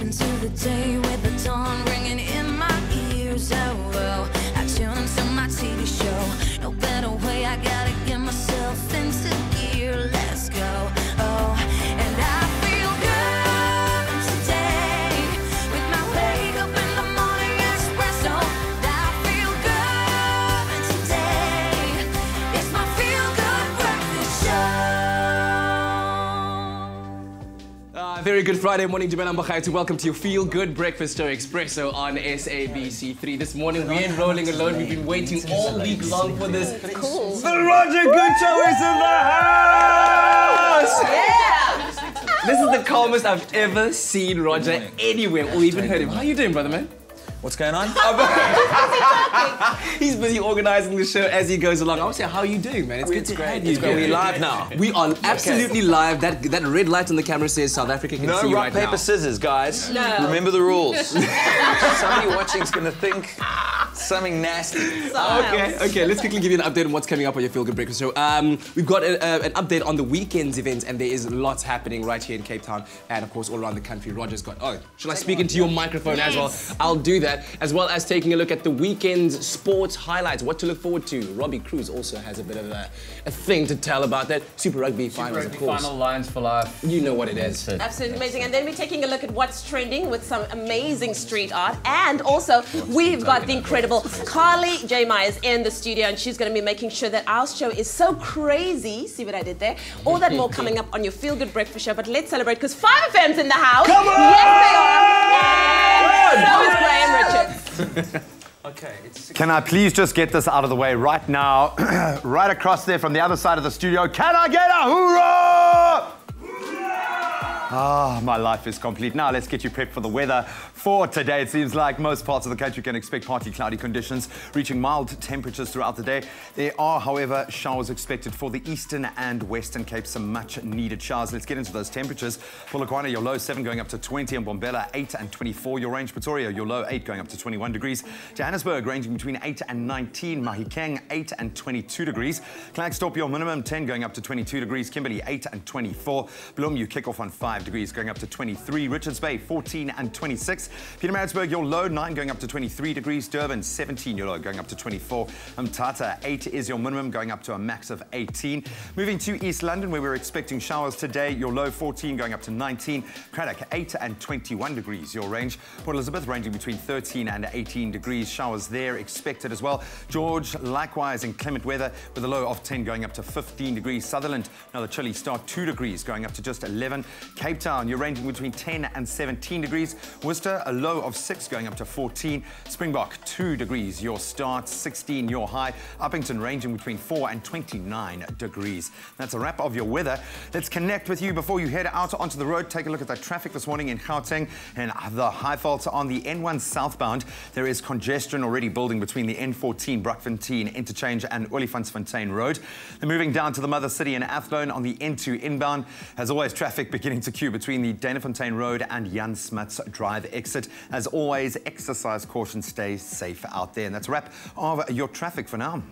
into the day with the dawn ringing in my ears. Oh, well, I tune into my TV show. No better way, I gotta get myself into gear. Let's go. Oh, and I feel good today with my wake up in the morning Expresso. I feel good today. It's my feel good breakfast show. Very good Friday morning, Jabal Ambakhay. Welcome to your Feel Good Breakfast Show, Expresso on SABC3. This morning we ain't rolling alone. We've been waiting all week long for this. Cool. The Roger Good Show is in the house! Yeah! This is the calmest I've ever seen Roger anywhere or even heard him. How you doing, brother man? What's going on? He's busy organizing the show as he goes along. I would say, how are you doing, man? It's good to have you. We're live now. We are absolutely live. That red light on the camera says South Africa can see No right rock, paper, now. scissors, guys. No. Remember the rules. Somebody watching is going to think something nasty. Okay. Let's quickly give you an update on what's coming up on your Feel Good Breakfast Show. We've got an update on the weekend's events, and there is lots happening right here in Cape Town and, of course, all around the country. Roger's got... Oh, shall I speak into your microphone as well? I'll do that, as well as taking a look at the weekend's sports highlights, what to look forward to. Robbie Cruz also has a bit of a thing to tell about that. Super Rugby finals, of course. Final Lions for life. You know what it is. Absolutely amazing. And then we're taking a look at what's trending with some amazing street art. And also, we've got the incredible Carly J. Myers in the studio, and she's going to be making sure that our show is so crazy. See what I did there? All that more coming up on your Feel Good Breakfast Show. But let's celebrate, because 5FM's in the house. Come on! Yes, they are. And so is Graham Richards. Okay. Can I please just get this out of the way right now? Right across there from the other side of the studio. Can I get a hoorah? Ah, my life is complete. Now let's get you prepped for the weather. For today, it seems like most parts of the country can expect partly cloudy conditions, reaching mild temperatures throughout the day. There are, however, showers expected for the eastern and western Cape, some much needed showers. Let's get into those temperatures. Polokwane, your low 7 going up to 20, and Mbombela 8 and 24. Your range, Pretoria, your low 8 going up to 21 degrees. Johannesburg ranging between 8 and 19. Mahikeng 8 and 22 degrees. Klerksdorp, your minimum 10 going up to 22 degrees. Kimberley 8 and 24. Bloem, you kick off on 5 degrees going up to 23. Richards Bay 14 and 26. Pietermaritzburg, your low 9 going up to 23 degrees. Durban 17, your low going up to 24. Mthatha 8 is your minimum going up to a max of 18. Moving to East London, where we're expecting showers today, your low 14 going up to 19. Craddock 8 and 21 degrees your range. Port Elizabeth ranging between 13 and 18 degrees. Showers there expected as well. George likewise inclement weather with a low of 10 going up to 15 degrees. Sutherland, another chilly start, 2 degrees going up to just 11. Cape Town, you're ranging between 10 and 17 degrees. Worcester, a low of 6 going up to 14. Springbok, 2 degrees your start, 16 your high. Uppington ranging between 4 and 29 degrees. That's a wrap of your weather. Let's connect with you before you head out onto the road. Take a look at that traffic this morning in Gauteng and the high faults on the N1 southbound. There is congestion already building between the N14 Brockfontein interchange and Olifantsfontein Road. Then moving down to the mother city in Athlone on the N2 inbound. As always, traffic beginning to queue between the Danafontein Road and Jan Smuts Drive exit. As always, exercise caution, stay safe out there. And that's a wrap of your traffic for now.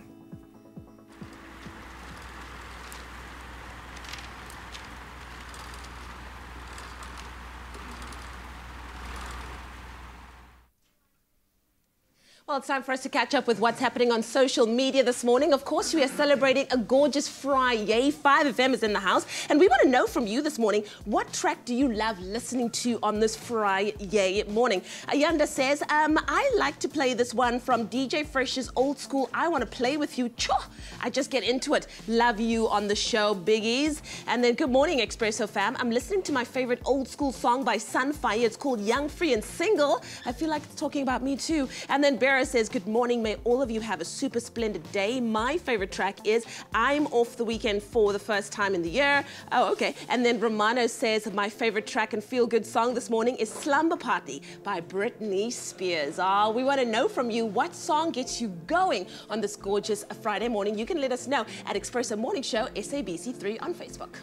Well, it's time for us to catch up with what's happening on social media this morning. Of course, we are celebrating a gorgeous Friday. 5FM is in the house. And we want to know from you this morning, what track do you love listening to on this Friday morning? Ayanda says, I like to play this one from DJ Fresh's Old School. I Want to Play With You. Cho! I just get into it. Love you on the show, biggies. And then, good morning, Expresso fam. I'm listening to my favorite old school song by Sunfire. It's called Young, Free and Single. I feel like it's talking about me too. And then Barra says, good morning, may all of you have a super splendid day. My favorite track is I'm Off the Weekend for the first time in the year. Oh, okay. And then Romano says, my favorite track and feel-good song this morning is Slumber Party by Britney Spears. We want to know from you, what song gets you going on this gorgeous Friday morning? You can let us know at Expresso Morning Show, SABC3 on Facebook.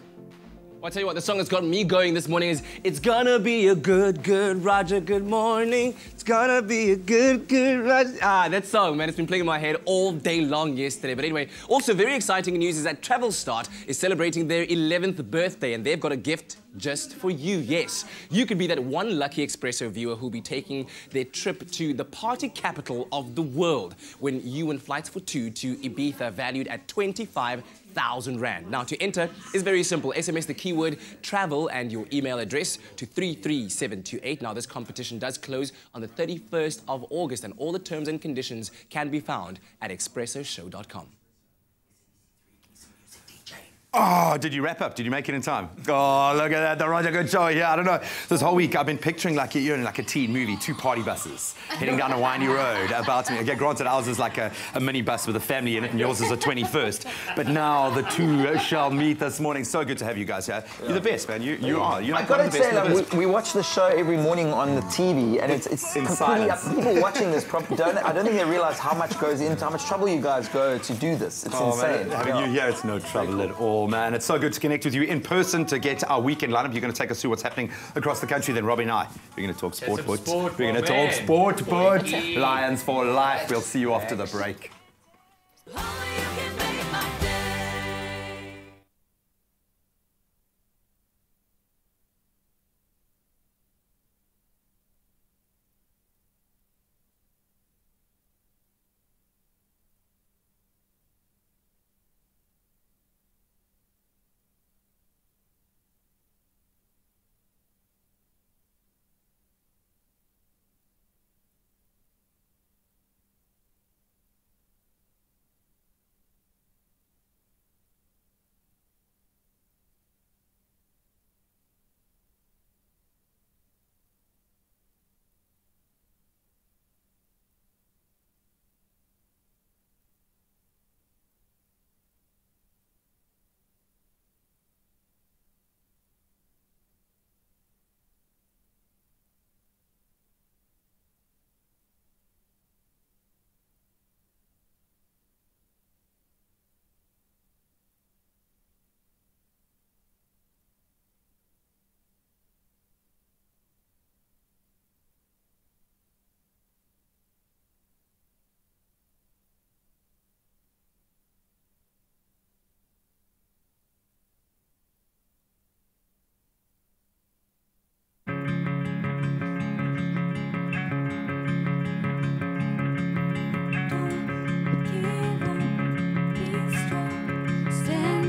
Well, I'll tell you what, the song that's got me going this morning is It's gonna be a good, good Roger, good morning. It's gonna be a good, good Roger. That song, man, it's been playing in my head all day long yesterday. But anyway, also very exciting news is that Travel Start is celebrating their 11th birthday and they've got a gift just for you. Yes, you could be that one lucky Expresso viewer who'll be taking their trip to the party capital of the world when you win flights for two to Ibiza valued at 25,000 Rand. Now, to enter is very simple. SMS the keyword travel and your email address to 33728. Now, this competition does close on the 31st of August and all the terms and conditions can be found at expressoshow.com. Oh, did you wrap up? Did you make it in time? Oh, look at that, the Roger Good show. Yeah, I don't know. This whole week I've been picturing like you're in like a teen movie, 2 party buses heading down a windy road about to me. Okay, granted, ours is like a mini bus with a family in it and yours is a 21st. But now the two shall meet this morning. So good to have you guys here. You're the best, man. You are. You're I like gotta one of the best say, in the like, business. we watch the show every morning on the TV, and it's In completely up. silence. People watching this, I don't think they realize how much goes into, how much trouble you guys go to do this. It's insane. Man, having you here, it's no trouble at all, man. It's so good to connect with you in person to get our weekend lineup. You're going to take us through what's happening across the country. Then Robbie and I, we're going to talk sport. We're going to talk sport. Lions for life. We'll see you after the break. Only you can make my day.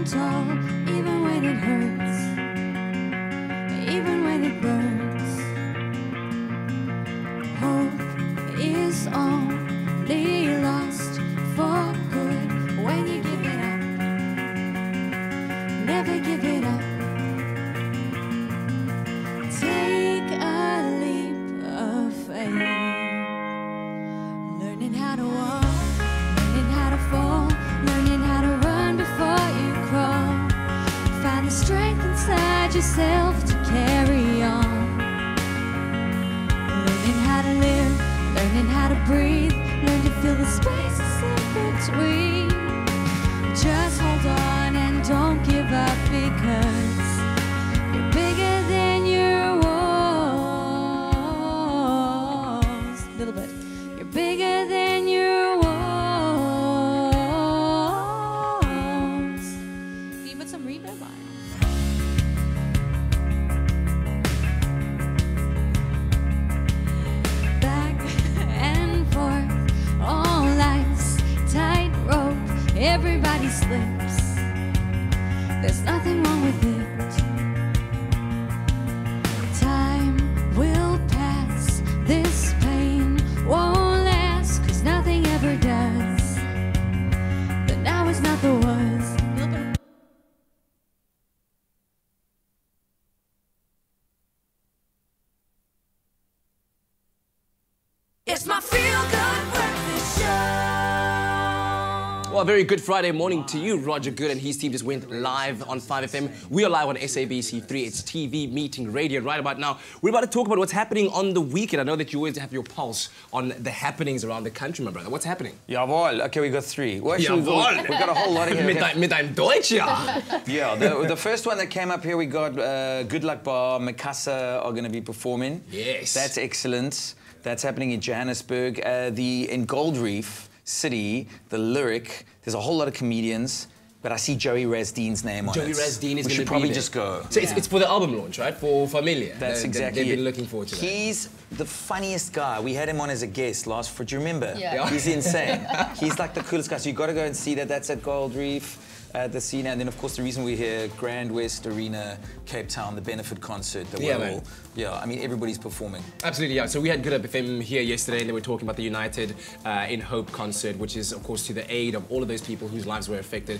Tall, even when it hurts, even when it burns. Hope is only lost for good when you give it up. Never give it up. Take a leap of faith. Learning how to walk, learning how to fall, learning how to run before you crawl. Find the strength inside yourself to carry on. Learning how to live, learning how to breathe, learn to fill the spaces in between. Just hold on and don't give up because you're bigger than your walls. A little bit. You're bigger than your walls. Can you put some reverb on? Back and forth, all life's tightrope. Everybody slips. There's nothing wrong with it. Time will pass. This pain won't last, 'cause nothing ever does. The now is not the was. It's my feel-good breakfast show. Well, a very good Friday morning to you. Roger Good and his team just went live on 5FM. We are live on SABC3. It's TV, meeting, radio. Right about now, we're about to talk about what's happening on the weekend. I know that you always have your pulse on the happenings around the country, my brother. What's happening? Jawohl. Okay, we got three. Well, actually, Jawohl. we got a whole lot of here. Mit einem Deutsch, ja. Yeah, the first one that came up here, we got Good Luck Bar, Mikasa are going to be performing. Yes. That's excellent. That's happening in Johannesburg. In Gold Reef City, the Lyric, there's a whole lot of comedians, but I see Joey Rasdeen's name on it. Joey Rasdeen is going to be We should probably there. just go. So it's for the album launch, right? For Familia. That's exactly They've it. been looking forward to that. He's the funniest guy. We had him on as a guest last do you remember? Yeah. He's insane. He's like the coolest guy. So you got to go and see that. That's at Gold Reef. The scene, and then of course the reason we're here, Grand West Arena, Cape Town, the benefit concert. I mean everybody's performing. Absolutely, yeah. So we had Good Up FM here yesterday, and they were talking about the United in Hope concert, which is of course to the aid of all of those people whose lives were affected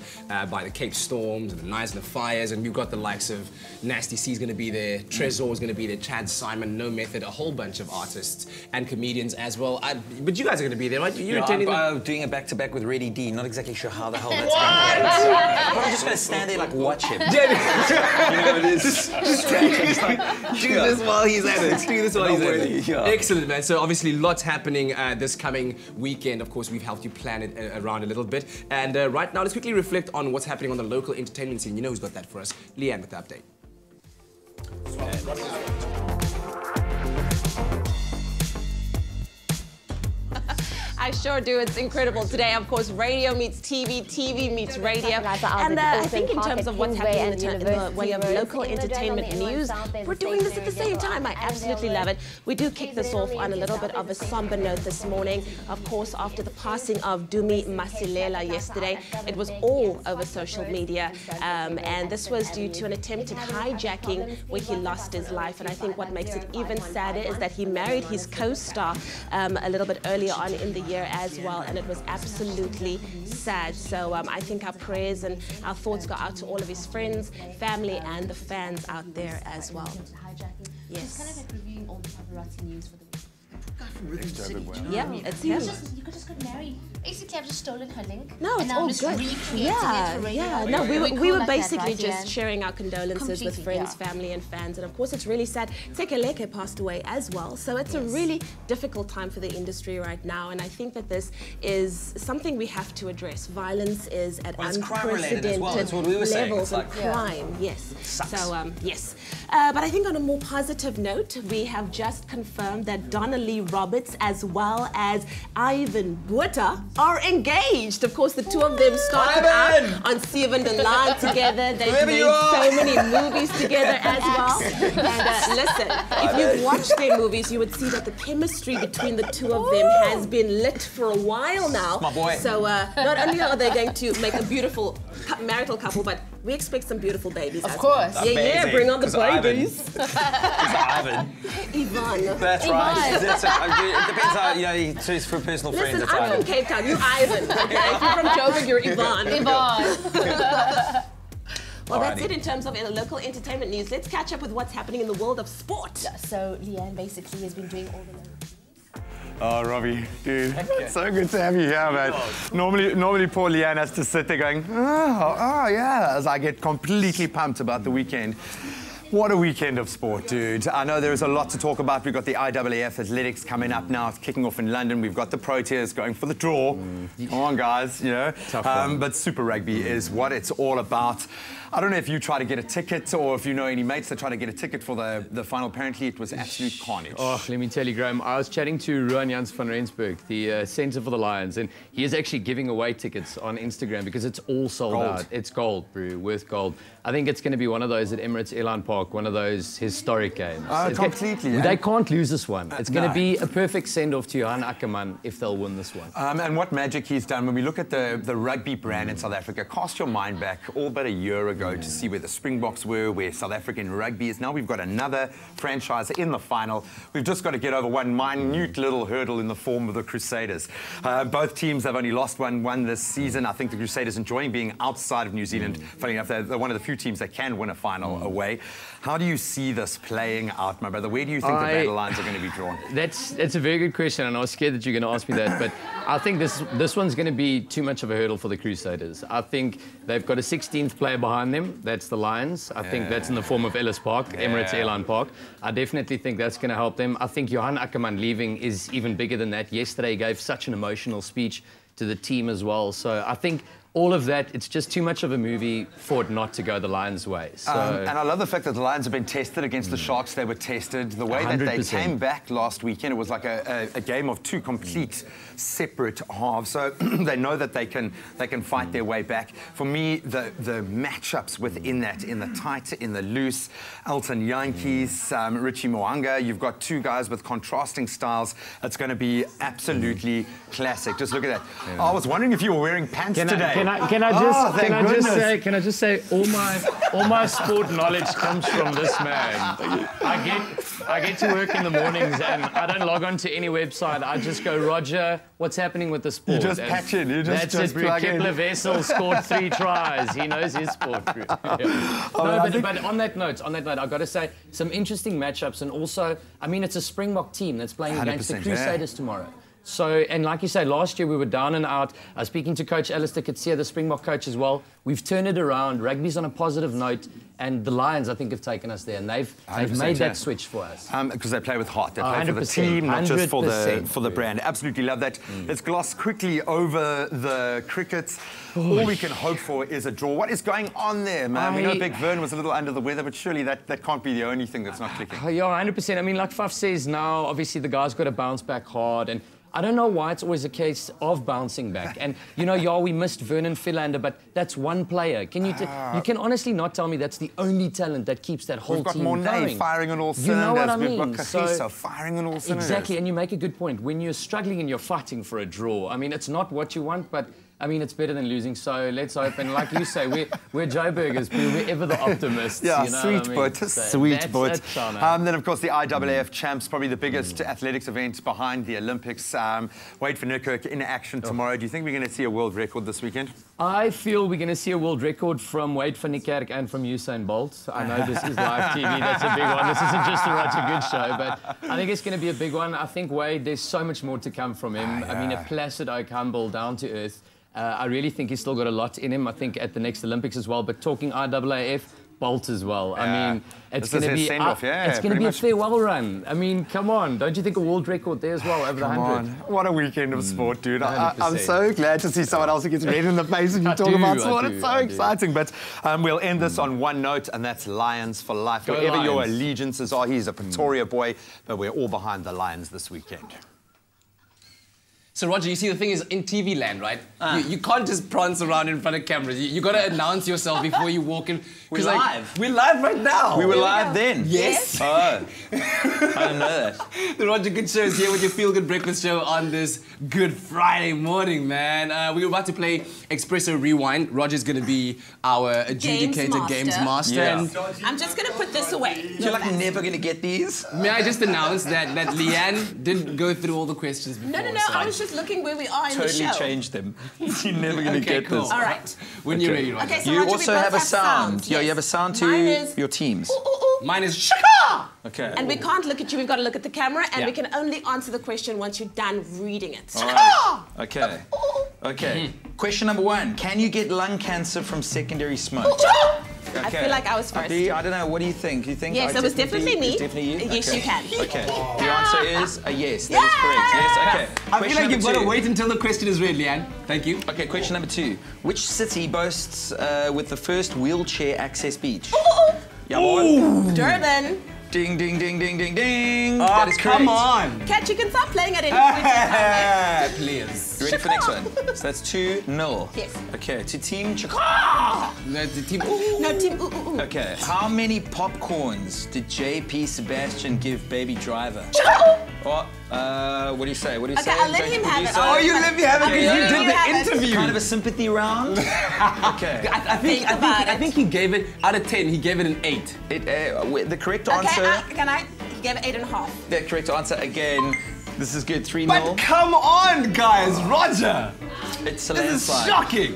by the Cape storms and the Knives and the fires. And we've got the likes of Nasty C's going to be there, Trezor is going to be there, Chad Simon, No Method, a whole bunch of artists and comedians as well. But you guys are going to be there, right? You're attending. I'm doing a back-to-back with Reddy D. Not exactly sure how the hell that's going to go. I'm just going to stand there like watch him. You know, it is just do this while he's at it. Do this while he's at it. Yeah. Excellent, man. So obviously lots happening this coming weekend. Of course, we've helped you plan it around a little bit. And right now, let's quickly reflect on what's happening on the local entertainment scene. You know who's got that for us? Leanne with the update. I sure do. It's incredible. Today, of course, radio meets TV, TV meets radio. And I think in terms of what's happening in the way of local entertainment news, we're doing this at the same time. I absolutely love it. We do kick this off on a little bit of a somber note this morning. Of course, after the passing of Dumi Masilela yesterday, it was all over social media. And this was due to an attempted hijacking where he lost his life. And I think what makes it even sadder is that he married his co-star a little bit earlier on in the year as well, and it was absolutely sad. So I think our prayers and our thoughts go out to all of his friends, family, and the fans out there as well. Yes. It's kind of like reviewing all the paparazzi news for the week. Yeah, it's him. You could just got married. Basically, I've just stolen her link. No, it's all good. Yeah. No, we were basically just sharing our condolences with friends, family, and fans. And of course, it's really sad. Tekeleke passed away as well. So it's a really difficult time for the industry right now. And I think that this is something we have to address. Violence is at unprecedented levels of crime. Yes. So yes. But I think on a more positive note, we have just confirmed that Donnelly Roberts as well as Ivan Botha are engaged. Of course, the two of them started out on Seven and Line together. They've made so many movies together as well. And listen, if you've watched their movies, you would see that the chemistry between the two of them has been lit for a while now. My boy. So not only are they going to make a beautiful marital couple, but we expect some beautiful babies. Of course. Yeah, bring on the babies. Ivan. Ivan. That's right. It depends how, he chooses for personal friends. Listen, I'm from Cape Town, you're Ivan. Okay? If you're from Joburg, you're Ivan. Well, that's it in terms of local entertainment news. Let's catch up with what's happening in the world of sport. So Leanne basically has been doing all the Oh, Robbie, dude, it's so good to have you here, man. Normally poor Leanne has to sit there going, oh, yeah, as I get completely pumped about the weekend. What a weekend of sport, dude. I know there's a lot to talk about. We've got the IAAF Athletics coming up now. It's kicking off in London. We've got the Proteas going for the draw. Come on, guys, but Super Rugby is what it's all about. I don't know if you try to get a ticket or if you know any mates that try to get a ticket for the final. Apparently, it was absolute carnage. Oh, let me tell you, Graham, I was chatting to Ruan Jans van Rensburg, the centre for the Lions, and he is actually giving away tickets on Instagram because it's all sold out. It's gold, bro, worth gold. I think it's going to be one of those at Emirates Airline Park, one of those historic games. Completely. They can't lose this one. It's going to be a perfect send-off to Johan Ackerman if they'll win this one. And what magic he's done, when we look at the rugby brand in South Africa, cast your mind back all but a year ago to see where the Springboks were, where South African rugby is. Now we've got another franchise in the final. We've just got to get over one minute little hurdle in the form of the Crusaders. Both teams have only lost one this season. I think the Crusaders enjoying being outside of New Zealand. Funny enough, they're one of the few teams that can win a final away. How do you see this playing out, my brother? Where do you think the battle lines are going to be drawn? That's a very good question, and I was scared that you're going to ask me that. But I think this one's going to be too much of a hurdle for the Crusaders. I think they've got a 16th player behind them. That's the Lions. I think that's in the form of Ellis Park, Emirates Airline Park. I definitely think that's going to help them. I think Johan Ackermann leaving is even bigger than that. Yesterday he gave such an emotional speech to the team as well. So I think all of that, it's just too much of a movie for it not to go the Lions' way. So, and I love the fact that the Lions have been tested against the Sharks. They were tested. The way 100%. That they came back last weekend, it was like a game of two complete separate halves. So they know that they can fight their way back. For me, the matchups within that, in the tight, in the loose, Elton Yankees, Richie Moanga, you've got two guys with contrasting styles. It's going to be absolutely classic. Just look at that. Yeah. I was wondering if you were wearing pants today. Can I just say all my sport knowledge comes from this man. I get to work in the mornings and I don't log on to any website. I just go, Roger, what's happening with the sport? You just patch in. You just plug in. Kepler Wessel scored 3 tries. He knows his sport. Yeah. But on that note, I've got to say some interesting matchups, and also, I mean, it's a Springbok team that's playing against the Crusaders tomorrow. So, and like you say, last year we were down and out. I was speaking to Coach Alistair Coetzee, the Springbok coach as well. We've turned it around. Rugby's on a positive note, and the Lions, I think, have taken us there, and they've made that switch for us. Because they play with heart. They play for the team, not just for the brand. Absolutely love that. Let's gloss quickly over the cricket. All we can hope for is a draw. What is going on there, man? We know Big Vern was a little under the weather, but surely that can't be the only thing that's not clicking. Yeah, 100%. I mean, like Faf says now, obviously the guys got to bounce back hard, and I don't know why it's always a case of bouncing back. And, you know, we missed Vernon Philander, but that's one player. Can you can honestly not tell me that's the only talent that keeps that whole team going. We've got Mornay firing on all cylinders. You know what I mean? We've got Kagiso firing on all cylinders. Exactly, and you make a good point. When you're struggling and you're fighting for a draw, I mean, it's not what you want, but I mean, it's better than losing, so let's hope. And like you say, we're Joe Burgers, we're ever the optimists. Yeah, you know sweet boat, sweet boat. Then, of course, the IAAF champs, probably the biggest athletics event behind the Olympics. Wade van Niekerk in action tomorrow. Do you think we're going to see a world record this weekend? I feel we're going to see a world record from Wade van Niekerk and from Usain Bolt. I know this is live TV, that's a big one. This isn't just a Roger Good show, but I think it's going to be a big one. I think Wade, there's so much more to come from him. I mean, a placid oak, humble, down to earth. I really think he's still got a lot in him, I think, at the next Olympics as well. But talking IAAF, Bolt as well. I mean, it's going to be a farewell run. I mean, come on. Don't you think a world record there as well, over the 100? What a weekend of sport, dude. I'm so glad to see someone else who gets red in the face when you talk about sport. It's so exciting. But we'll end this on one note, and that's Lions for life. Wherever your allegiances are, he's a Pretoria boy, but we're all behind the Lions this weekend. So, Roger, you see, the thing is, in TV land, right? You can't just prance around in front of cameras. You got to announce yourself before you walk in. We're live. We're live right now. We were live then? Yes. Oh, I didn't know that. The Roger Good Show is here with your Feel Good Breakfast Show on this Good Friday morning, man. We're about to play Expresso Rewind. Roger's going to be our adjudicator, games master. Yeah. I'm just going to put this away. You're like never going to get these? May I just announce that Leanne didn't go through all the questions before? No. I was just looking where we are in the show. Totally changed them. You're never going to get this. All right. When you're ready, Roger. Okay, so you Roger, also have a sound. Yeah, you have a sound to your teams. Mine is shaka! Okay. And we can't look at you, we've got to look at the camera, and we can only answer the question once you're done reading it. All right. Okay. Okay. Question number 1. Can you get lung cancer from secondary smoke? Okay. I feel like I was first. I don't know. What do you think? You think? Yes, it was definitely me. Definitely you? Yes, you can. Okay. The answer is a yes. That is correct. Yes. Okay. I feel like you've got to wait until the question is read, Leanne. Thank you. Okay. Question number 2. Which city boasts with the first wheelchair access beach? Durban. Ding, ding, ding, ding, ding, ding. Oh, that is correct. Come on. Kat, you can stop playing at any point. Please. You ready for the next one? So that's 2-0. Yes. Okay, to Team Chaka. No, the team. No, team. Okay. How many popcorns did JP Sebastian give Baby Driver? What do you say? What do you say? I'll let him have it. Oh, you let me have it because you did the interview. Kind of a sympathy round. Okay. I think he gave it, out of 10, he gave it an 8. The correct answer. He gave it 8.5. The correct answer again. This is good. 3-0. But come on, guys, Roger. It's a This is landslide. shocking.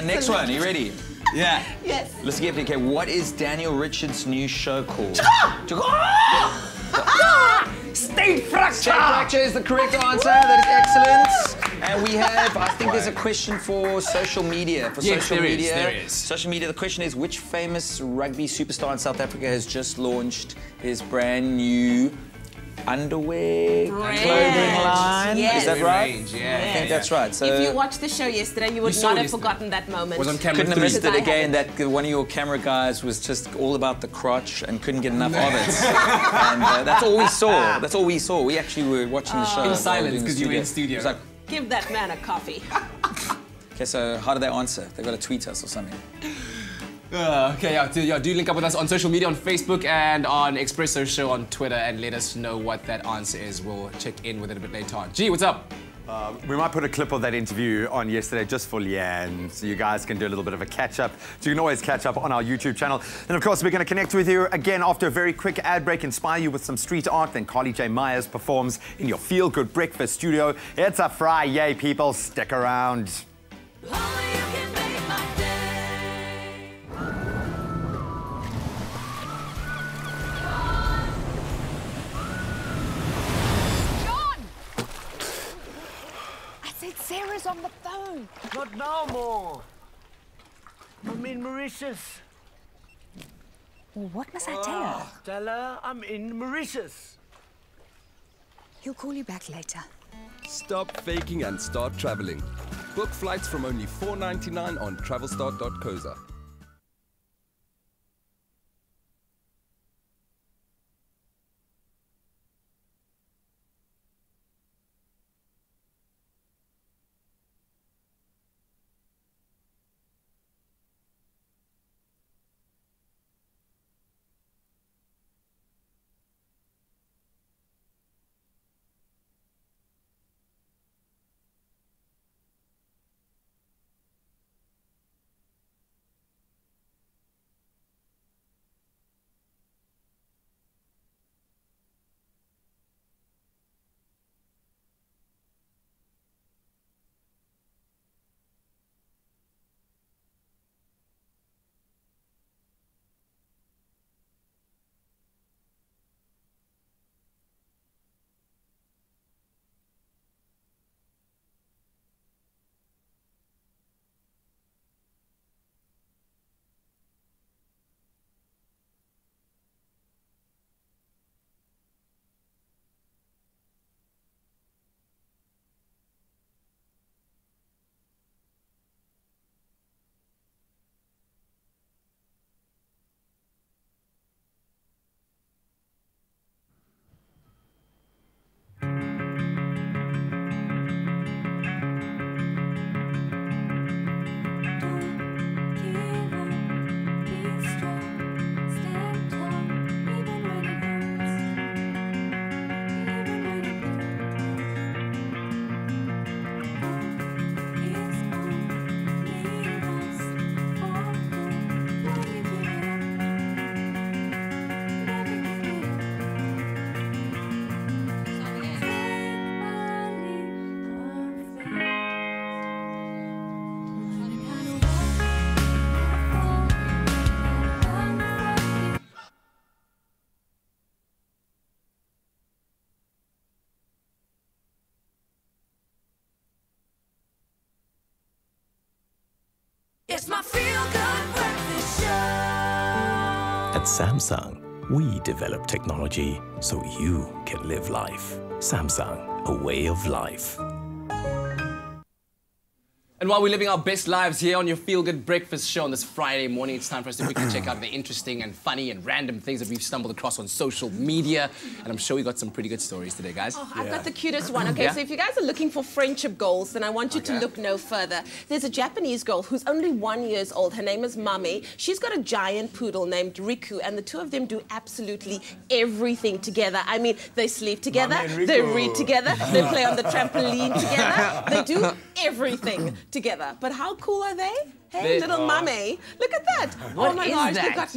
Next one. Are you ready? Yeah. Yes. Let's get okay. What is Daniel Richards' new show called? State fracture! State fracture is the correct answer. That is excellent. And we have, I think there's a question for social media. Yes, there is. Social media. The question is, which famous rugby superstar in South Africa has just launched his brand new underwear clothing line? Yes. Is that right? Range, yeah. I think that's right. So If you watched the show yesterday, you would saw not it have yesterday. forgotten that moment. Was on camera. couldn't have missed Because it I again. That one of your camera guys was just all about the crotch and couldn't get enough of it. And that's all we saw. That's all we saw. We actually were watching the show In while silence, doing the 'cause you were in studio. It was like, Give that man a coffee. okay, so how did they answer? They got to tweet us or something. Okay, do link up with us on social media, on Facebook and on Expresso Show on Twitter, and let us know what that answer is. We'll check in with it a bit later on. G, what's up? We might put a clip of that interview on yesterday just for Leanne, so you guys can do a little bit of a catch-up. So you can always catch up on our YouTube channel. And of course, we're going to connect with you again after a very quick ad break, inspire you with some street art. Then Carly J. Myers performs in your Feel Good Breakfast studio. It's a Friday, people. Stick around. Only you can make my day. Sarah's on the phone. Not now, more. I'm in Mauritius. Well, what must I tell her? Tell her I'm in Mauritius. He'll call you back later. Stop faking and start traveling. Book flights from only $4.99 on travelstart.coza. It's my feel-good breakfast show. At Samsung, we develop technology so you can live life. Samsung, a way of life. And while we're living our best lives here on your Feel Good Breakfast Show on this Friday morning, it's time for us to quickly check out the interesting and funny and random things that we've stumbled across on social media. And I'm sure we got some pretty good stories today, guys. Oh, I've got the cutest one. Okay, so if you guys are looking for friendship goals, then I want you to look no further. There's a Japanese girl who's only 1 year old. Her name is Mami. She's got a giant poodle named Riku, and the two of them do absolutely everything together. I mean, they sleep together, they read together, they play on the trampoline together. They do everything together. But how cool are they? Hey, little mummy. Look at that. What oh my is gosh, that? they've got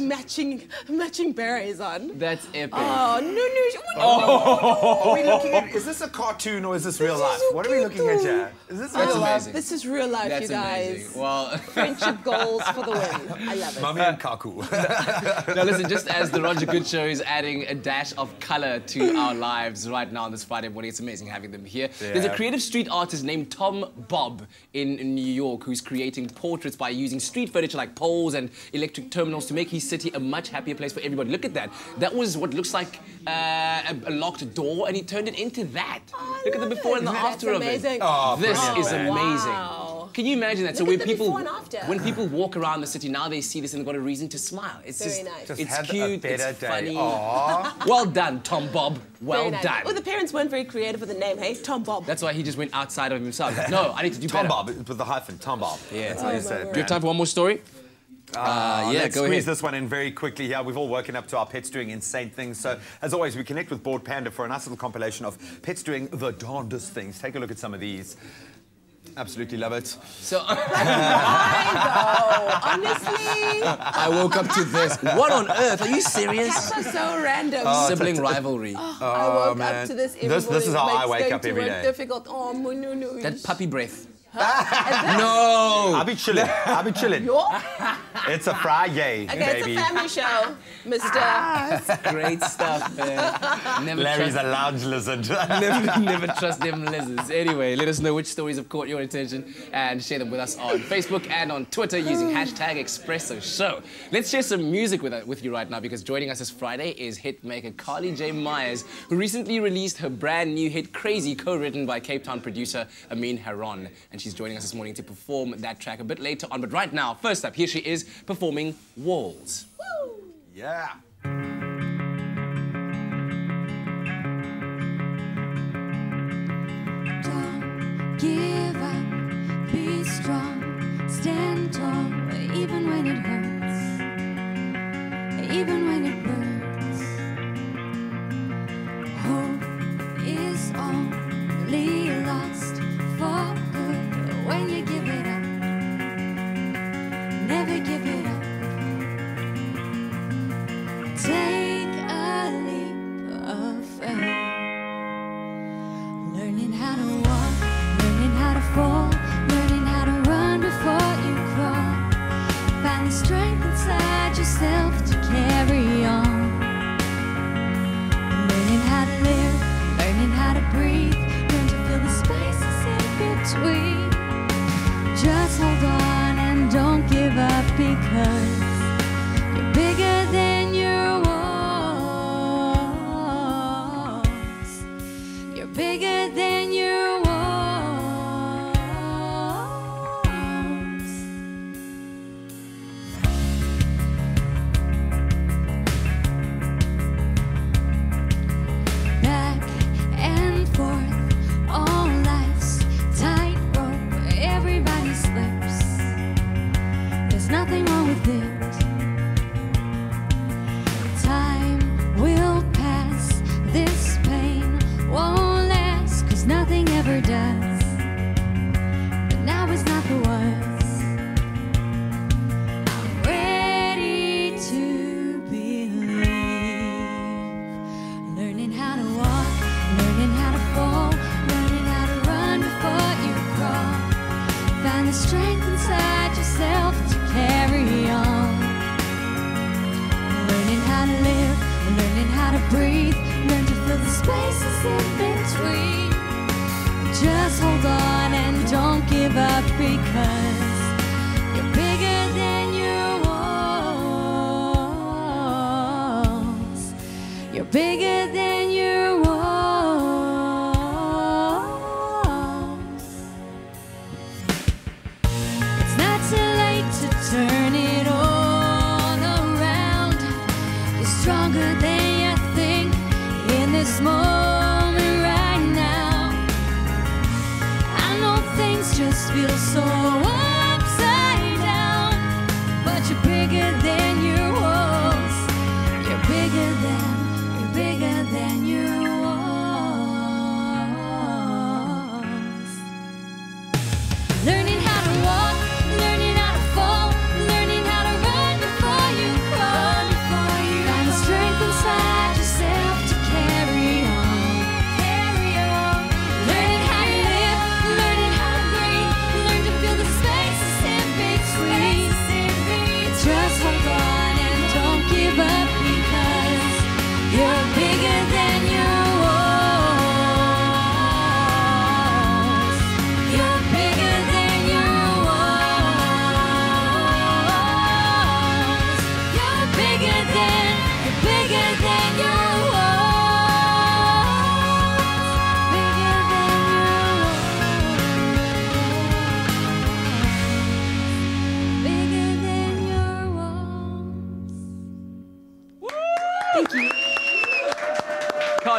matching berets on. That's epic. Oh, no. Are we looking at, is this a cartoon or is this real life? What are we looking at here? Is this real life? amazing. This is real life, That's you guys. amazing. Well, Friendship goals for the win. I love it. Mummy and Kaku. now listen, just as the Roger Good Show is adding a dash of color to our lives right now on this Friday morning, it's amazing having them here. There's a creative street artist named Tom Bob in New York who's creating portraits by using street furniture like poles and electric terminals to make his city a much happier place for everybody. Look at that. That was what looks like a locked door, and he turned it into that. Look at the before and the after of it. Oh, this is amazing. Wow. Can you imagine that? Look so at the before and after. when people walk around the city now, they see this and they've got a reason to smile. It's Very just, nice. it's have a cute, better it's day. funny. Aww. Well done, Tom Bob. Well Very nice. done. Well, the parents weren't very creative with the name, hey? Tom Bob. That's why he just went outside of himself. No, I need to do Tom better. Bob, with the hyphen, Tom Bob. Yeah. That's how you say it. Do you have time for one more story? Yeah, Let's go squeeze squeeze this one in very quickly here. We've all woken up to our pets doing insane things. So, as always, we connect with Bored Panda for a nice little compilation of pets doing the darndest things. Take a look at some of these. Absolutely love it. So Honestly. I woke up to this. What on earth? Are you serious? Cats are so random. Sibling rivalry. I woke up to this every This morning. is how I Makes wake going up to every work day. difficult. Oh, no. That puppy breath. No! I'll be chilling. I'll be chilling. It's a Friday, Okay, baby. it's a family show, Mr. Great stuff, man. Never Larry's trust, a lounge lizard. never trust them lizards. Anyway, let us know which stories have caught your attention and share them with us on Facebook and on Twitter using hashtag Expresso Show. Let's share some music with you right now because joining us this Friday is hitmaker Carly J. Myers, who recently released her brand new hit Crazy, co-written by Cape Town producer Amin Haron. And she's joining us this morning to perform that track a bit later on. But right now, first up, here she is performing Walls. Woo! Yeah. Don't give up, be strong, stand tall, even when it hurts, even when it burns. Hope is only lost for good when you give it up. Never give it up. Take a leap of faith. Learning how to walk, learning how to fall, learning how to run before you crawl. Find the strength inside yourself to carry on. Learning how to live, learning how to breathe, learn to fill the spaces in between. Just hold on and don't give up because you're bigger than your walls. You're bigger than your walls. Back and forth, all life's tightrope. Everybody slips. There's nothing wrong with it. Time will pass. This pain won't last, 'cause nothing ever does. But now is not the was. I'm ready to believe. Learning how to walk, learning how to fall, learning how to run before you crawl. Find the strength inside yourself to carry on. Learning how to live, learning how to breathe, learn to fill the spaces in between. Just hold on and don't give up because you're bigger than your walls. You're bigger than your walls. It's not too late to turn it all around. You're stronger than you think in this moment right now. I know things just feel so upside down, but you're bigger than your walls. You're bigger than your walls. Learning how to walk, learning how to fall,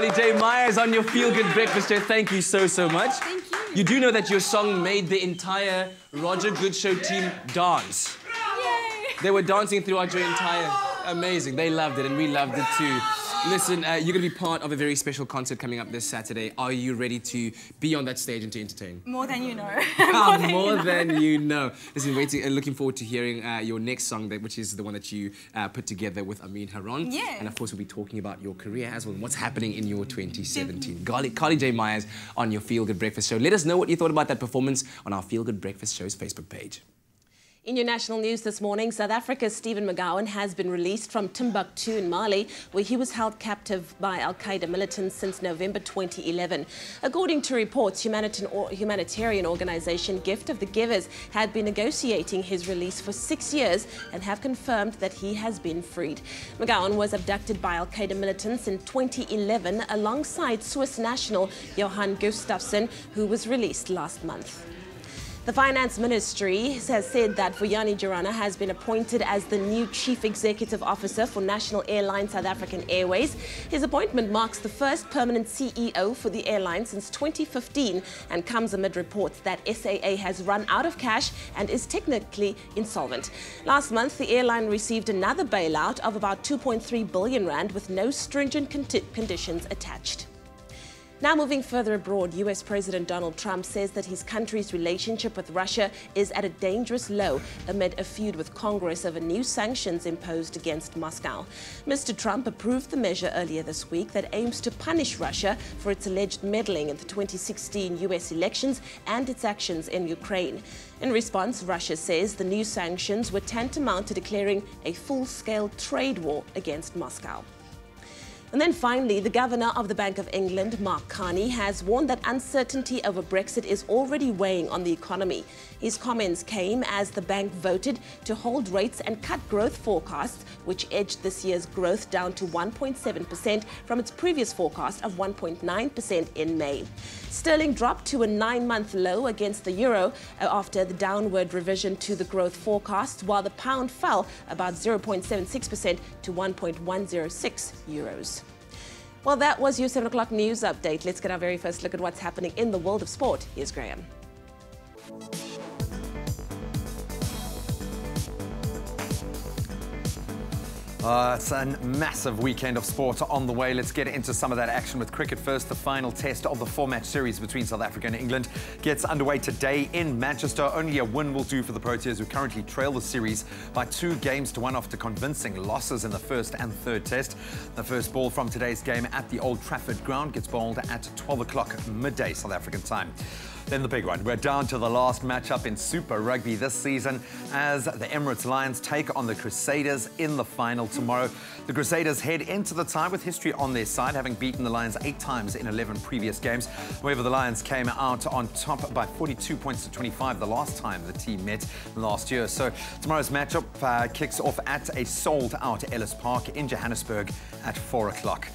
Carly J. Myers on your Feel Good Breakfast Show. Thank you so much. Thank you. You do know that your song made the entire Roger Good Show team dance. Yay! They were dancing throughout your entire... Amazing. They loved it and we loved it too. Listen, you're going to be part of a very special concert coming up this Saturday. Are you ready to be on that stage and to entertain? More than you know. More than you know. Listen, looking forward to hearing your next song, which is the one that you put together with Amin Haron. Yeah. And of course, we'll be talking about your career as well and what's happening in your 2017. Carly J. Myers on your Feel Good Breakfast Show. Let us know what you thought about that performance on our Feel Good Breakfast Show's Facebook page. In your national news this morning, South Africa's Stephen McGowan has been released from Timbuktu in Mali, where he was held captive by al-Qaeda militants since November 2011. According to reports, humanitarian organization Gift of the Givers had been negotiating his release for 6 years and have confirmed that he has been freed. McGowan was abducted by al-Qaeda militants in 2011 alongside Swiss national Johan Gustafsson, who was released last month. The Finance Ministry has said that Vuyani Jarana has been appointed as the new Chief Executive Officer for National Airline South African Airways. His appointment marks the first permanent CEO for the airline since 2015 and comes amid reports that SAA has run out of cash and is technically insolvent. Last month, the airline received another bailout of about 2.3 billion rand with no stringent conditions attached. Now moving further abroad, US President Donald Trump says that his country's relationship with Russia is at a dangerous low amid a feud with Congress over new sanctions imposed against Moscow. Mr. Trump approved the measure earlier this week that aims to punish Russia for its alleged meddling in the 2016 US elections and its actions in Ukraine. In response, Russia says the new sanctions were tantamount to declaring a full-scale trade war against Moscow. And then finally, the Governor of the Bank of England, Mark Carney, has warned that uncertainty over Brexit is already weighing on the economy. His comments came as the bank voted to hold rates and cut growth forecasts, which edged this year's growth down to 1.7% from its previous forecast of 1.9% in May. Sterling dropped to a 9-month low against the euro after the downward revision to the growth forecast, while the pound fell about 0.76% to 1.106 euros. Well, that was your 7 o'clock news update. Let's get our very first look at what's happening in the world of sport. Here's Graham. It's a massive weekend of sport on the way. Let's get into some of that action with cricket first. The final test of the 4-match series between South Africa and England gets underway today in Manchester. Only a win will do for the Proteas, who currently trail the series by 2 games to 1 after convincing losses in the first and third test. The first ball from today's game at the Old Trafford ground gets bowled at 12 o'clock midday South African time. Then the big one. We're down to the last matchup in Super Rugby this season as the Emirates Lions take on the Crusaders in the final tomorrow. The Crusaders head into the tie with history on their side, having beaten the Lions 8 times in 11 previous games. However, the Lions came out on top by 42 points to 25 the last time the team met last year. So tomorrow's matchup kicks off at a sold-out Ellis Park in Johannesburg at 4 o'clock.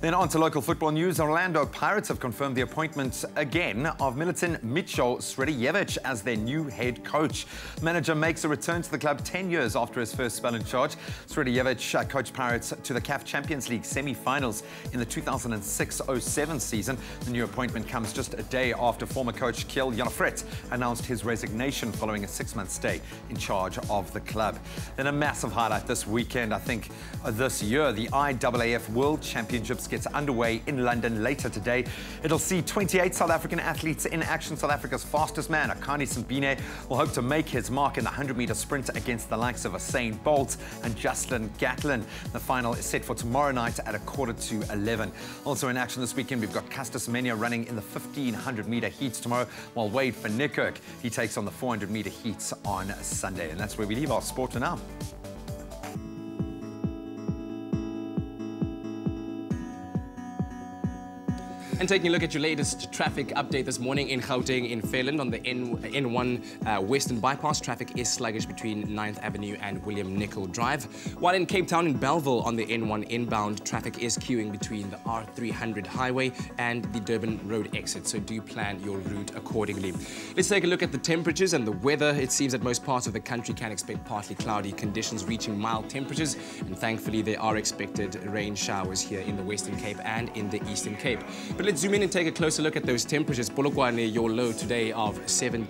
Then on to local football news. Orlando Pirates have confirmed the appointment again of Milutin Sredijevic as their new head coach. Manager makes a return to the club 10 years after his first spell in charge. Sredijevic coached Pirates to the CAF Champions League semi-finals in the 2006-07 season. The new appointment comes just a day after former coach Kjell Jonafret announced his resignation following a 6-month stay in charge of the club. Then a massive highlight this weekend, I think, this year, the IAAF World Championships gets underway in London later today. It'll see 28 South African athletes in action. South Africa's fastest man, Akani Simbine, will hope to make his mark in the 100-meter sprint against the likes of Usain Bolt and Justin Gatlin. The final is set for tomorrow night at 11:15. Also in action this weekend, we've got Caster Semenya running in the 1500-meter heats tomorrow, while Wade van Niekerk, he takes on the 400-meter heats on Sunday. And that's where we leave our sport for now. And taking a look at your latest traffic update this morning in Gauteng, in Fairland, on the N1 Western Bypass, traffic is sluggish between 9th Avenue and William Nicol Drive. While in Cape Town, in Belleville, on the N1 inbound, traffic is queuing between the R300 highway and the Durban Road exit, so do plan your route accordingly. Let's take a look at the temperatures and the weather. It seems that most parts of the country can expect partly cloudy conditions reaching mild temperatures, and thankfully there are expected rain showers here in the Western Cape and in the Eastern Cape. But let's zoom in and take a closer look at those temperatures. Polokwane, your low today of 7,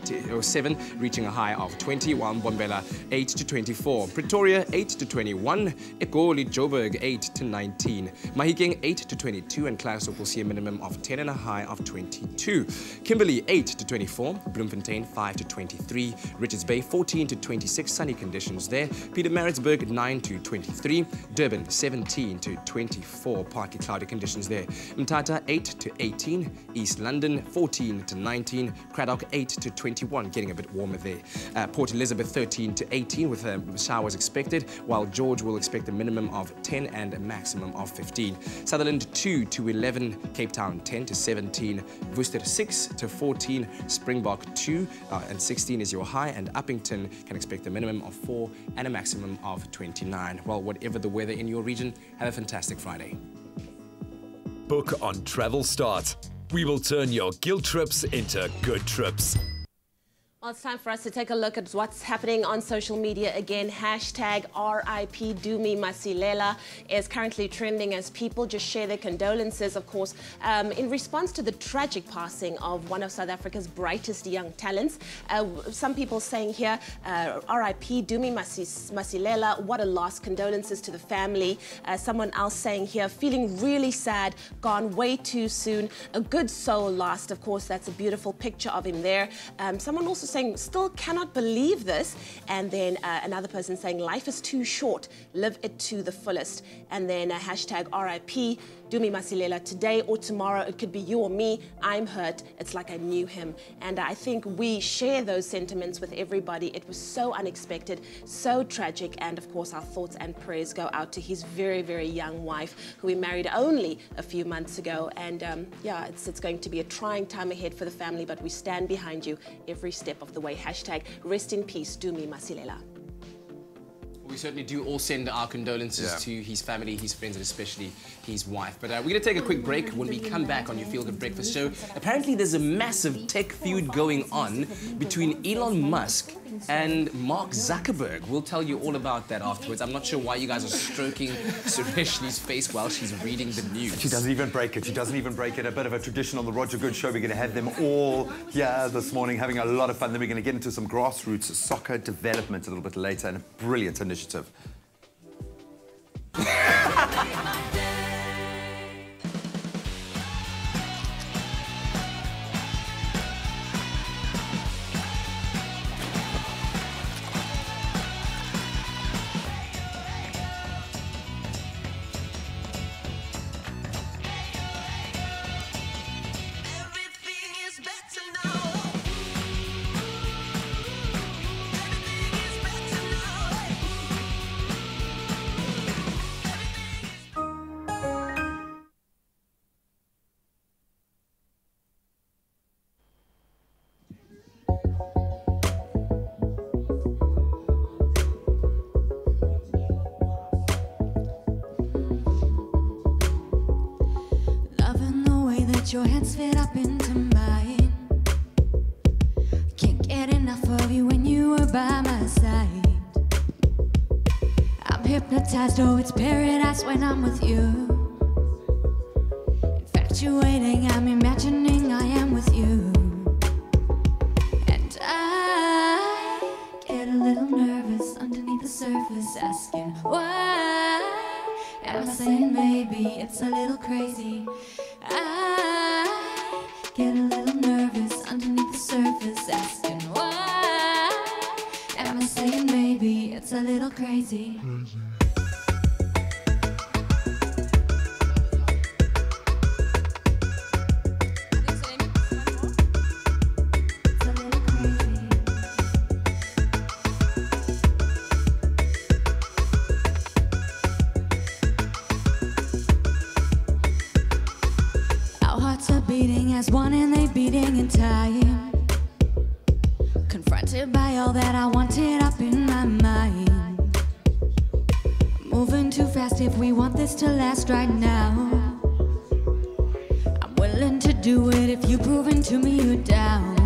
reaching a high of 20, while Mbombela 8 to 24. Pretoria 8 to 21, Egoli, Joburg 8 to 19, Mahikeng 8 to 22, and Klerksdorp will see a minimum of 10 and a high of 22. Kimberley 8 to 24, Bloemfontein 5 to 23, Richards Bay 14 to 26, sunny conditions there. Pietermaritzburg 9 to 23, Durban 17 to 24, partly cloudy conditions there. Mthatha 8 to 18, East London 14 to 19, Cradock 8 to 21, getting a bit warmer there. Port Elizabeth 13 to 18 with showers expected, while George will expect a minimum of 10 and a maximum of 15. Sutherland 2 to 11, Cape Town 10 to 17, Worcester 6 to 14, Springbok 2 and 16 is your high, and Uppington can expect a minimum of 4 and a maximum of 29. Well, whatever the weather in your region, have a fantastic Friday. Book on Travel Start. We will turn your guilt trips into good trips. Well, it's time for us to take a look at what's happening on social media again. Hashtag RIP Dumi Masilela is currently trending as people just share their condolences, of course, in response to the tragic passing of one of South Africa's brightest young talents. Some people saying here, RIP Dumi Masilela, what a loss, condolences to the family. Someone else saying here, feeling really sad, gone way too soon, a good soul lost. Of course, that's a beautiful picture of him there. Someone also saying, still cannot believe this. And then another person saying, life is too short, live it to the fullest. And then hashtag RIP Dumi Masilela, today or tomorrow, it could be you or me, I'm hurt, it's like I knew him. And I think we share those sentiments with everybody. It was so unexpected, so tragic, and of course our thoughts and prayers go out to his very, very young wife, who he married only a few months ago. And yeah, it's going to be a trying time ahead for the family, but we stand behind you every step of the way. Hashtag rest in peace, Dumi Masilela. We certainly do all send our condolences to his family, his friends, and especially his wife. But we're going to take a quick break. When we come back on your Feel Good Breakfast show, apparently there's a massive tech feud going on between Elon Musk and Mark Zuckerberg. We'll tell you all about that afterwards. I'm not sure why you guys are stroking Sureshni's face while she's reading the news. She doesn't even break it. She doesn't even break it. A bit of a tradition on the Roger Good show. We're going to have them all here this morning having a lot of fun. Then we're going to get into some grassroots soccer development a little bit later, and a brilliant initiative. Your hands fit up into mine. Can't get enough of you when you are by my side. I'm hypnotized, oh it's paradise when I'm with you. Infatuating, I'm imagining I am with you. And I get a little nervous underneath the surface, asking why. Am I saying maybe it's a little crazy? I get a little nervous underneath the surface, asking why. Am I saying maybe it's a little crazy? beating in time. Confronted by all that I wanted up in my mind. Moving too fast if we want this to last right now. I'm willing to do it if you've proven to me you're down.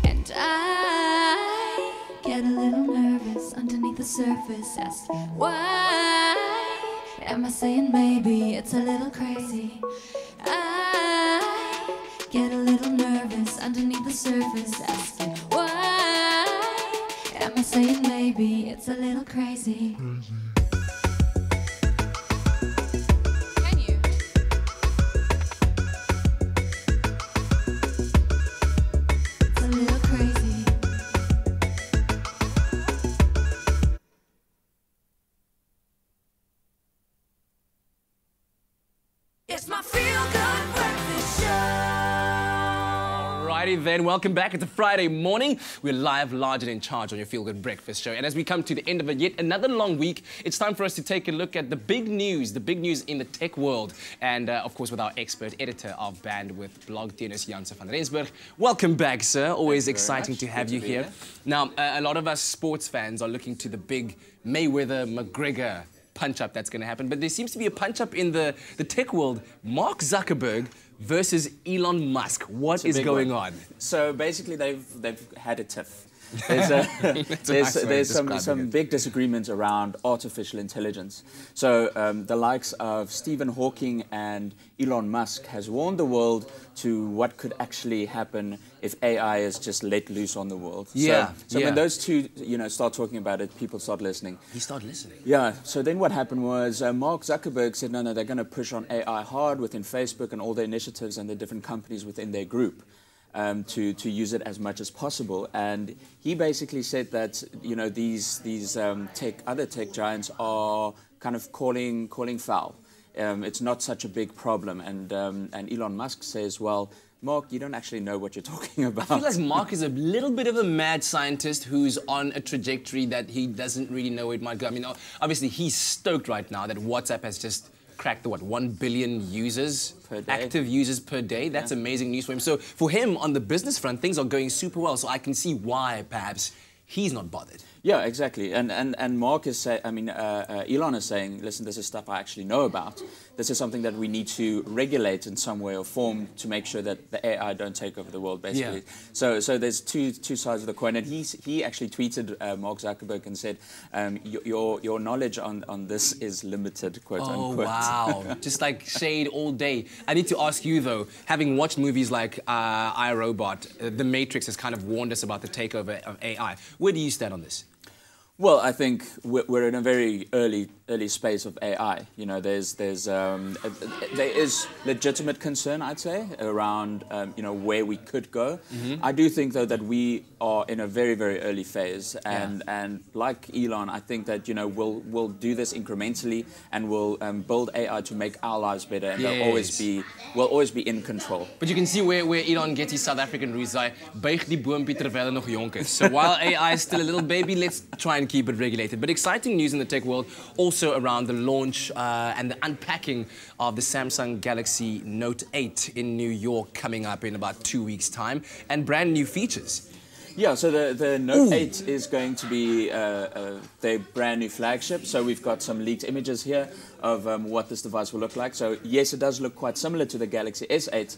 And I get a little nervous underneath the surface, asking why am I saying maybe it's a little crazy. I get a little nervous underneath the surface, asking why am I saying maybe it's a little crazy. Can you? It's a little crazy. It's my feel-good breakfast show. Alrighty then, welcome back. It's a Friday morning. We're live, large and in charge on your Feel Good Breakfast Show. And as we come to the end of yet another long week, it's time for us to take a look at the big news in the tech world. And of course, with our expert editor of Bandwidth blog, Dennis Janssen van Rensburg. Welcome back, sir. Always exciting to have you here. Now, a lot of us sports fans are looking to the big Mayweather-McGregor punch-up that's going to happen. But there seems to be a punch-up in the tech world. Mark Zuckerberg versus Elon Musk. What is going on? So basically, they've had a tiff. There's some big disagreements around artificial intelligence. So the likes of Stephen Hawking and Elon Musk has warned the world to what could actually happen if AI is just let loose on the world. So when those two, start talking about it, people start listening. He started listening. Yeah. So then what happened was Mark Zuckerberg said, no, they're going to push on AI hard within Facebook and all the initiatives and the different companies within their group. To use it as much as possible, and he basically said that these other tech giants are kind of calling foul. It's not such a big problem, and Elon Musk says, well, Mark, you don't actually know what you're talking about. I feel like Mark is a little bit of a mad scientist who's on a trajectory that he doesn't really know where it might go. I mean, obviously he's stoked right now that WhatsApp has just cracked the 1 billion users per day. Active users per day. That's amazing news for him. So for him on the business front, things are going super well. So I can see why perhaps he's not bothered. Yeah, exactly. And Mark is saying, Elon is saying, listen, this is stuff I actually know about. This is something that we need to regulate in some way or form to make sure that the AI don't take over the world, basically. Yeah. So there's two sides of the coin. And he actually tweeted Mark Zuckerberg and said, your knowledge on this is limited, quote unquote. Oh, wow. Just like shade all day. I need to ask you, though, having watched movies like I, Robot, The Matrix has kind of warned us about the takeover of AI. Where do you stand on this? Well, I think we're in a very early space of AI. There is legitimate concern, I'd say, around where we could go. Mm-hmm. I do think though that we are in a very, very early phase, and like Elon, I think that we'll do this incrementally, and we'll build AI to make our lives better, and we'll always be in control. But you can see where Elon gets his South African roots. Buig die boompie terwyl hy nog jonk is. So while AI is still a little baby, let's try and keep it regulated. But exciting news in the tech world also around the launch and the unpacking of the Samsung Galaxy Note 8 in New York coming up in about 2 weeks' time, and brand new features. Yeah, so the Note 8 is going to be their brand new flagship. So we've got some leaked images here of what this device will look like. So yes, it does look quite similar to the Galaxy S8,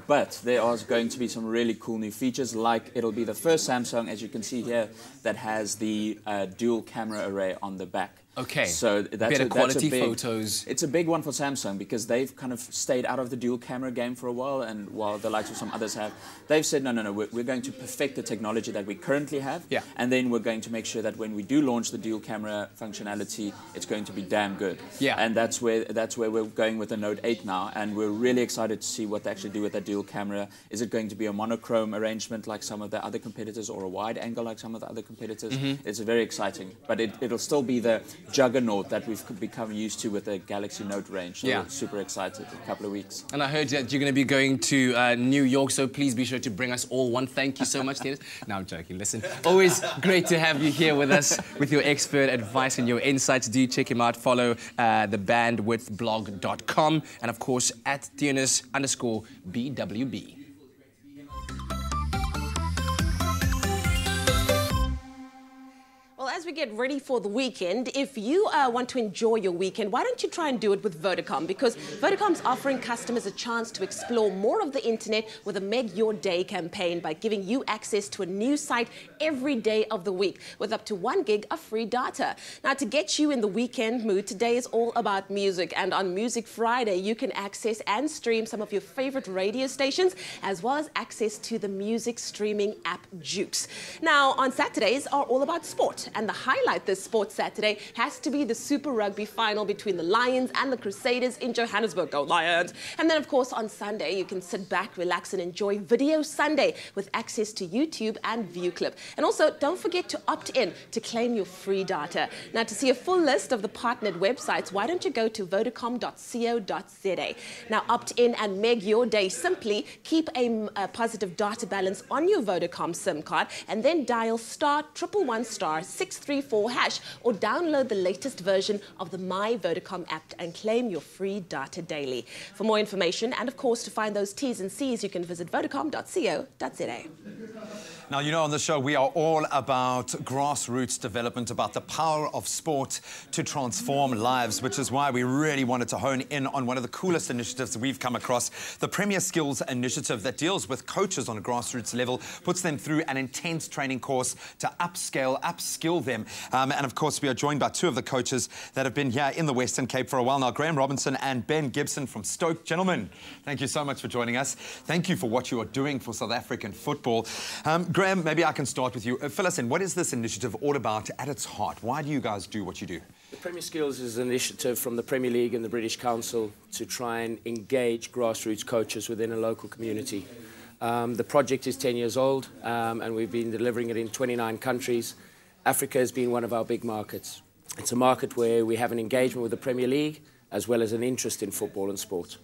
but there are going to be some really cool new features, like it'll be the first Samsung, as you can see here, that has the dual camera array on the back. Okay, so that's better quality photos. It's a big one for Samsung because they've kind of stayed out of the dual camera game for a while, and while the likes of some others have, they've said, no, we're going to perfect the technology that we currently have, and then we're going to make sure that when we do launch the dual camera functionality, it's going to be damn good. Yeah. And that's where we're going with the Note 8 now, and we're really excited to see what they actually do with that dual camera. Is it going to be a monochrome arrangement like some of the other competitors, or a wide angle like some of the other competitors? Mm-hmm. It's very exciting, but it'll still be the juggernaut that we've become used to with the Galaxy Note range. So Yeah. we're super excited in a couple of weeks. And I heard that you're going to be going to New York, so please be sure to bring us all one. Thank you so much, Dennis. No, I'm joking. Listen, always great to have you here with us with your expert advice and your insights. Do check him out. Follow thebandwidthblog.com and, of course, at Dennis_BWB. Well, as we get ready for the weekend, if you want to enjoy your weekend, why don't you try and do it with Vodacom? Because Vodacom's offering customers a chance to explore more of the internet with a Meg Your Day campaign by giving you access to a new site every day of the week with up to 1 gig of free data. Now, to get you in the weekend mood, today is all about music. And on Music Friday, you can access and stream some of your favorite radio stations, as well as access to the music streaming app Jukes. Now, on Saturdays are all about sport. And the highlight this Sports Saturday has to be the Super Rugby final between the Lions and the Crusaders in Johannesburg. Go Lions! And then, of course, on Sunday, you can sit back, relax, and enjoy Video Sunday with access to YouTube and ViewClip. And also, don't forget to opt in to claim your free data. Now, to see a full list of the partnered websites, why don't you go to vodacom.co.za. Now, opt in and Meg Your Day. Simply keep a positive data balance on your Vodacom SIM card and then dial *111*634# or download the latest version of the My Vodacom app and claim your free data daily. For more information and, of course, to find those T's and C's, you can visit vodacom.co.za. Now, you know, on the show, we are all about grassroots development, about the power of sport to transform lives, which is why we really wanted to hone in on one of the coolest initiatives we've come across, the Premier Skills Initiative that deals with coaches on a grassroots level, puts them through an intense training course to upskill them. And, of course, we are joined by two of the coaches that have been here in the Western Cape for a while now, Graham Robinson and Ben Gibson from Stoke. Gentlemen, thank you so much for joining us. Thank you for what you are doing for South African football. Graham, maybe I can start with you. Fill us in. What is this initiative all about at its heart? Why do you guys do what you do? The Premier Skills is an initiative from the Premier League and the British Council to try and engage grassroots coaches within a local community. The project is 10 years old and we've been delivering it in 29 countries. Africa has been one of our big markets. It's a market where we have an engagement with the Premier League as well as an interest in football and sport.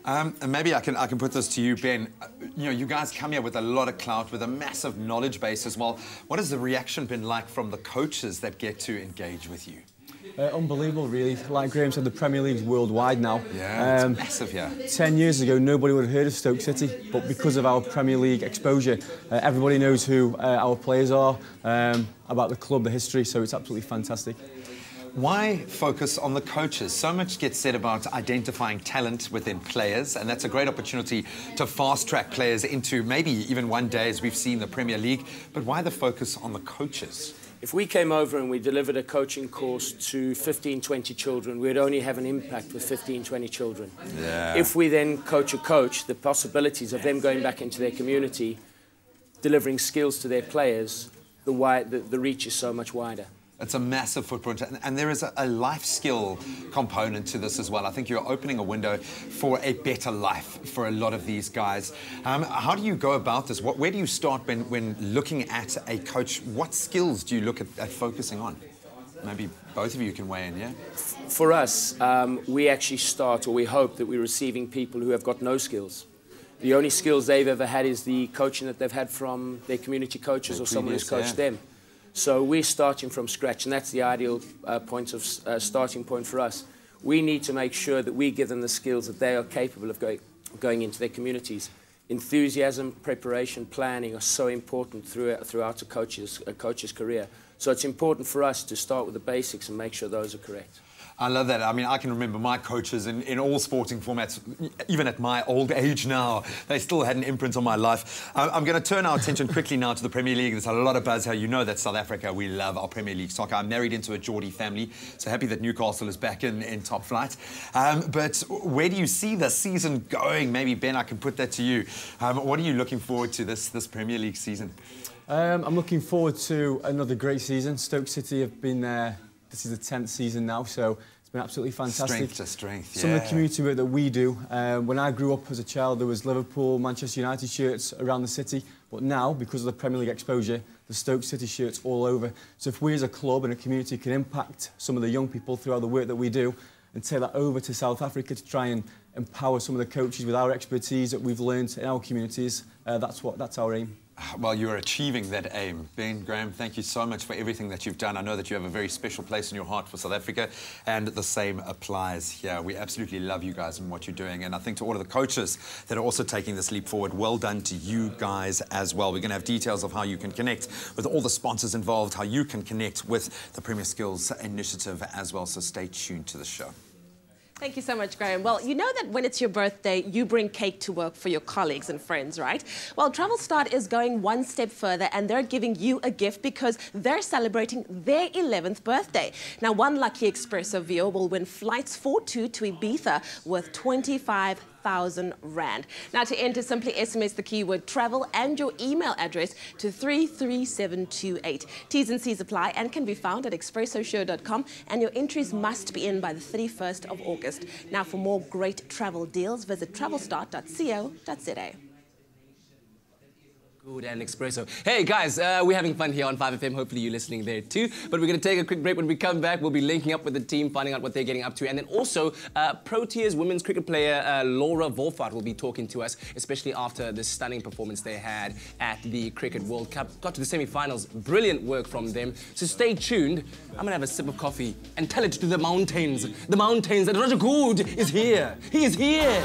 And maybe I can put this to you, Ben. You know, you guys come here with a lot of clout, with a massive knowledge base as well. What has the reaction been like from the coaches that get to engage with you? Unbelievable, really. Like Graham said, the Premier League's worldwide now. Yeah, it's massive here. 10 years ago, nobody would have heard of Stoke City, but because of our Premier League exposure, everybody knows who our players are, about the club, the history, so it's absolutely fantastic. Why focus on the coaches? So much gets said about identifying talent within players, and that's a great opportunity to fast-track players into maybe even one day, as we've seen the Premier League. But why the focus on the coaches? If we came over and we delivered a coaching course to 15, 20 children, we'd only have an impact with 15, 20 children. Yeah. If we then coach a coach, the possibilities of them going back into their community, delivering skills to their players, the reach is so much wider. It's a massive footprint, and there is a life skill component to this as well. I think you're opening a window for a better life for a lot of these guys. How do you go about this? Where do you start when looking at a coach? What skills do you look at focusing on? Maybe both of you can weigh in, yeah? For us, we actually start, or we hope that we're receiving people who have got no skills. The only skills they've ever had is the coaching that they've had from their community coaches or someone who's coached them. So we're starting from scratch, and that's the ideal starting point for us. We need to make sure that we give them the skills that they are capable of going into their communities. Enthusiasm, preparation, planning are so important throughout a coach's career. So it's important for us to start with the basics and make sure those are correct. I love that. I mean, I can remember my coaches in all sporting formats, even at my old age now, they still had an imprint on my life. I'm going to turn our attention quickly now to the Premier League. There's a lot of buzz here. You know that South Africa, we love our Premier League soccer. I'm married into a Geordie family, so happy that Newcastle is back in top flight. But where do you see the season going? Maybe, Ben, I can put that to you. What are you looking forward to this Premier League season? I'm looking forward to another great season. Stoke City have been there. This is the 10th season now, so it's been absolutely fantastic. Strength to strength, yeah. Some of the community work that we do. When I grew up as a child, there was Liverpool, Manchester United shirts around the city. But now, because of the Premier League exposure, the Stoke City shirt's all over. So if we as a club and a community can impact some of the young people throughout the work that we do and take that over to South Africa to try and empower some of the coaches with our expertise that we've learned in our communities, that's our aim. Well, you're achieving that aim. Ben, Graham, thank you so much for everything that you've done. I know that you have a very special place in your heart for South Africa, and the same applies here. We absolutely love you guys and what you're doing, and I think to all of the coaches that are also taking this leap forward, well done to you guys as well. We're going to have details of how you can connect with all the sponsors involved, how you can connect with the Premier Skills Initiative as well, so stay tuned to the show. Thank you so much, Graham. Well, you know that when it's your birthday, you bring cake to work for your colleagues and friends, right? Well, Travel Start is going one step further, and they're giving you a gift because they're celebrating their 11th birthday. Now, one lucky Expresso viewer will win flights for two to Ibiza worth 25,000 Rand. Now, to enter, simply SMS the keyword travel and your email address to 33728. T's and C's apply and can be found at expressoshow.com, and your entries must be in by the 31st of August. Now, for more great travel deals, visit travelstart.co.za. Good and Expresso. Hey guys, we're having fun here on 5FM. Hopefully you're listening there too. But we're going to take a quick break. When we come back, we'll be linking up with the team, finding out what they're getting up to. And then also, Proteas women's cricket player Laura Wolfart will be talking to us, especially after the stunning performance they had at the Cricket World Cup. Got to the semi-finals. Brilliant work from them. So stay tuned. I'm going to have a sip of coffee and tell it to the mountains that Roger Good is here. He is here.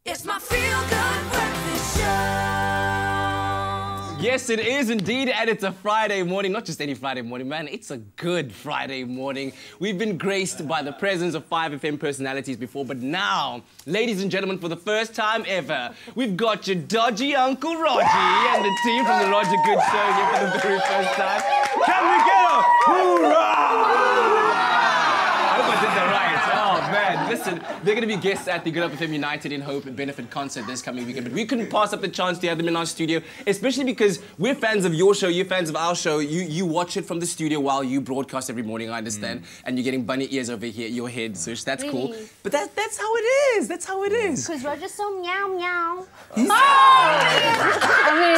It's my feel-good breakfast show. Yes, it is indeed, and it's a Friday morning. Not just any Friday morning, man. It's a good Friday morning. We've been graced by the presence of 5FM personalities before, but now, ladies and gentlemen, for the first time ever, we've got your dodgy Uncle Roger and the team from the Roger Good Show here for the very first time. Can we get a hoorah? I hope I did that right. Oh, man. Listen, they're going to be guests at the Good Up FM United in Hope benefit concert this coming weekend, but we couldn't pass up the chance to have them in our studio, especially because we're fans of your show, you're fans of our show. You watch it from the studio while you broadcast every morning, I understand, and you're getting bunny ears over here, your head, so that's Really? cool. But that's how it is. That's how it is. Because Roger's so meow meow. I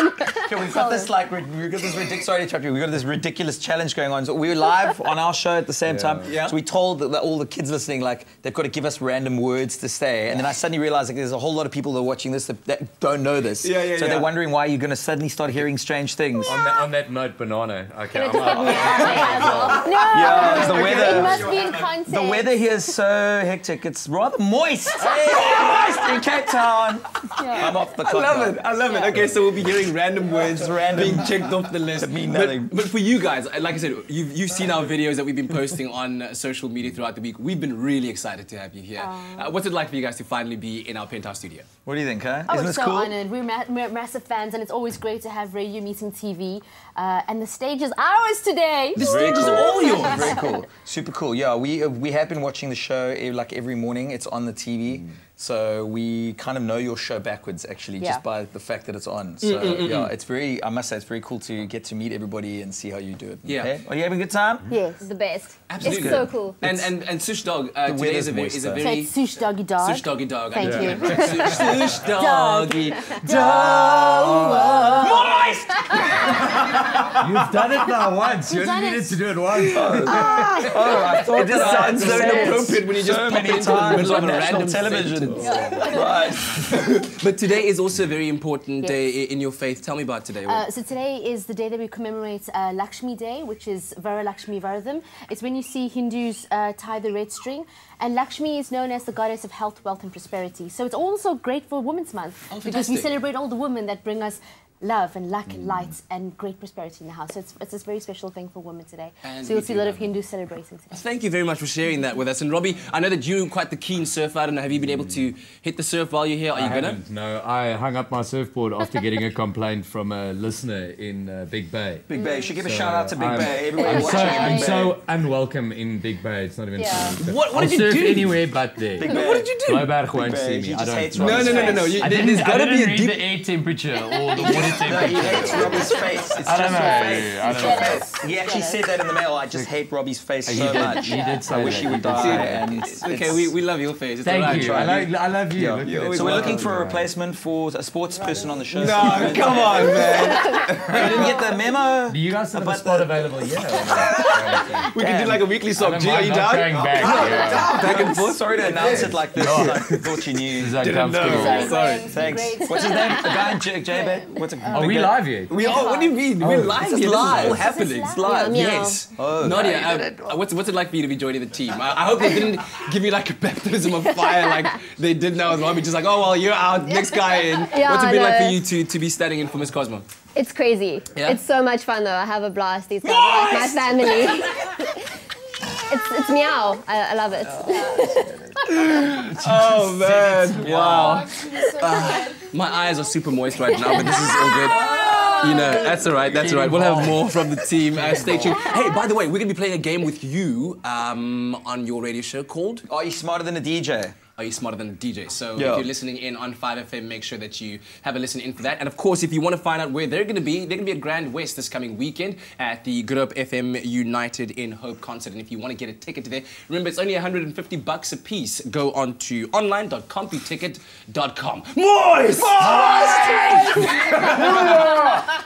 mean, okay, we've got this ridiculous. Sorry to interrupt you. We've got this ridiculous challenge going on. So we were live on our show at the same time. Yeah. So we told that all the kids listening, like, they've got to give us random words to say. And then I suddenly realized, like, there's a whole lot of people that are watching this that don't know this. So they're wondering why you're going to suddenly start hearing strange things. On that note, banana. Okay. No, Yeah, it's the weather. It must be in context. The weather here is so hectic. It's rather moist. Moist in Cape Town. Yeah. I'm off the I clock. love it. I love it. Okay, so we'll be hearing random words being checked off the list. mean nothing. But for you guys, like I said, you've seen our videos that we've been posting on social media throughout the week. We've been really excited to have you here. What's it like for you guys to finally be in our penthouse studio? What do you think, huh? Oh, Isn't we're this so cool? honoured. We're massive fans, and it's always great to have radio meeting TV. And the stage is ours today. The stage is all yours. Very cool. Super cool. Yeah, we have been watching the show like every morning. It's on the TV. So we kind of know your show backwards, actually, just by the fact that it's on. So yeah, it's very, I must say, it's very cool to get to meet everybody and see how you do it. Yeah. Okay? Are you having a good time? Yes, it's the best. Absolutely. It's so cool. And Sush Dog, today is a very... So it's Sush Doggy Dog. Sush Doggy Dog. Thank you. Sush Doggy Dog. Moist! You've done it now once. You We've only done needed it. to do it once. I thought It just sounds so inappropriate when you just so pop many into the times middle of on a national random television. sentence. Right. But today is also a very important Yes. day in your faith. Tell me about today. So today is the day that we commemorate Lakshmi Day, which is Vara Lakshmi Varadam. It's when you see Hindus tie the red string. And Lakshmi is known as the goddess of health, wealth and prosperity. So it's also great for Women's Month because we celebrate all the women that bring us love and luck and light and great prosperity in the house. So it's a very special thing for women today. And so you'll see a lot of Hindus celebrating today. Thank you very much for sharing that with us. And Robbie, I know that you're quite the keen surfer. I don't know, have you been able to hit the surf while you're here? Are you gonna? No, I hung up my surfboard after getting a complaint from a listener in Big Bay. Big Bay. You should give a shout out to Big Bay. Everybody I'm watching in I'm Big Bay. so unwelcome in Big Bay. It's not even funny. What I'll did you surf do? anywhere but there. Big Bay. What did you do? Bloberg won't Big Bay. see me. He I just don't. hates No. Robbie's There's face. gotta be a read deep... the air temperature or the water No, he temperature. hates Robbie's face. It's I don't just know. your face. I It's don't your know. face. He actually said that in the mail. I just hate Robbie's face He so did. much. He did say I wish that. he would He did die. say that. And Okay, we love your face. It's all Thank right. you. I love you. Yeah. Look at it. So we're looking for a replacement for a sports person on the show. No, come on, man. You didn't get the memo? Do you guys still have a spot available? We can do like a weekly song. G, are you I'm down? going back. Back and forth. Sorry to announce it like this. I thought you knew. This is uncomfortable. Sorry. Thanks. What's his name? The guy in J-Bay? Are we live yet? We are. What do you mean? We're live. This is here. live. This is all happening. It's live. Yes. Oh, Nadia, what's it like for you to be joining the team? I hope they didn't give you like a baptism of fire like they did now as well. We're just like, oh well, you're out, next guy in. Yeah, What's it been like for no. you to be standing in for Miss Cosmo? It's crazy. Yeah? It's so much fun though. I have a blast. These guys are like my family. it's meow. I love it. Oh man! Wow. My eyes are super moist right now, but this is all good. You know, that's all right. That's all right. We'll have more from the team. Stay tuned. Hey, by the way, we're gonna be playing a game with you on your radio show called Are You Smarter Than a DJ? Are You Smarter Than a DJ? So Yeah. if you're listening in on 5FM, make sure that you have a listen in for that. And of course, if you want to find out where they're going to be at Grand West this coming weekend at the Good Up FM United in Hope concert. And if you want to get a ticket to there, remember it's only $150 a piece. Go on to online.computicket.com. Moist!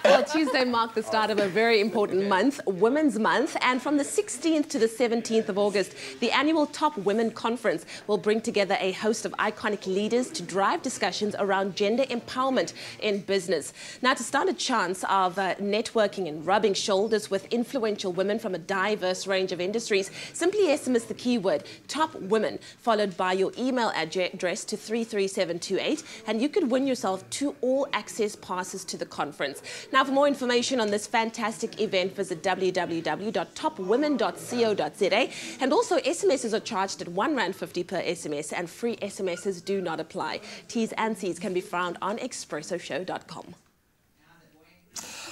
Well, Tuesday marked the start of a very important month, Women's Month, and from the 16th to the 17th of August, the annual Top Women Conference will bring together a host of iconic leaders to drive discussions around gender empowerment in business. Now, to stand a chance of networking and rubbing shoulders with influential women from a diverse range of industries, simply SMS the keyword Top Women, followed by your email address to 33728, and you could win yourself 2 all-access passes to the conference. Now, for more information on this fantastic event, visit www.topwomen.co.za, and also SMSs are charged at R1.50 per SMS, and free SMSs do not apply. T's and C's can be found on expressoshow.com.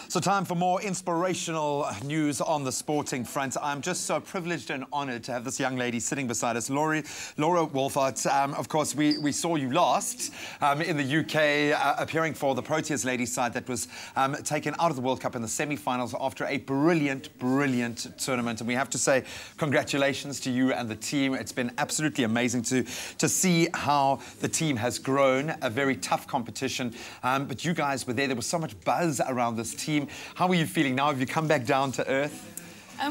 So time for more inspirational news on the sporting front. I'm just so privileged and honoured to have this young lady sitting beside us, Laura Wolfert. Of course, we saw you last in the UK, appearing for the Proteas ladies side that was taken out of the World Cup in the semi-finals after a brilliant tournament. And we have to say congratulations to you and the team. It's been absolutely amazing to see how the team has grown. A very tough competition, but you guys were there. There was so much buzz around this team. How are you feeling now? Have you come back down to earth?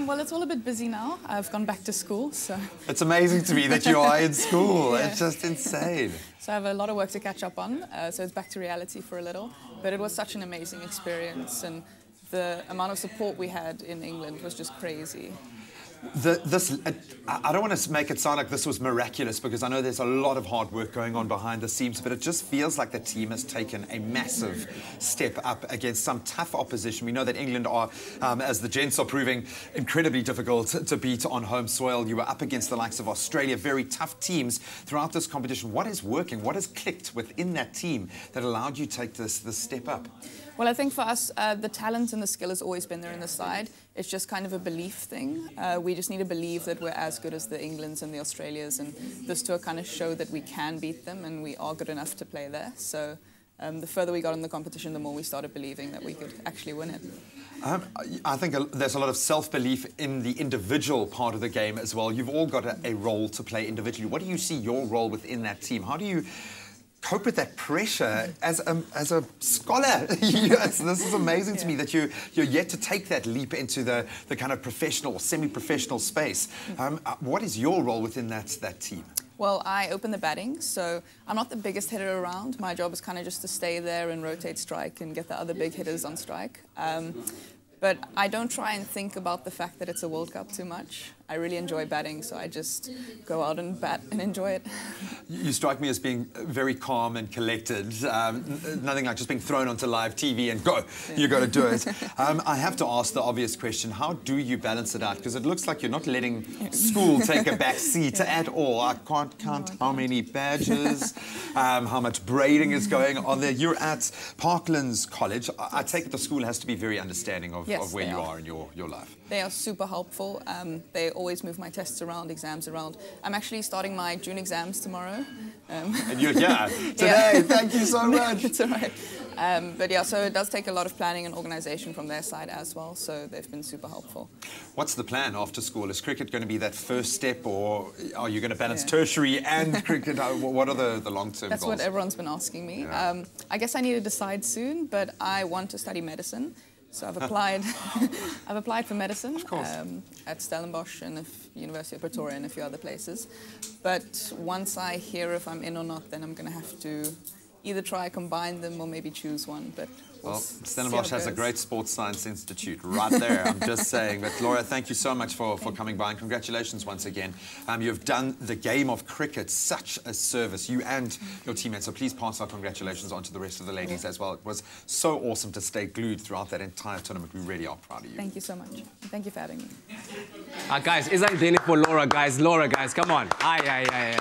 Well, it's all a bit busy now. I've gone back to school, so... It's amazing to me that you are in school. Yeah. It's just insane. So I have a lot of work to catch up on, so it's back to reality for a little. But it was such an amazing experience, and the amount of support we had in England was just crazy. I don't want to make it sound like this was miraculous, because I know there's a lot of hard work going on behind the scenes, but it just feels like the team has taken a massive step up against some tough opposition. We know that England are, as the gents are proving, incredibly difficult to beat on home soil. You were up against the likes of Australia, very tough teams throughout this competition. What is working? What has clicked within that team that allowed you to take this step up? Well, I think for us, the talent and the skill has always been there in the side. It's just kind of a belief thing. We just need to believe that we're as good as the Englands and the Australias, and this tour kind of showed that we can beat them and we are good enough to play there. So the further we got in the competition, the more we started believing that we could actually win it. I think there's a lot of self-belief in the individual part of the game as well. You've all got a role to play individually. What do you see your role within that team? How do you cope with that pressure as a scholar? Yes, this is amazing to me that you're yet to take that leap into the kind of professional or semi-professional space. What is your role within that team? Well, I open the batting, so I'm not the biggest hitter around. My job is kind of just to stay there and rotate strike and get the other big hitters on strike. But I don't try and think about the fact that it's a World Cup too much. I really enjoy batting, so I just go out and bat and enjoy it. You strike me as being very calm and collected. Nothing like just being thrown onto live TV and go, you got to do it. I have to ask the obvious question, how do you balance it out? Because it looks like you're not letting school take a back seat at all. I can't count how many badges, how much braiding is going on there. You're at Parklands College. I take it the school has to be very understanding of where you are in your life. They are super helpful. They always move my tests around, exams around. I'm actually starting my June exams tomorrow. And you're here today. Thank you so much. It's all right. But yeah, so it does take a lot of planning and organisation from their side as well, so they've been super helpful. What's the plan after school? Is cricket going to be that first step, or are you going to balance tertiary and cricket? What are the long-term goals? That's what everyone's been asking me. Yeah. I guess I need to decide soon, but I want to study medicine. So I've applied. I've applied for medicine at Stellenbosch and University of Pretoria and a few other places. But once I hear if I'm in or not, then I'm going to have to either try combine them or maybe choose one. But well, Stellenbosch has a great sports science institute right there. I'm just saying. But Laura, thank you so much for coming by, and congratulations once again. You've done the game of cricket such a service, you and your teammates. So please pass our congratulations on to the rest of the ladies as well. It was so awesome to stay glued throughout that entire tournament. We really are proud of you. Thank you so much. Thank you for having me. Guys, isn't it for Laura, guys? Laura, guys, come on. Aye.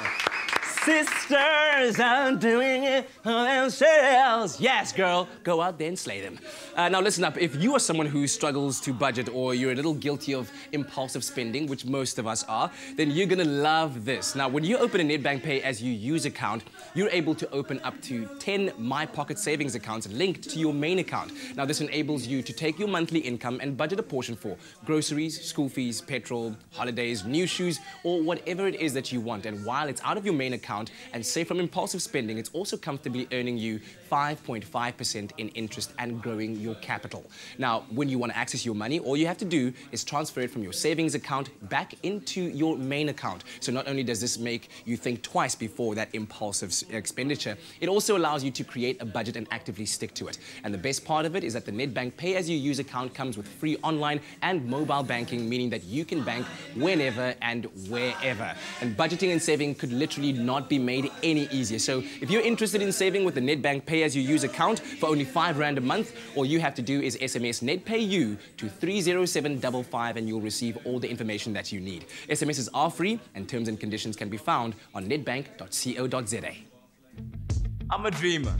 Sisters are doing it themselves. Yes, girl, go out there and slay them. Now listen up, if you are someone who struggles to budget, or you're a little guilty of impulsive spending, which most of us are, then you're gonna love this. Now, when you open a Nedbank Pay as you use account, you're able to open up to 10 My Pocket savings accounts linked to your main account. Now, this enables you to take your monthly income and budget a portion for groceries, school fees, petrol, holidays, new shoes, or whatever it is that you want. And while it's out of your main account and safe from impulsive spending, it's also comfortably earning you 5.5% in interest and growing your capital. Now, when you want to access your money, all you have to do is transfer it from your savings account back into your main account. So not only does this make you think twice before that impulsive expenditure, it also allows you to create a budget and actively stick to it. And the best part of it is that the Nedbank Pay as you use account comes with free online and mobile banking, meaning that you can bank whenever and wherever. And budgeting and saving could literally not be made any easier. So if you're interested in saving with the Nedbank Pay as you use account for only R5 a month, all you have to do is SMS NedPayU to 30755 and you'll receive all the information that you need. SMSs are free and terms and conditions can be found on nedbank.co.za. I'm a dreamer,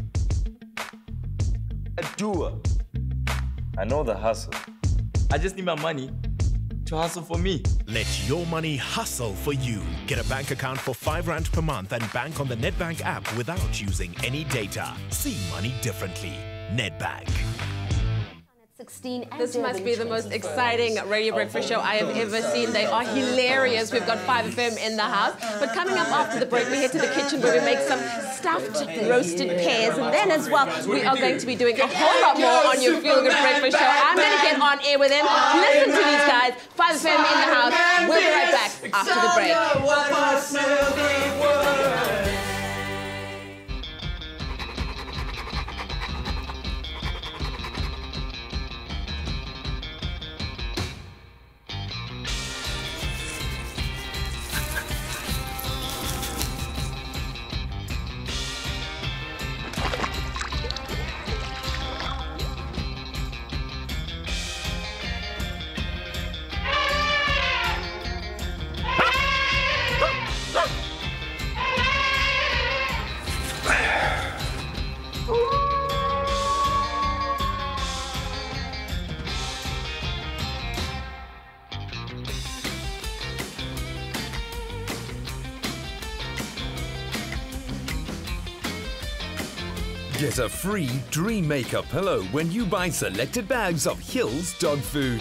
a doer. I know the hustle. I just need my money to hustle for me. Let your money hustle for you. Get a bank account for R5 per month and bank on the Nedbank app without using any data. See money differently. Nedbank. 16 and this must be the most exciting radio breakfast show I have ever seen. They are hilarious. We've got 5FM in the house. But coming up after the break, we head to the kitchen where we make some stuffed roasted pears. And then as well, we are going to be doing a whole lot more on your Feel Good Breakfast show. I'm going to get on air with them. Listen to these guys. 5FM in the house. We'll be right back after the break. Get a free Dream Maker pillow when you buy selected bags of Hills dog food.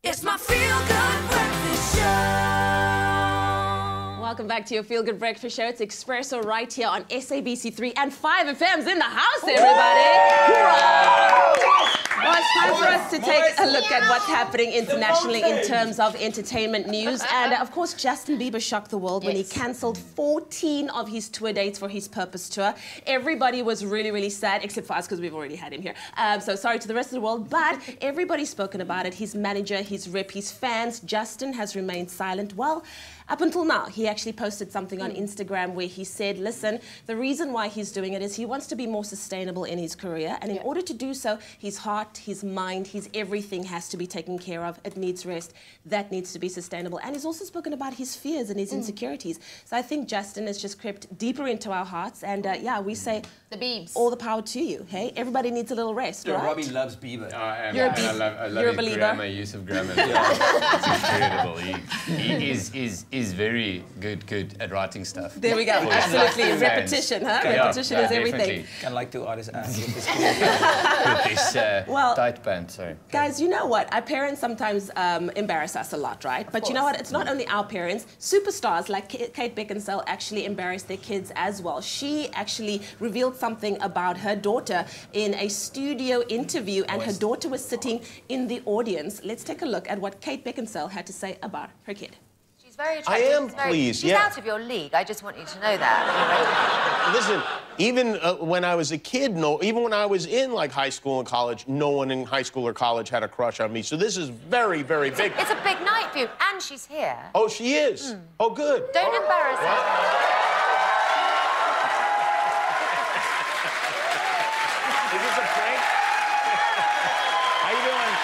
It's my feel-good breakfast show. Welcome back to your Feel Good Breakfast Show. It's Expresso right here on SABC3 and 5FM's in the house, everybody. Well, it's time for us to take a look at what's happening internationally in terms of entertainment news. And of course, Justin Bieber shocked the world when he cancelled 14 of his tour dates for his Purpose tour. Everybody was really, really sad, except for us, because we've already had him here. So sorry to the rest of the world, but everybody's spoken about it. His manager, his rep, his fans. Justin has remained silent. Well, up until now, he actually posted something on Instagram where he said, listen, the reason why he's doing it is he wants to be more sustainable in his career. And in order to do so, his heart, his mind, his everything has to be taken care of. It needs rest. That needs to be sustainable. And he's also spoken about his fears and his insecurities. So I think Justin has just crept deeper into our hearts. And yeah, we say the Biebs. All the power to you. Hey, everybody needs a little rest, right? Robbie loves Bieber. I You're a love You're a his believer. grammar, use of grammar. It's incredible. He is very good at writing stuff. There we go. For his Absolutely. fans. Repetition, huh? Yeah, Repetition is everything. definitely. Kind of like two artists with this With this Well, tight band, sorry. Guys, you know what? Our parents sometimes embarrass us a lot, right? But you know what? It's not only our parents. Superstars like Kate Beckinsale actually embarrass their kids as well. She actually revealed something about her daughter in a studio interview, and her daughter was sitting in the audience. Let's take a look at what Kate Beckinsale had to say about her kid. She's very attractive. I am pleased, She's yeah. out of your league. I just want you to know that. Listen, even when I was a kid, even when I was in like high school and college, no one in high school or college had a crush on me. So this is very, very big. It's a big night for you, and she's here. Oh, she is? Oh, good. Don't embarrass her. Is this a prank? How you doing?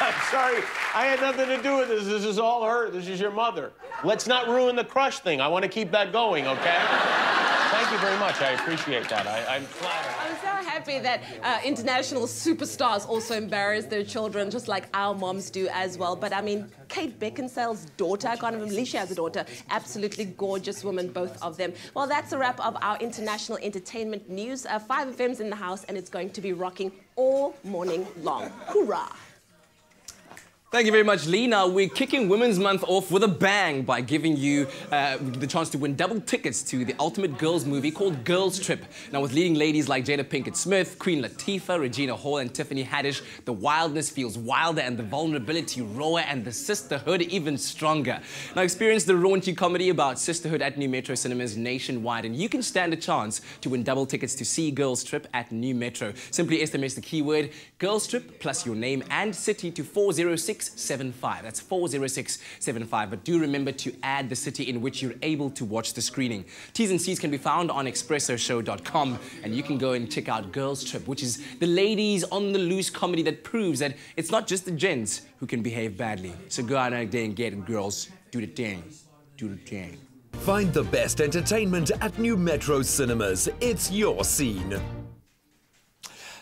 I'm sorry. I had nothing to do with this. This is all her. This is your mother. Let's not ruin the crush thing. I want to keep that going, okay? Thank you very much. I appreciate that. I'm flattered. I'm so happy that international superstars also embarrass their children, just like our moms do as well. But I mean, Kate Beckinsale's daughter, I can't even believe she has a daughter, absolutely gorgeous woman, both of them. Well, that's a wrap of our international entertainment news. 5FM's in the house, and it's going to be rocking all morning long. Hoorah! Thank you very much, Lee. Now, we're kicking Women's Month off with a bang by giving you the chance to win double tickets to the ultimate girls movie called Girls Trip. Now, with leading ladies like Jada Pinkett Smith, Queen Latifah, Regina Hall, and Tiffany Haddish, the wildness feels wilder and the vulnerability rawer and the sisterhood even stronger. Now, experience the raunchy comedy about sisterhood at New Metro Cinemas nationwide, and you can stand a chance to win double tickets to see Girls Trip at New Metro. Simply SMS the keyword Girls Trip plus your name and city to 406 40675. That's 40675. But do remember to add the city in which you're able to watch the screening. T's and C's can be found on expressoshow.com, and you can go and check out Girls Trip, which is the ladies on the loose comedy that proves that it's not just the gents who can behave badly. So go out there and get it, girls. Do the thing. Do the thing. Find the best entertainment at New Metro Cinemas. It's your scene.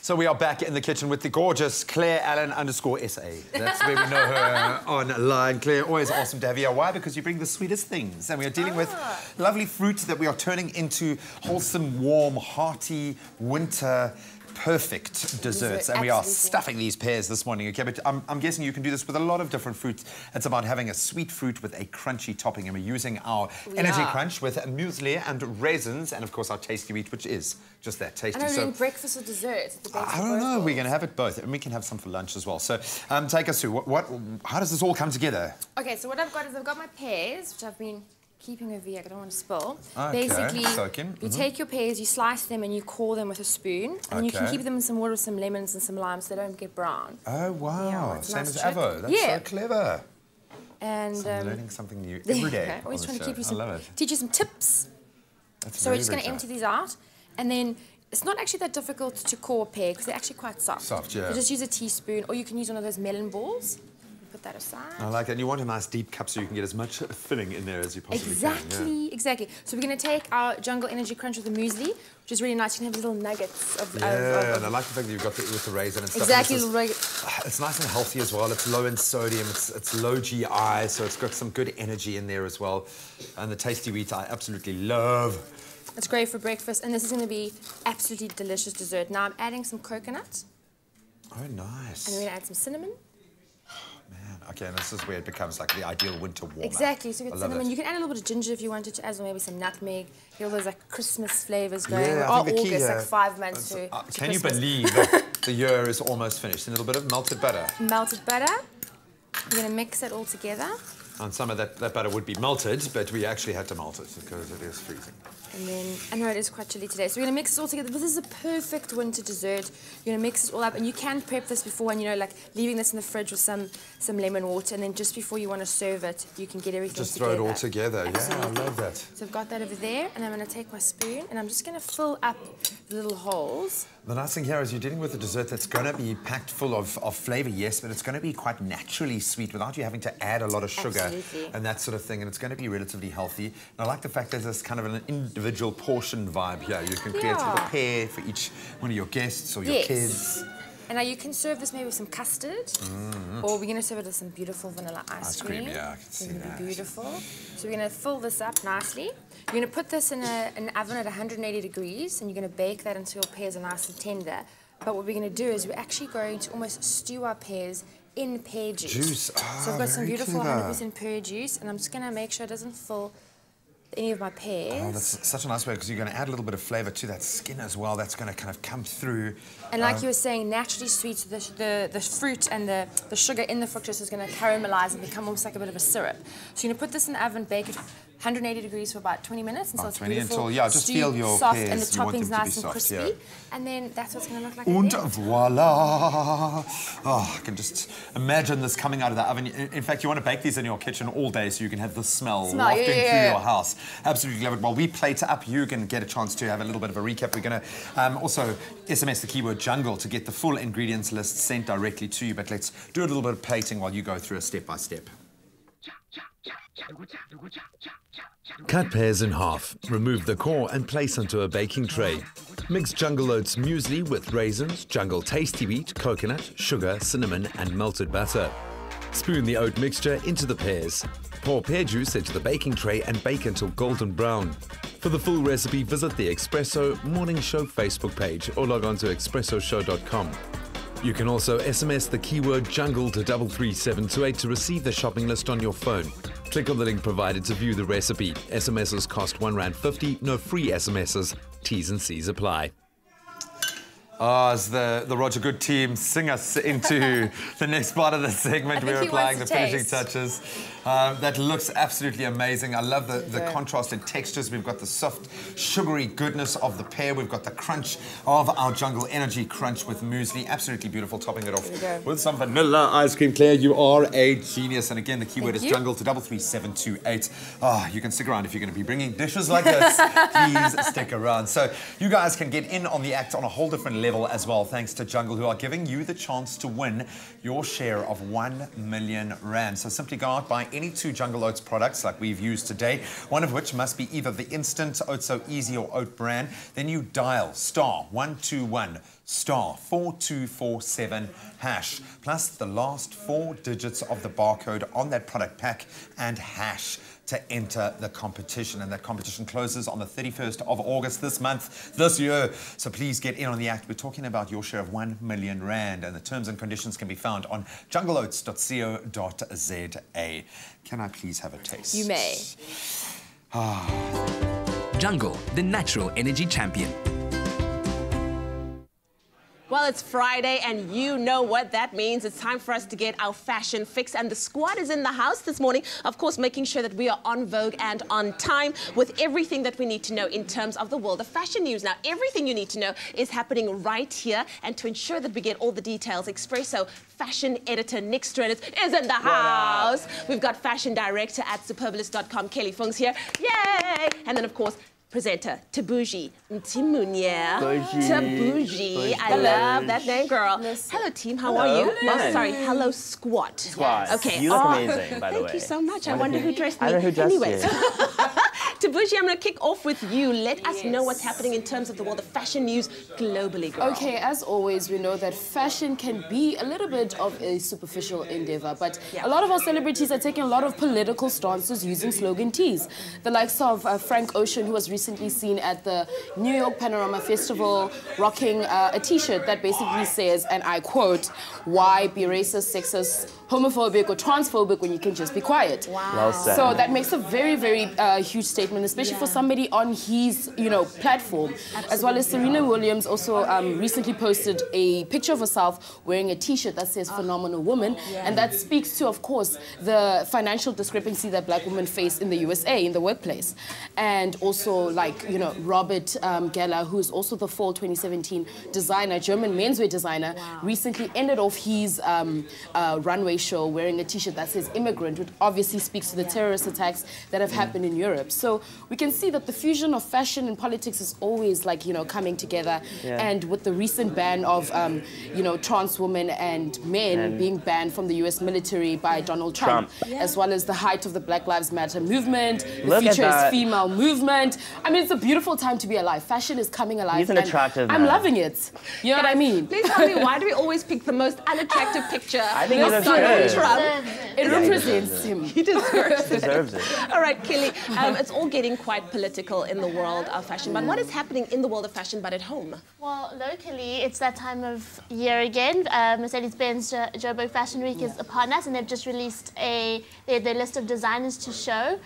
So we are back in the kitchen with the gorgeous Claire Allen _SA. That's where we know her online. Claire, always awesome to have you here. Why? Because you bring the sweetest things. And we are dealing with lovely fruit that we are turning into wholesome, warm, hearty, winter perfect desserts, and we are stuffing these pears this morning, okay? But I'm guessing you can do this with a lot of different fruits. It's about having a sweet fruit with a crunchy topping, and we're using our Energy Crunch with muesli and raisins, and of course our Tasty Wheat, which is just that tasty. I know, doing breakfast or dessert. I don't know. We're going to have it both, and we can have some for lunch as well. So take us through. How does this all come together? Okay, so what I've got is I've got my pears, which I've been keeping over here, I don't want to spill. Okay, basically, you take your pears, you slice them and you core them with a spoon, and you can keep them in some water with some lemons and some limes so they don't get brown. Oh, wow. Yeah, Same nice as Avo. That's so clever. And I'm learning something new every day. Always trying to keep you I love it. teach you some tips. That's so we're just going to empty these out, and then it's not actually that difficult to core a pear because they're actually quite soft. Soft, yeah. You just use a teaspoon, or you can use one of those melon balls. Put that aside. I like it. And you want a nice deep cup so you can get as much filling in there as you possibly can. Yeah. Exactly. So we're going to take our Jungle Energy Crunch with the muesli, which is really nice. You can have little nuggets of... and I like the fact that you've got it with the raisin and stuff. Exactly. It's nice and healthy as well. It's low in sodium. It's low GI, so it's got some good energy in there as well. And the Tasty Wheat I absolutely love. It's great for breakfast, and this is going to be absolutely delicious dessert. Now I'm adding some coconut. Oh, nice. And we're going to add some cinnamon. Okay, and this is where it becomes like the ideal winter warmer. Exactly, so you get cinnamon. You can add a little bit of ginger if you wanted to, as well, maybe some nutmeg. Get all those like Christmas flavours going. Yeah, I think the key August, here, like 5 months to can you Christmas. believe that the year is almost finished? A little bit of melted butter. Melted butter. We're going to mix it all together. And some of that butter would be melted, but we actually had to melt it because it is freezing. And then, I know it is quite chilly today, so we're going to mix it all together. This is a perfect winter dessert. You're going to mix it all up, and you can prep this before, and you know, like leaving this in the fridge with some lemon water, and then just before you want to serve it, you can get everything just together. Throw it all together. Absolutely. Yeah, I love that. So I've got that over there, and I'm going to take my spoon, and I'm just going to fill up the little holes. The nice thing here is you're dealing with a dessert that's going to be packed full of flavour, yes, but it's going to be quite naturally sweet without you having to add a lot of sugar and that sort of thing, and it's going to be relatively healthy. And I like the fact that there's kind of an individual portion vibe here. You can create a little pair for each one of your guests or your kids. And now you can serve this maybe with some custard, or we're going to serve it with some beautiful vanilla ice cream. Yeah, I can see that. It's going to be beautiful. So we're going to fill this up nicely. You're going to put this in an oven at 180 degrees, and you're going to bake that until your pears are nice and tender. But what we're going to do is we're actually going to almost stew our pears in pear juice. So I've got some beautiful 100% pear juice, and I'm just going to make sure it doesn't fill any of my pears. Oh, that's such a nice way, because you're going to add a little bit of flavour to that skin as well. That's going to kind of come through. And like you were saying, naturally sweet, so the fruit and the sugar in the fructose is going to caramelize and become almost like a bit of a syrup. So you're going to put this in the oven, bake it 180 degrees for about 20 minutes until it's beautiful, just feel your soft, pears. and the topping's nice and soft, crispy. And then that's what it's going to look like. And voila! Oh, I can just imagine this coming out of the oven. In fact, you want to bake these in your kitchen all day so you can have the smell wafting through your house. Absolutely love it. While we plate up, you can get a chance to have a little bit of a recap. We're going to also SMS the keyword jungle to get the full ingredients list sent directly to you. But let's do a little bit of plating while you go through a step-by-step. Cut pears in half, remove the core and place onto a baking tray. Mix Jungle Oats muesli with raisins, Jungle Tasty Wheat, coconut, sugar, cinnamon and melted butter. Spoon the oat mixture into the pears. Pour pear juice into the baking tray and bake until golden brown. For the full recipe, visit the Expresso Morning Show Facebook page or log on to expressoshow.com. You can also SMS the keyword jungle to 33728 to receive the shopping list on your phone. Click on the link provided to view the recipe. SMSs cost R1.50, no free SMSs. T's and C's apply. As the Roger Good team sing us into the next part of the segment, we're applying the finishing touches. That looks absolutely amazing. I love the contrast in textures. We've got the soft, sugary goodness of the pear. We've got the crunch of our Jungle Energy Crunch with muesli. Absolutely beautiful, topping it off with some vanilla ice cream. Claire, you are a genius. And again, the keyword is jungle to 33728. Oh, you can stick around if you're going to be bringing dishes like this. Please stick around. So you guys can get in on the act on a whole different level as well, thanks to Jungle, who are giving you the chance to win your share of 1 million rand. So simply go out, buy any 2 Jungle Oats products like we've used today, one of which must be either the Instant, Oat So Easy or Oat brand. Then you dial *121 *4247 hash, plus the last 4 digits of the barcode on that product pack and hash to enter the competition. And that competition closes on the 31st of August this year. So please get in on the act. We're talking about your share of 1 million rand, and the terms and conditions can be found on jungleoats.co.za. Can I please have a taste? You may. Jungle, the natural energy champion. Well, it's Friday, and you know what that means. It's time for us to get our fashion fix, and the squad is in the house this morning, of course, making sure that we are on vogue and on time with everything that we need to know in terms of the world of fashion news. Now, everything you need to know is happening right here, and to ensure that we get all the details, Expresso fashion editor Nick Strenitz is in the house. We've got fashion director at superbalist.com, Kelly Fung's here. Yay! And then, of course, presenter Tabuji Mtimunya. Tabuji. I love that name, girl. Hello, team. How are you? Fine. Oh, sorry. Hello, squad. Squad. Okay. You look amazing, by the way. Thank you so much. I wonder who dressed me. I don't know who dressed Anyways. you. Tabuji, I'm going to kick off with you. Let us know what's happening in terms of the world of fashion news globally, girl. Okay, as always, we know that fashion can be a little bit of a superficial endeavor, but a lot of our celebrities are taking a lot of political stances using slogan tees. The likes of Frank Ocean, who was recently seen at the New York Panorama Festival rocking a t-shirt that basically says, and I quote, "Why be racist, sexist, homophobic or transphobic when you can just be quiet?" Wow. Well said. So that makes a very, very huge statement, especially for somebody on his, platform. As well as Serena Williams also recently posted a picture of herself wearing a t-shirt that says "Phenomenal Woman," and that speaks to, of course, the financial discrepancy that black women face in the USA, in the workplace. And also, Robert Geller, who's also the fall 2017 designer, German menswear designer, recently ended off his runway show wearing a t-shirt that says "Immigrant," which obviously speaks to the terrorist attacks that have happened in Europe. So we can see that the fusion of fashion and politics is always coming together. And with the recent ban of trans women and men being banned from the US military by Donald Trump. As well as the height of the Black Lives Matter movement, the futurist female movement. I mean, it's a beautiful time to be alive. Fashion is coming alive. He's an attractive I'm man. loving it. You know what I mean? Please tell me, why do we always pick the most unattractive picture? I think he looks Donald good. Trump. It represents him. He deserves it. Deserves it. All right, Kelly, it's all getting quite political in the world of fashion, but what is happening in the world of fashion but at home? Well, locally, it's that time of year again. Mercedes-Benz Joburg Fashion Week is upon us, and they've just released their list of designers to show.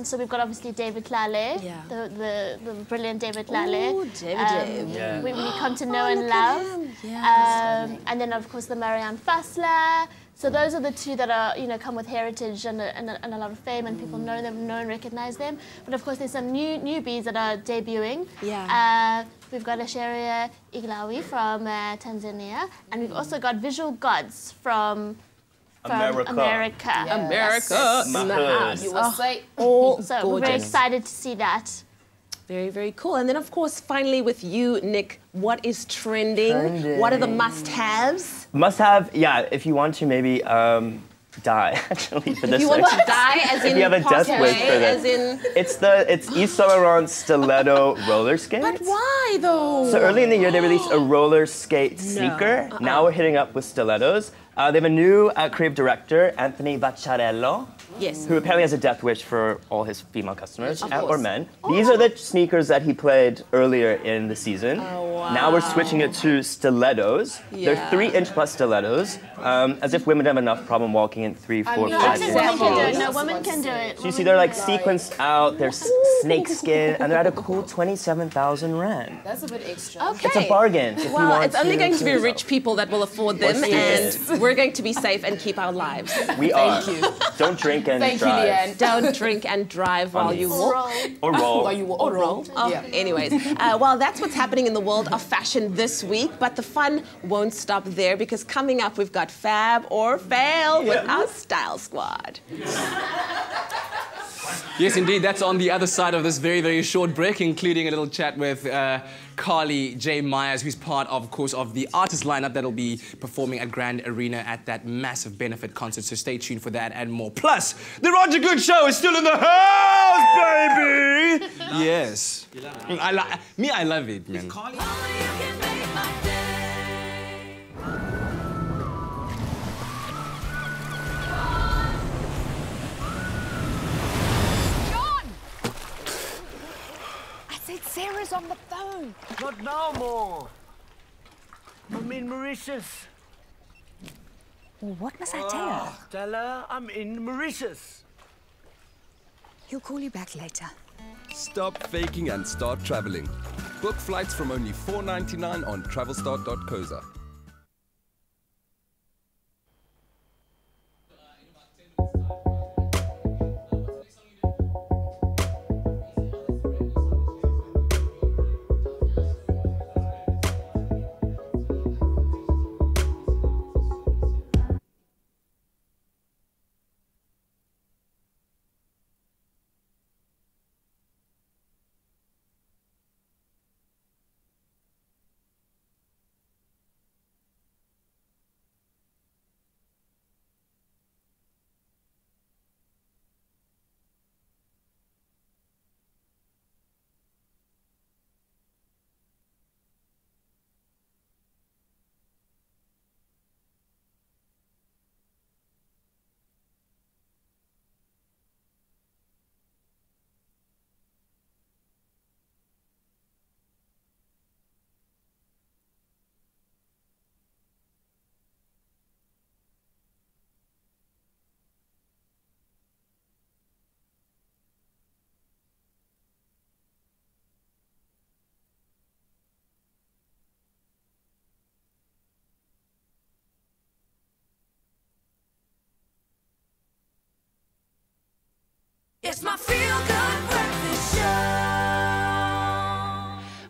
So we've got obviously David Tlale, the brilliant David Tlale. Ooh, David. We come to know and love. And then, of course, the Marianne Fassler. So those are the two that are, come with heritage and a lot of fame, and people know them, know and recognize them. But of course, there's some newbies that are debuting. We've got Asheria Iglawi from Tanzania, and we've also got Visual Gods from America. America. In the house. USA. So we're very excited to see that. Very, very cool. And then, of course, finally with you, Nick, what is trending? What are the must-haves? Must-have, if you want to maybe die, actually, for this. If you want to die, as in if you have a pass death wish away, for this. as in... It's Yves Saint Laurent stiletto roller skates. But why, though? So early in the year, they released a roller skate sneaker. Now we're hitting up with stilettos. They have a new creative director, Anthony Vacciarello. Yes. Who apparently has a death wish for all his female customers, Of or course. men. These are the sneakers that he played earlier in the season. Oh, wow. Now we're switching it to stilettos. Yeah. They're 3-inch plus stilettos, as if women have enough problem walking in 3, 4, 5 I think women can do it. inches. No, women can do it. So you see they're like sequenced out, they're snake skin, and they're at a cool 27,000 rand. That's a bit extra. Okay. It's a bargain. If you Well, want it's only going to be do rich people that will afford them, Yes. and we're going to be safe and keep our lives. We are. Don't drink and Thank drive. you, Leanne. Don't drink and drive while you walk. Or roll. While you walk. Or roll. Oh, anyways, well, that's what's happening in the world of fashion this week, but the fun won't stop there because coming up, we've got Fab or Fail with our Style Squad. Yes, indeed. That's on the other side of this very, very short break, including a little chat with Carly J. Myers, who's part, of course, of the artist lineup that'll be performing at Grand Arena at that massive benefit concert. So stay tuned for that and more. Plus, the Roger Good Show is still in the house, baby! Yes. I love it, man. Sarah's on the phone. Not now, more. I'm in Mauritius. Well, what must I tell her? Tell her I'm in Mauritius. He'll call you back later. Stop faking and start traveling. Book flights from only $4.99 on travelstart.coza. It's my feel-good breakfast show.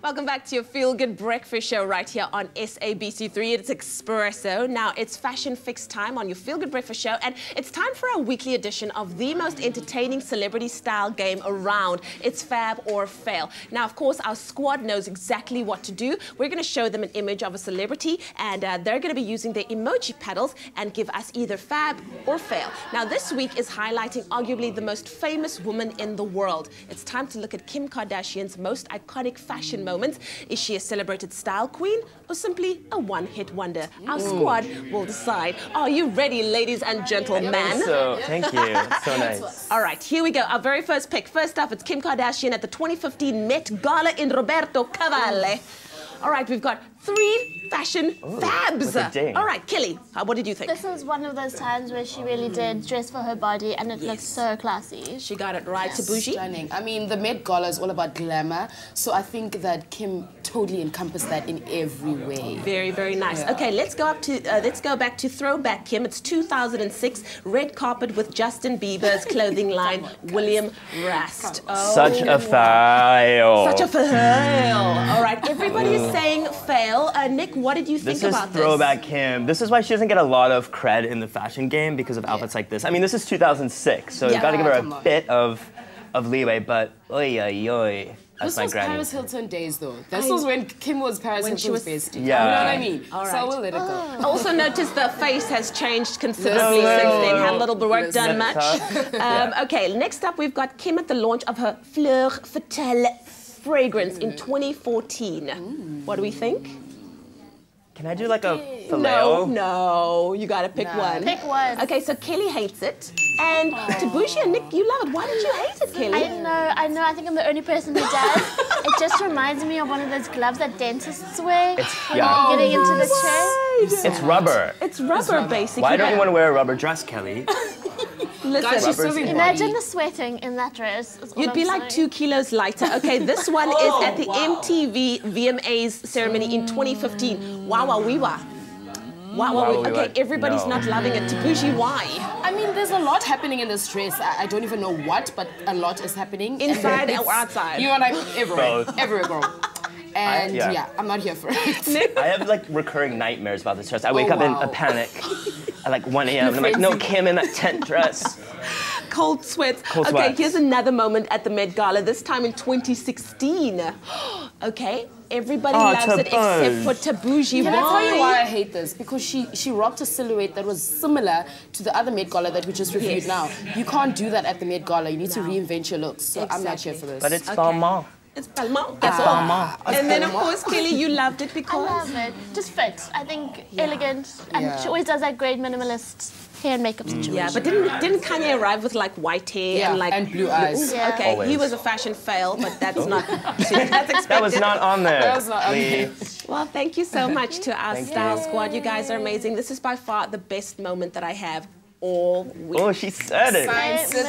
Welcome back to your Feel Good Breakfast Show right here on SABC3. It's Expresso. Now, it's Fashion Fix time on your Feel Good Breakfast Show, and it's time for our weekly edition of the most entertaining celebrity style game around. It's Fab or Fail. Now, of course, our squad knows exactly what to do. We're going to show them an image of a celebrity, and they're going to be using their emoji paddles and give us either Fab or Fail. Now, this week is highlighting arguably the most famous woman in the world. It's time to look at Kim Kardashian's most iconic fashion moments. Is she a celebrated style queen or simply a one-hit wonder? Our squad will decide. Are you ready, ladies and gentlemen? So, thank you. So nice. All right, here we go. Our very first pick. First up, it's Kim Kardashian at the 2015 Met Gala in Roberto Cavalli. All right, we've got 3 fashion fabs. All right, Kelly, what did you think? This is one of those times where she really did dress for her body and it looks so classy. She got it right, Tabushi. Stunning. I mean, the Met Gala is all about glamour, so I think that Kim totally encompassed that in every way. Very, very nice. Yeah. Okay, let's go back to Throwback Kim. It's 2006, red carpet with Justin Bieber's clothing line, William Rast. Oh. Such a fail. Such a fail. All right, everybody is saying fail. Nick, what did you think about this? This is Throwback Kim. This is why she doesn't get a lot of cred in the fashion game because of outfits like this. I mean, this is 2006, so you've got to give her a bit of leeway, but oy, oy, oy. This was Paris Hilton days, though. This was when Kim was Paris Hilton's bestie. Yeah. You know what I mean? All right. So we'll let it go. Also notice the face has changed considerably since then. Had a little bit of work done much. Okay, next up we've got Kim at the launch of her Fleur Fatale fragrance in 2014. What do we think? Can I do like a No, filet? no, you gotta pick one. Pick one. Okay, so Kelly hates it. And Tabushi and Nick, you love it. Why did you hate it, Kelly? I know, I think I'm the only person who does. It just reminds me of one of those gloves that dentists wear when you're getting into the chair. It's rubber. It's rubber, basically. Why don't you want to wear a rubber dress, Kelly? Listen, imagine the sweating in that dress. You'd be like 2 kilos lighter. Okay, this one is at the MTV VMAs ceremony in 2015. Wow, wee wah. Wow. Okay, everybody's not loving it. Tabushi, why? I mean, there's a lot happening in this dress. I don't even know what, but a lot is happening. Inside or outside? You know, like everywhere. Both. Everywhere, girl. And yeah, I'm not here for it. I have like recurring nightmares about this dress. I wake up in a panic at like 1 a.m. and I'm like, no, Kim in that tent dress. Cold sweats. Cold Okay, sweats. here's another moment at the Met Gala, this time in 2016. Okay, everybody loves it except for Tabushi. Can I tell you why I hate this? Because she rocked a silhouette that was similar to the other Met Gala that we just reviewed now. You can't do that at the Met Gala. You need to reinvent your looks. So I'm not here for this. But it's Balmain. It's Balmain. That's all. Balmain. And then, of course, Kelly, you loved it because... I love it. Just fit. I think elegant. And she always does that great minimalist hair and makeup situation. Yeah, but didn't Kanye arrive with like white hair and like and blue eyes? Yeah. Okay, Always. he was a fashion fail, but that's not that's expected. That was not on there. That was not on there. Well, thank you so much to our style squad. You guys are amazing. This is by far the best moment that I have all week. Oh, she said it. Science to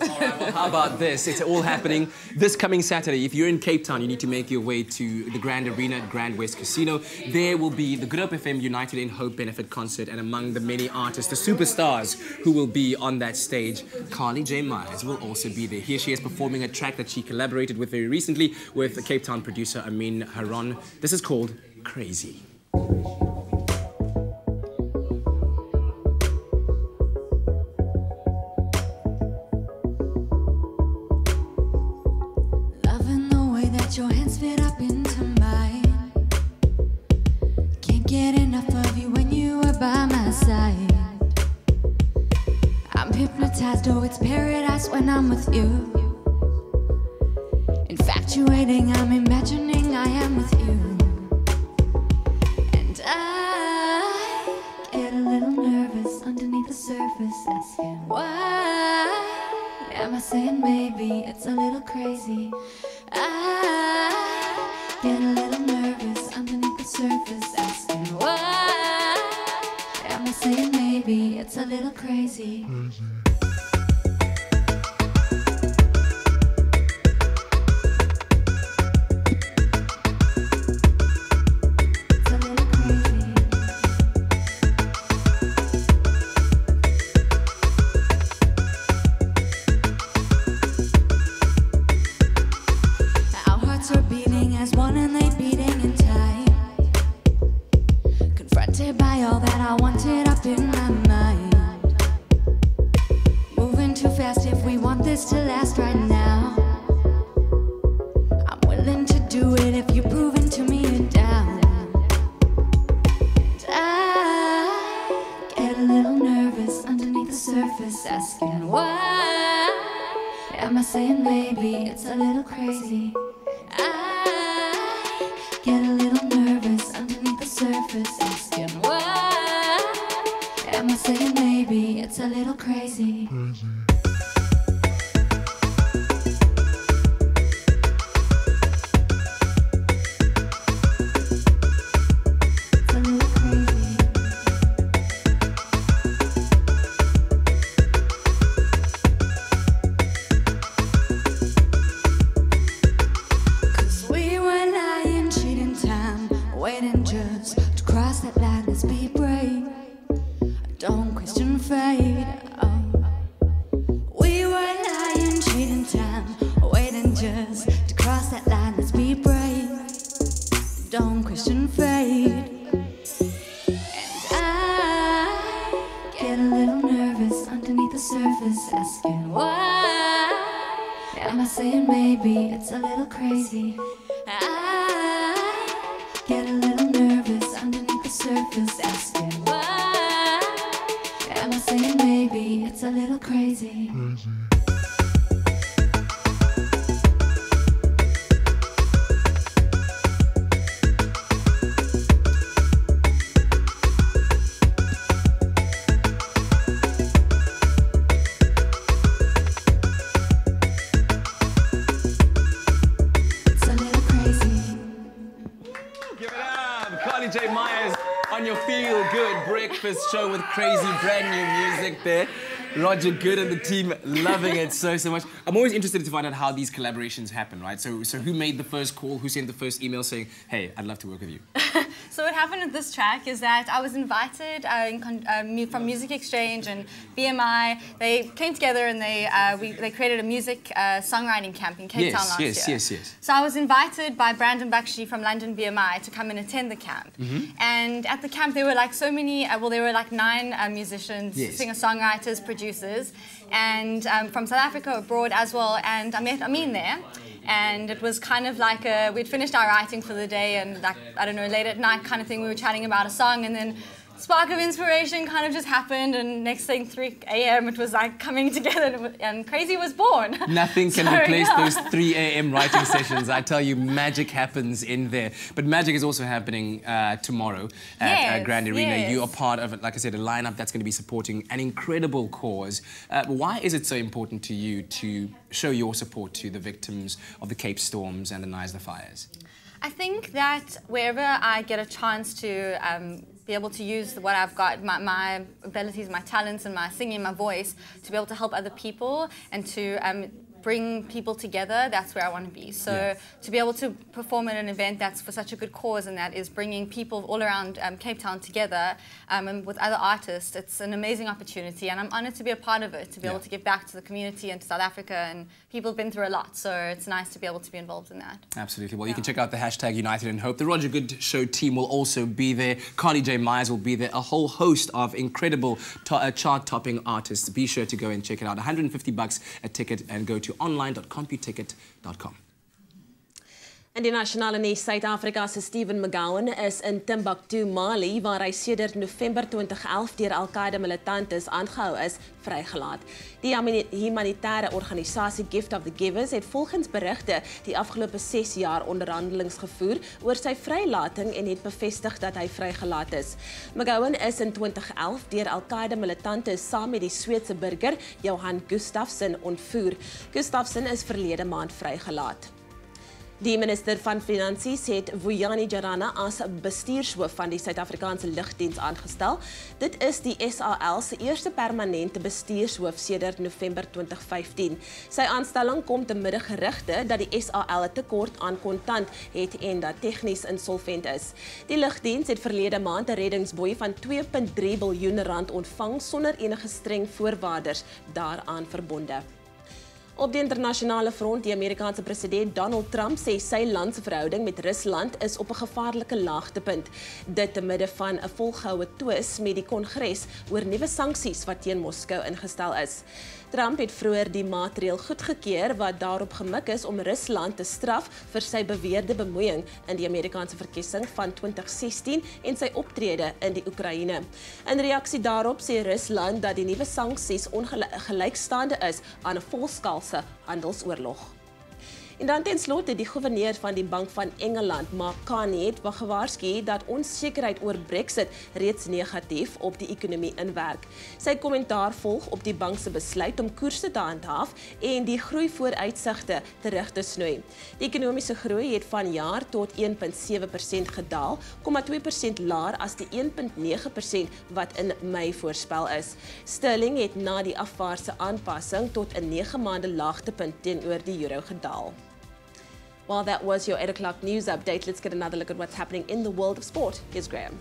Well, how about this? It's all happening this coming Saturday. If you're in Cape Town, you need to make your way to the Grand Arena at Grand West Casino. There will be the Good Hope FM United in Hope benefit concert, and among the many artists, the superstars who will be on that stage, Carly J. Myers will also be there. Here she is performing a track that she collaborated with very recently with the Cape Town producer Amin Haron. This is called Crazy. Your hands fit up into mine. Can't get enough of you when you are by my side. I'm hypnotized, oh it's paradise when I'm with you. Infatuating, I'm imagining I am with you. And I get a little nervous underneath the surface, asking why am I saying maybe it's a little crazy. I get a little nervous underneath the surface, asking why am I saying maybe it's a little crazy. To last right now, I'm willing to do it if you're proving to me you're down. And I get a little nervous underneath the surface, asking why am I saying maybe it's a little crazy. I get a little nervous underneath the surface, asking why am I saying maybe it's a little crazy. on your feel-good breakfast show with crazy brand new music there. Roger Good and the team loving it so much. I'm always interested to find out how these collaborations happen, right? So who made the first call? Who sent the first email saying, hey, I'd love to work with you? So what happened with this track is that I was invited from Music Exchange and BMI. They came together and they created a music songwriting camp in Cape Town last year. Yes. So I was invited by Brandon Bakshi from London BMI to come and attend the camp. And at the camp there were like so many, there were like 9 musicians, singer-songwriters, producers, and from South Africa, abroad as well. And I met Amin there. And it was kind of like we'd finished our writing for the day, and like, I don't know, late at night kind of thing, we were chatting about a song, and then spark of inspiration kind of just happened, and next thing 3 a.m. it was like coming together, and Crazy was born. Nothing can replace those 3 a.m. writing sessions. I tell you, magic happens in there. But magic is also happening tomorrow at Grand Arena. You are part of, like I said, a lineup that's going to be supporting an incredible cause. Why is it so important to you to show your support to the victims of the Cape Storms and the Knysna fires? I think that wherever I get a chance to be able to use what I've got, my abilities, my talents and my singing, my voice, to be able to help other people and to bring people together, that's where I want to be. So to be able to perform at an event that's for such a good cause, and that is bringing people all around Cape Town together and with other artists, it's an amazing opportunity, and I'm honoured to be a part of it, to be able to give back to the community and to South Africa, and people have been through a lot, so it's nice to be able to be involved in that. Absolutely. Well, you can check out the hashtag United in Hope. The Roger Good Show team will also be there. Carly J. Myers will be there. A whole host of incredible chart-topping artists. Be sure to go and check it out. $150 a ticket, and go to online.computicket.com. In die nasionale nuus, Suid-Afrika se Stephen McGowan is in Timbuktu, Mali, waar hy sedert November 2011 deur Al-Qaeda militantes aangehou is, vrygelaat. Die humanitêre organisasie Gift of the Givers het volgens berigte die afgelope 6 jaar onderhandelings gevoer oor sy vrylating en het bevestig dat hy vrygelaat is. McGowan is in 2011 deur Al-Qaeda militantes saam met die Sweedse burger Johan Gustafsson ontvoer. Gustafsson is verlede maand vrygelaat. Die minister van Finansies het Vuyani Jarana as bestuurshoof van die Suid-Afrikaanse Lugdiens aangestel. Dit is die SAL se eerste permanente bestuurshoof sedert November 2015. Sy aanstelling kom te midde gerugte dat die SAL 'n tekort aan kontant het en dat tegnies insolvent is. Die Lugdiens het verlede maand 'n reddingsboei van R2.3 biljoen ontvang sonder enige streng voorwaardes daaraan verbonde. Op die internasionale front, die Amerikaanse president Donald Trump sê sy land se verhouding met Rusland is op 'n gevaarlike laagtepunt. Dit te midde van 'n volgehoue twis met die Kongres oor nuwe sanksies wat teen Moskou ingestel is. Trump het vroeër die maatreël goedgekeur wat daarop gemik is om Rusland te straf vir sy beweerde bemoeiing in die Amerikaanse verkiesing van 2016 en sy optrede in die Oekraïne. In reaksie daarop sê Rusland dat die nuwe sanksies ongelykstaande is aan 'n volskaalse handelsoorlog. En dan ten slotte die gouverneur van die Bank van Engeland, Mark Carney, het gewaarsku dat onsekerheid oor Brexit reeds negatief op die ekonomie inwerk. Sy kommentaar volg op die bank se besluit om koerse te handhaaf en die groeivooruitsigte terug te snoei. Die ekonomiese groei het vanjaar tot 1.7% gedaal, 0,2% laer as die 1.9% wat in Mei voorspel is. Sterling het na die afwaartse aanpassing tot 'n 9 maande laagtepunt teenoor die euro gedaal. Well, that was your 8 o'clock news update. Let's get another look at what's happening in the world of sport. Here's Graham.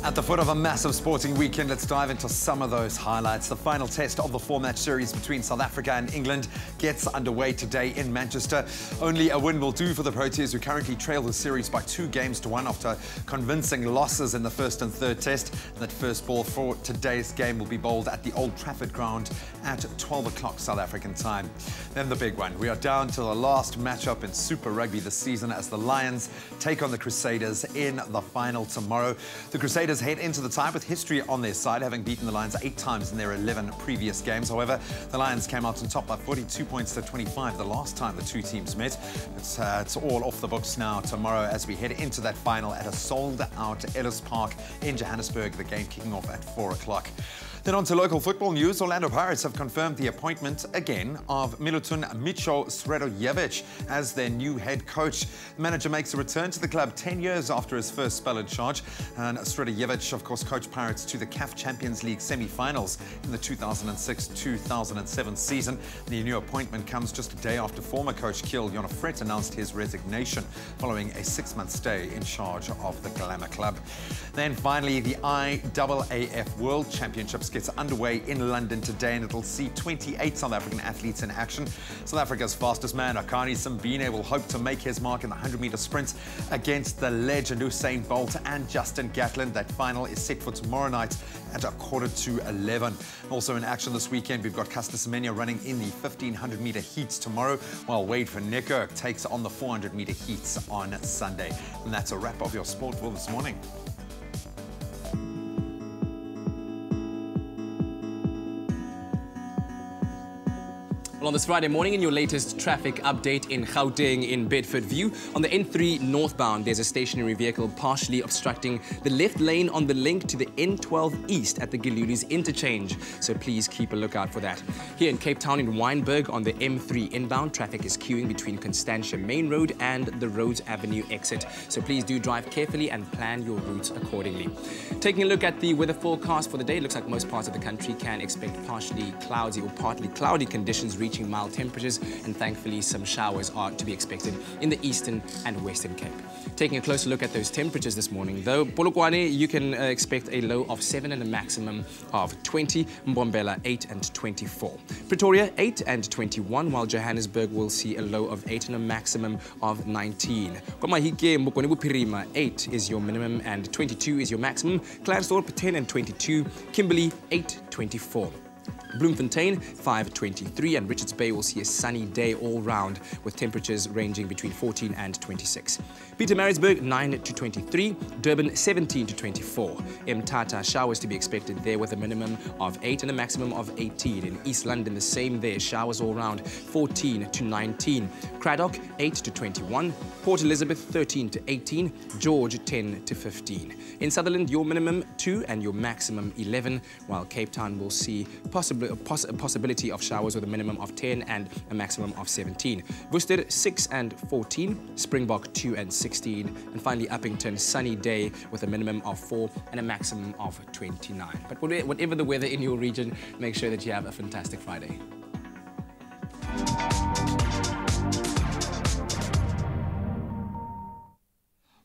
At the foot of a massive sporting weekend, let's dive into some of those highlights. The final test of the 4-match series between South Africa and England gets underway today in Manchester. Only a win will do for the Proteas, who currently trail the series by 2-1 after convincing losses in the first and third test. And that first ball for today's game will be bowled at the Old Trafford ground at 12 o'clock South African time. Then the big one. We are down to the last matchup in Super Rugby this season as the Lions take on the Crusaders in the final tomorrow. The Crusaders head into the tie with history on their side, having beaten the Lions 8 times in their 11 previous games. However, the Lions came out on top by 42 points to 25 the last time the two teams met. It's all off the books now tomorrow as we head into that final at a sold-out Ellis Park in Johannesburg, the game kicking off at 4 o'clock. Then on to local football news. Orlando Pirates have confirmed the appointment again of Milutun Micho Sredojevic as their new head coach. The manager makes a return to the club 10 years after his first spell in charge. And Sredojevic, of course, coached Pirates to the CAF Champions League semi-finals in the 2006-2007 season. The new appointment comes just a day after former coach Kiel Jonafret announced his resignation following a 6-month stay in charge of the Glamour club. Then finally, the IAAF World Championships gets underway in London today, and it'll see 28 South African athletes in action. South Africa's fastest man, Akani Simbine, will hope to make his mark in the 100-meter sprint against the legend Usain Bolt and Justin Gatlin. That final is set for tomorrow night at 11:15. Also in action this weekend, we've got Caster Semenya running in the 1500-meter heats tomorrow, while Wade van Niekerk takes on the 400-meter heats on Sunday. And that's a wrap of your sport for this morning. Well, on this Friday morning, in your latest traffic update in Gauteng in Bedfordview, on the N3 northbound, there's a stationary vehicle partially obstructing the left lane on the link to the N12 east at the Gilulu's interchange. So please keep a lookout for that. Here in Cape Town in Wynberg, on the M3 inbound, traffic is queuing between Constantia Main Road and the Rhodes Avenue exit. So please do drive carefully and plan your routes accordingly. Taking a look at the weather forecast for the day, it looks like most parts of the country can expect partially cloudy or partly cloudy conditions reaching mild temperatures, and thankfully some showers are to be expected in the eastern and western Cape. Taking a closer look at those temperatures this morning, though, Polokwane, you can expect a low of 7 and a maximum of 20, Mbombela 8 and 24. Pretoria 8 and 21, while Johannesburg will see a low of 8 and a maximum of 19. KwaMahike, Mbokwane Buphirima 8 is your minimum and 22 is your maximum. Klerksdorp 10 and 22, Kimberley 8, 24. Bloemfontein 5-23, and Richards Bay will see a sunny day all round with temperatures ranging between 14 and 26. Pietermaritzburg 9-23, Durban 17-24. Mthatha showers to be expected there with a minimum of 8 and a maximum of 18. In East London the same there, showers all round 14-19. Craddock 8-21, Port Elizabeth 13-18, George 10-15. In Sutherland your minimum 2 and your maximum 11, while Cape Town will see a possibility of showers with a minimum of 10 and a maximum of 17. Worcester 6 and 14, Springbok 2 and 16, and finally Uppington sunny day with a minimum of 4 and a maximum of 29. But whatever the weather in your region, make sure that you have a fantastic Friday.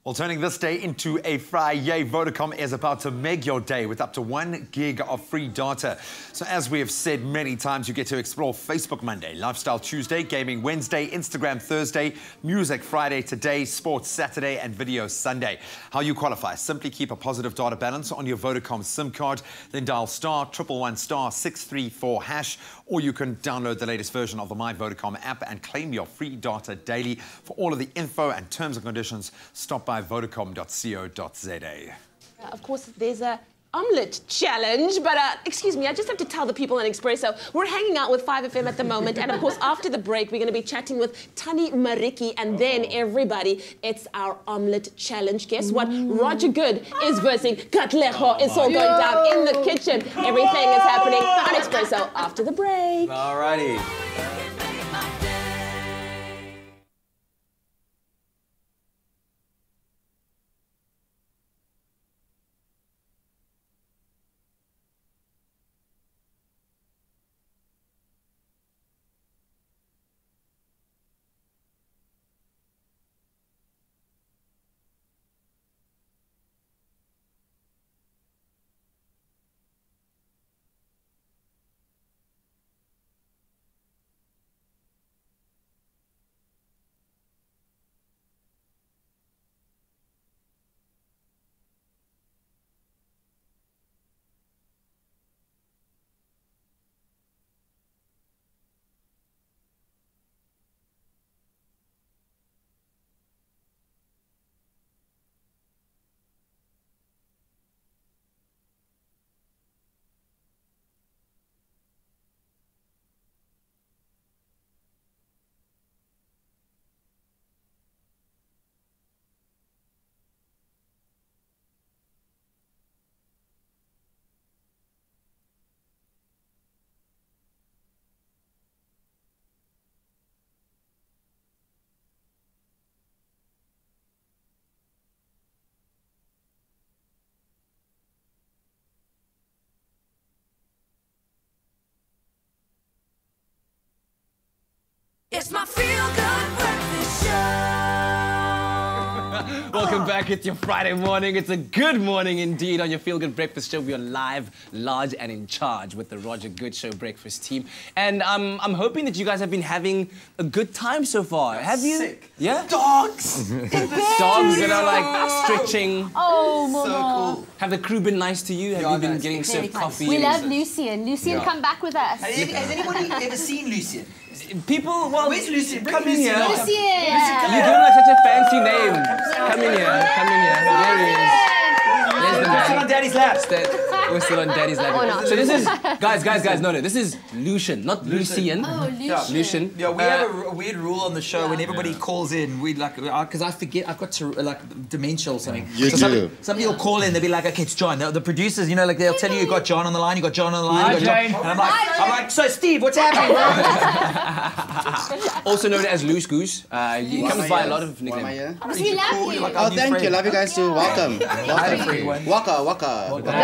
Well, turning this day into a Friday, Vodacom is about to make your day with up to 1 gig of free data. So as we have said many times, you get to explore Facebook Monday, Lifestyle Tuesday, Gaming Wednesday, Instagram Thursday, Music Friday, Today, Sports Saturday, and Video Sunday. How you qualify? Simply keep a positive data balance on your Vodacom SIM card, then dial *111*634#, or you can download the latest version of the My Vodacom app and claim your free data daily. For all of the info and terms and conditions, stop by vodacom.co.za. Of course, there's a omelette challenge, but excuse me, I just have to tell the people in Expresso, we're hanging out with 5FM at the moment, and of course, after the break, we're going to be chatting with Tani Mariki, and then everybody, it's our omelette challenge. Guess what? Roger Good is versing Katleho. It's all going down in the kitchen. Everything is happening on Expresso after the break. Alrighty. Welcome back. It's your Friday morning. It's a good morning indeed on your Feel Good Breakfast Show. We are live, large, and in charge with the Roger Good Show breakfast team. And I'm hoping that you guys have been having a good time so far. Have you? Sick. Yeah? Dogs! Dogs that are like stretching. Oh, So Mama. cool. Have the crew been nice to you? Have you been getting served coffee? We love Lucien. Lucien, come back with us. Has anybody ever seen Lucien? People, well, where's Lucien? Come in here. Lucien. You give him like such a fancy name. Come in here. Come in here. There he is. There's the man. Still on Daddy's lap. We're still on Daddy's lap. Oh, no. So this is, guys, no, this is Lucian, not Lucien. Oh, Lucien. Yeah. Lucian. Yeah, we have a weird rule on the show. When everybody calls in, we like, because I forget, I've got like dementia or something. You do. Some people call in, they'll be like, okay, it's John. The producers, you know, like they'll tell you got John on the line, you got John on the line, you got John. And I'm like, so Steve, what's happening, bro? Also known as Loose Goose. He comes by a lot of nicknames. We love you. Oh, thank you. Love you guys too. Welcome. Welcome. Waka. Wait, what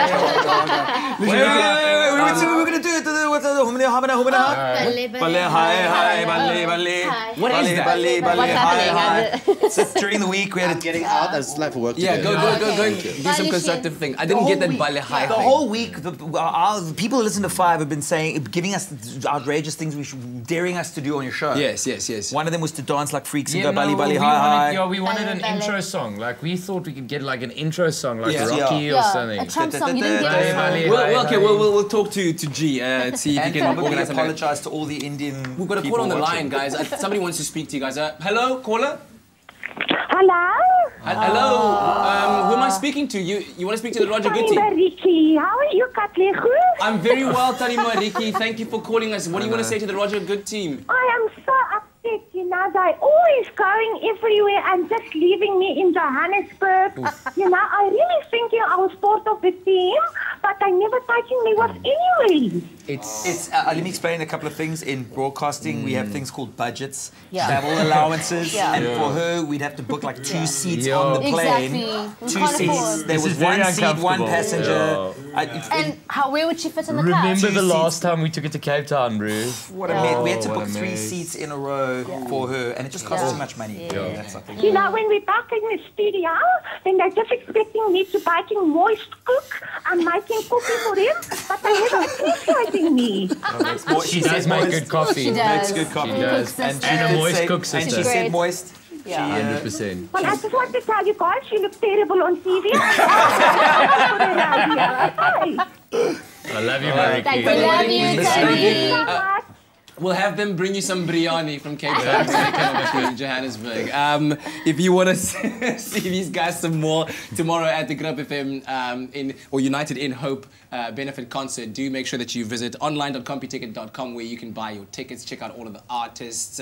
are we going to do? What's the What is that? So during the week, we had I'm getting out. I just like for work Yeah, today. go and do some constructive thing. I didn't get that Bale High The thing. whole week, our people who listen to Five have been saying, giving us outrageous things we should, daring us to do on your show. Yes. One of them was to dance like freaks and Yeah, go Bali no, Bali we Hi Hi. wanted, yeah, we wanted an Ballet. intro song. Like, we thought we could get like an intro song, like Yeah. Rocky or Yeah, something. a Trump song. You didn't give us Ballet, one. Ballet, Okay, we'll talk to G, see if And he can probably organize something. apologise to all the Indian We've got a people call on the watching. line, guys. Somebody wants to speak to you guys. Hello, caller? Hello? Hello. Who am I speaking to? You want to speak to the Roger Good team? Ricky. How are you, Katlego? I'm very well, Tarima Ricky. Thank you for calling us. What do you want to say to the Roger Good team? I am so upset. You know, they're always going everywhere and just leaving me in Johannesburg. You know, I really thinking I was part of the team, but they never taking me with anyway. It's let me explain a couple of things. In broadcasting, we have things called budgets, Yeah. travel allowances, Yeah. and Yeah. for her, we'd have to book like 2 seats Yeah. on the plane. Exactly. We 2 can't seats. afford. There This was is very 1 seat, 1 uncomfortable. passenger. And where would she fit in the car? Remember the Two last time we took it to Cape Town, bro? What a mess. We had to what book a 3 mess. seats in a row for her, and it just costs too much money. Yeah. That's the thing. You know, when we're back in the studio, then they're just expecting me to baking moist cook and making coffee for them, but they never appreciating me. She does make good coffee. She does. Makes good coffee. She does. And And a did moist say- cook And she sister. said moist. Yeah. 100%. But I just want to tell you guys, you look terrible on TV. I love you, Mariki. Thank you. Love you, Tony. We'll have them bring you some biryani from Cape Town so they can over to Johannesburg. If you want to see these guys some more tomorrow at the Grub FM United in Hope benefit concert, do make sure that you visit online.computicket.com where you can buy your tickets, check out all of the artists.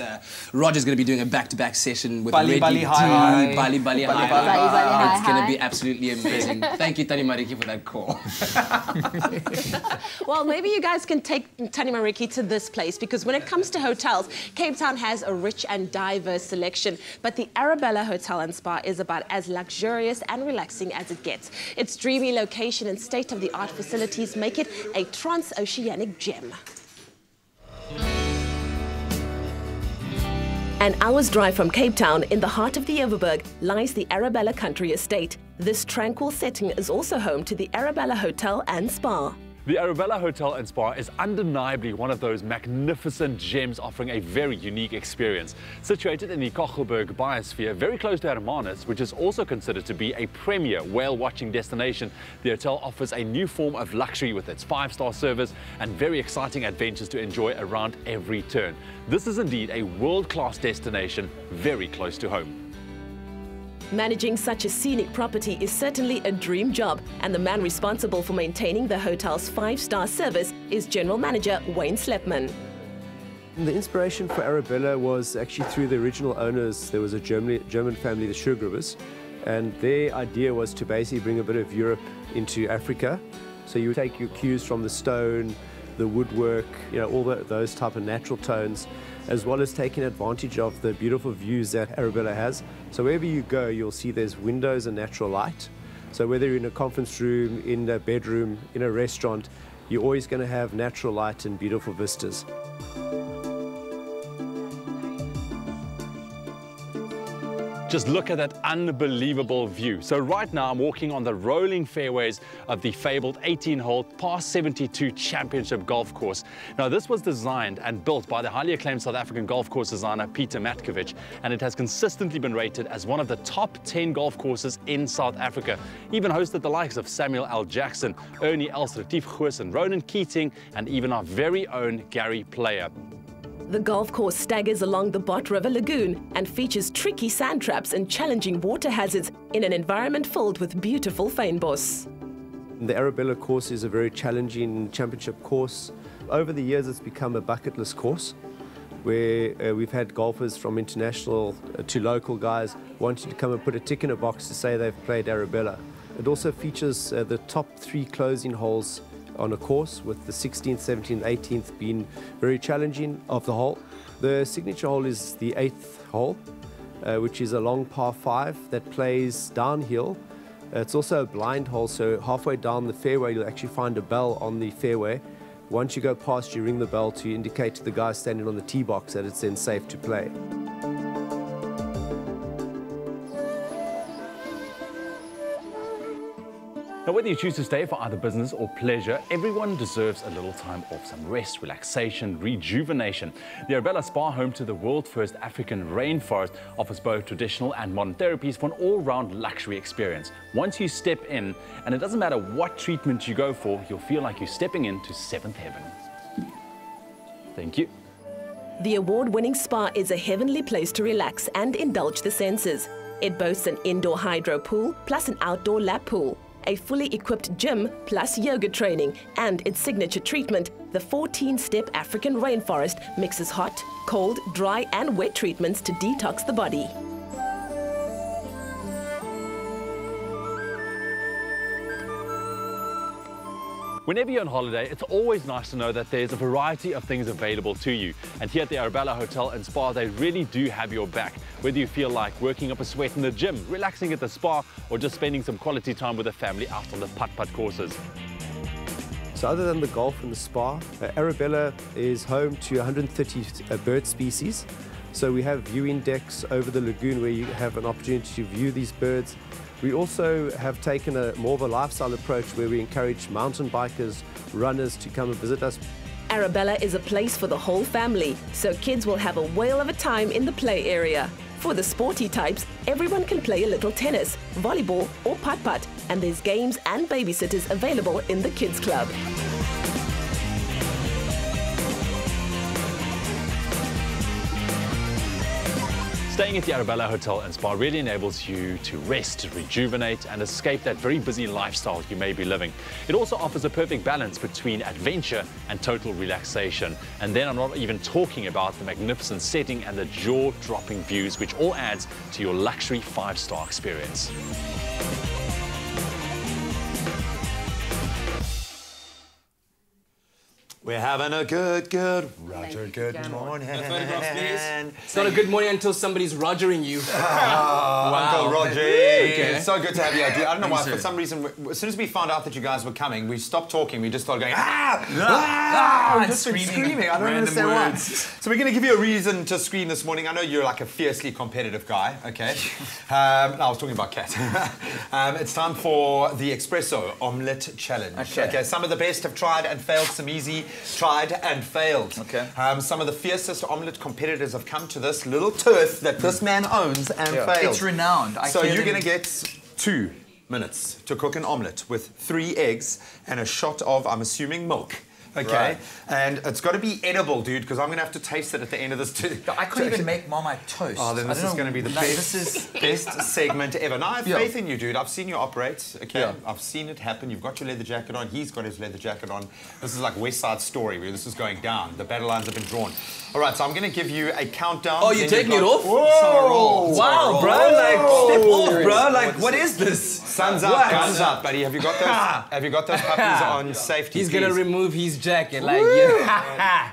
Roger's going to be doing a back-to-back session with Bali Reggie Bali D, Hi Hi. Bali Bali Hi Bali Hi. Bali Hi It's going Hi. to be absolutely amazing. Thank you, Tani Mariki, for that call. Well, maybe you guys can take Tani Mariki to this place, because when it comes to hotels, Cape Town has a rich and diverse selection, but the Arabella Hotel and Spa is about as luxurious and relaxing as it gets. Its dreamy location and state-of-the-art facilities make it a transoceanic gem. An hour's drive from Cape Town, in the heart of the Overberg, lies the Arabella Country Estate. This tranquil setting is also home to the Arabella Hotel and Spa. The Arabella Hotel and Spa is undeniably one of those magnificent gems offering a very unique experience. Situated in the Kogelberg biosphere, very close to Hermanus, which is also considered to be a premier whale-watching destination, the hotel offers a new form of luxury with its 5-star service and very exciting adventures to enjoy around every turn. This is indeed a world-class destination, very close to home. Managing such a scenic property is certainly a dream job, and the man responsible for maintaining the hotel's 5-star service is General Manager Wayne Slepman. The inspiration for Arabella was actually through the original owners. There was a German family, the Schurgrubers, and their idea was to basically bring a bit of Europe into Africa. So you take your cues from the stone, the woodwork, you know, all those type of natural tones, as well as taking advantage of the beautiful views that Arabella has. So wherever you go, you'll see there's windows and natural light. So whether you're in a conference room, in a bedroom, in a restaurant, you're always going to have natural light and beautiful vistas. Just look at that unbelievable view. So right now I'm walking on the rolling fairways of the fabled 18-hole par 72 championship golf course. Now this was designed and built by the highly acclaimed South African golf course designer Peter Matkovich, and it has consistently been rated as one of the top 10 golf courses in South Africa. Even hosted the likes of Samuel L. Jackson, Ernie Els, Retief Goosen, Ronan Keating, and even our very own Gary Player. The golf course staggers along the Bot River Lagoon and features tricky sand traps and challenging water hazards in an environment filled with beautiful fynbos. The Arabella course is a very challenging championship course. Over the years, it's become a bucket list course where we've had golfers from international to local guys wanting to come and put a tick in a box to say they've played Arabella. It also features the top 3 closing holes on a course, with the 16th, 17th, 18th being very challenging of the hole. The signature hole is the 8th hole, which is a long par 5 that plays downhill. It's also a blind hole, so halfway down the fairway you'll actually find a bell on the fairway. Once you go past, you ring the bell to indicate to the guy standing on the tee box that it's then safe to play. Now, whether you choose to stay for either business or pleasure, everyone deserves a little time off, some rest, relaxation, rejuvenation. The Arabella Spa, home to the world's first African rainforest, offers both traditional and modern therapies for an all-round luxury experience. Once you step in, and it doesn't matter what treatment you go for, you'll feel like you're stepping into 7th heaven. Thank you. The award-winning spa is a heavenly place to relax and indulge the senses. It boasts an indoor hydro pool plus an outdoor lap pool, a fully equipped gym plus yoga training, and its signature treatment, the 14-step African rainforest, mixes hot, cold, dry and wet treatments to detox the body. Whenever you're on holiday, it's always nice to know that there's a variety of things available to you. And here at the Arabella Hotel and Spa, they really do have your back. Whether you feel like working up a sweat in the gym, relaxing at the spa, or just spending some quality time with the family out on the putt-putt courses. So other than the golf and the spa, Arabella is home to 130 bird species. So we have viewing decks over the lagoon where you have an opportunity to view these birds. We also have taken more of a lifestyle approach where we encourage mountain bikers, runners to come and visit us. Arabella is a place for the whole family, so kids will have a whale of a time in the play area. For the sporty types, everyone can play a little tennis, volleyball or putt-putt, and there's games and babysitters available in the kids club. Staying at the Arabella Hotel and Spa really enables you to rest, rejuvenate and escape that very busy lifestyle you may be living. It also offers a perfect balance between adventure and total relaxation. And then I'm not even talking about the magnificent setting and the jaw-dropping views, which all adds to your luxury 5-star experience. We're having a good Roger, good morning. It's not a good morning until somebody's Rogering you. Wow. Uncle Roger. Okay. It's so good to have you. I don't know why, for some reason, as soon as we found out that you guys were coming, we stopped talking. We just started going, we've just been screaming. I don't understand why. So we're going to give you a reason to scream this morning. I know you're like a fiercely competitive guy, okay? No, I was talking about Kat. It's time for the Expresso Omelette Challenge. Okay, some of the best have tried and failed, some easy. Tried and failed. Okay. Some of the fiercest omelette competitors have come to this little turf that this man owns and failed. It's renowned. So you're going to get 2 minutes to cook an omelette with 3 eggs and a shot of, I'm assuming, milk. Okay, right. And it's got to be edible, dude, because I'm going to have to taste it at the end of this too. I can't even make Marmite toast. Oh, then this is going to be the best segment ever. Now, I have faith in you, dude. I've seen you operate, okay? Yeah. I've seen it happen. You've got your leather jacket on. He's got his leather jacket on. This is like West Side Story, where this is going down. The battle lines have been drawn. All right, so I'm going to give you a countdown. Oh, you're taking it off? Whoa! Wow, bro, like, step off, bro. Like, what is this? Sun's up, guns up, buddy. Have you got those? Have you got those puppies on safety? He's going to remove his jacket, like,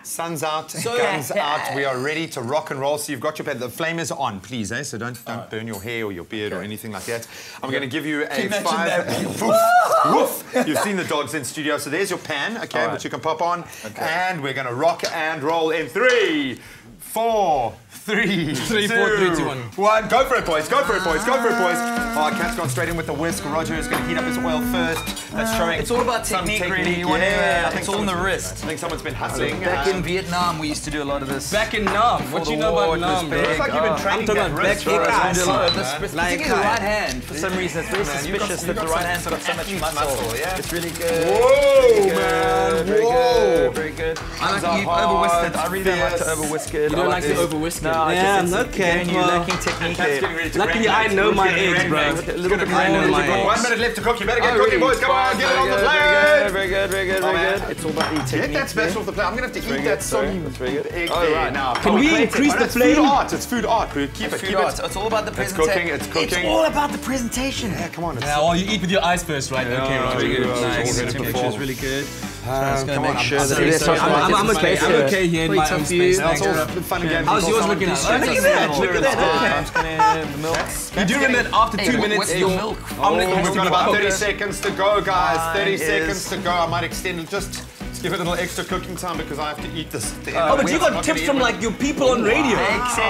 Sun's out, guns out. We are ready to rock and roll. So you've got your the flame is on, please, eh? So don't burn your hair or your beard or anything like that. I'm going to give you a 5. Woof. You've seen the dogs in studio, so there's your pan, okay, which you can pop on, and we're going to rock and roll in 3, 4, 3, 3, 4, 3, 2, 1. Go for it, boys. Go for it, boys. Go for it, boys. Oh, Cat's gone straight in with the whisk. Roger is going to heat up his oil first. That's showing. It's all about technique, really. You want to, it's all in the wrist. I think someone's been hustling. Back in Vietnam, we used to do a lot of this. Back in Nam? What do you know about Nam? It looks like you've been training that wrist. Particularly the right hand. For some reason, it's very suspicious that the right hand's got so much muscle. It's really good. Whoa, man. Very good. Very good. I like you over-whisked it. I really don't like to over-whisk it. You don't like to over-whisk it? No, yeah, okay. You're lacking technique there. Luckily, I know my eggs, bro. A little bit more. 1 minute left to cook. You better get cooking, boys. Come on, get it on the plate. Very good, very good, very good. It's all about the technique. Get that special off the plate. I'm going to have to eat that soggy egg there now. Can we increase the flame? It's food art. Keep it. It's all about the presentation. It's cooking. It's all about the presentation. Yeah, come on. Yeah, well, you eat with your eyes first, right? Okay, Roger. Nice. Temperature's really good. Just gonna make sure that I'm okay. I'm okay here in my own space. Fun and games. How's yours looking? Look at that. Look at that. The milk. You do remember that after 2 minutes, your milk. We've got about 30 seconds to go, guys. 30 seconds to go. I might extend it. Just give it a little extra cooking time because I have to eat this. Oh, but you got tips from like your people on radio.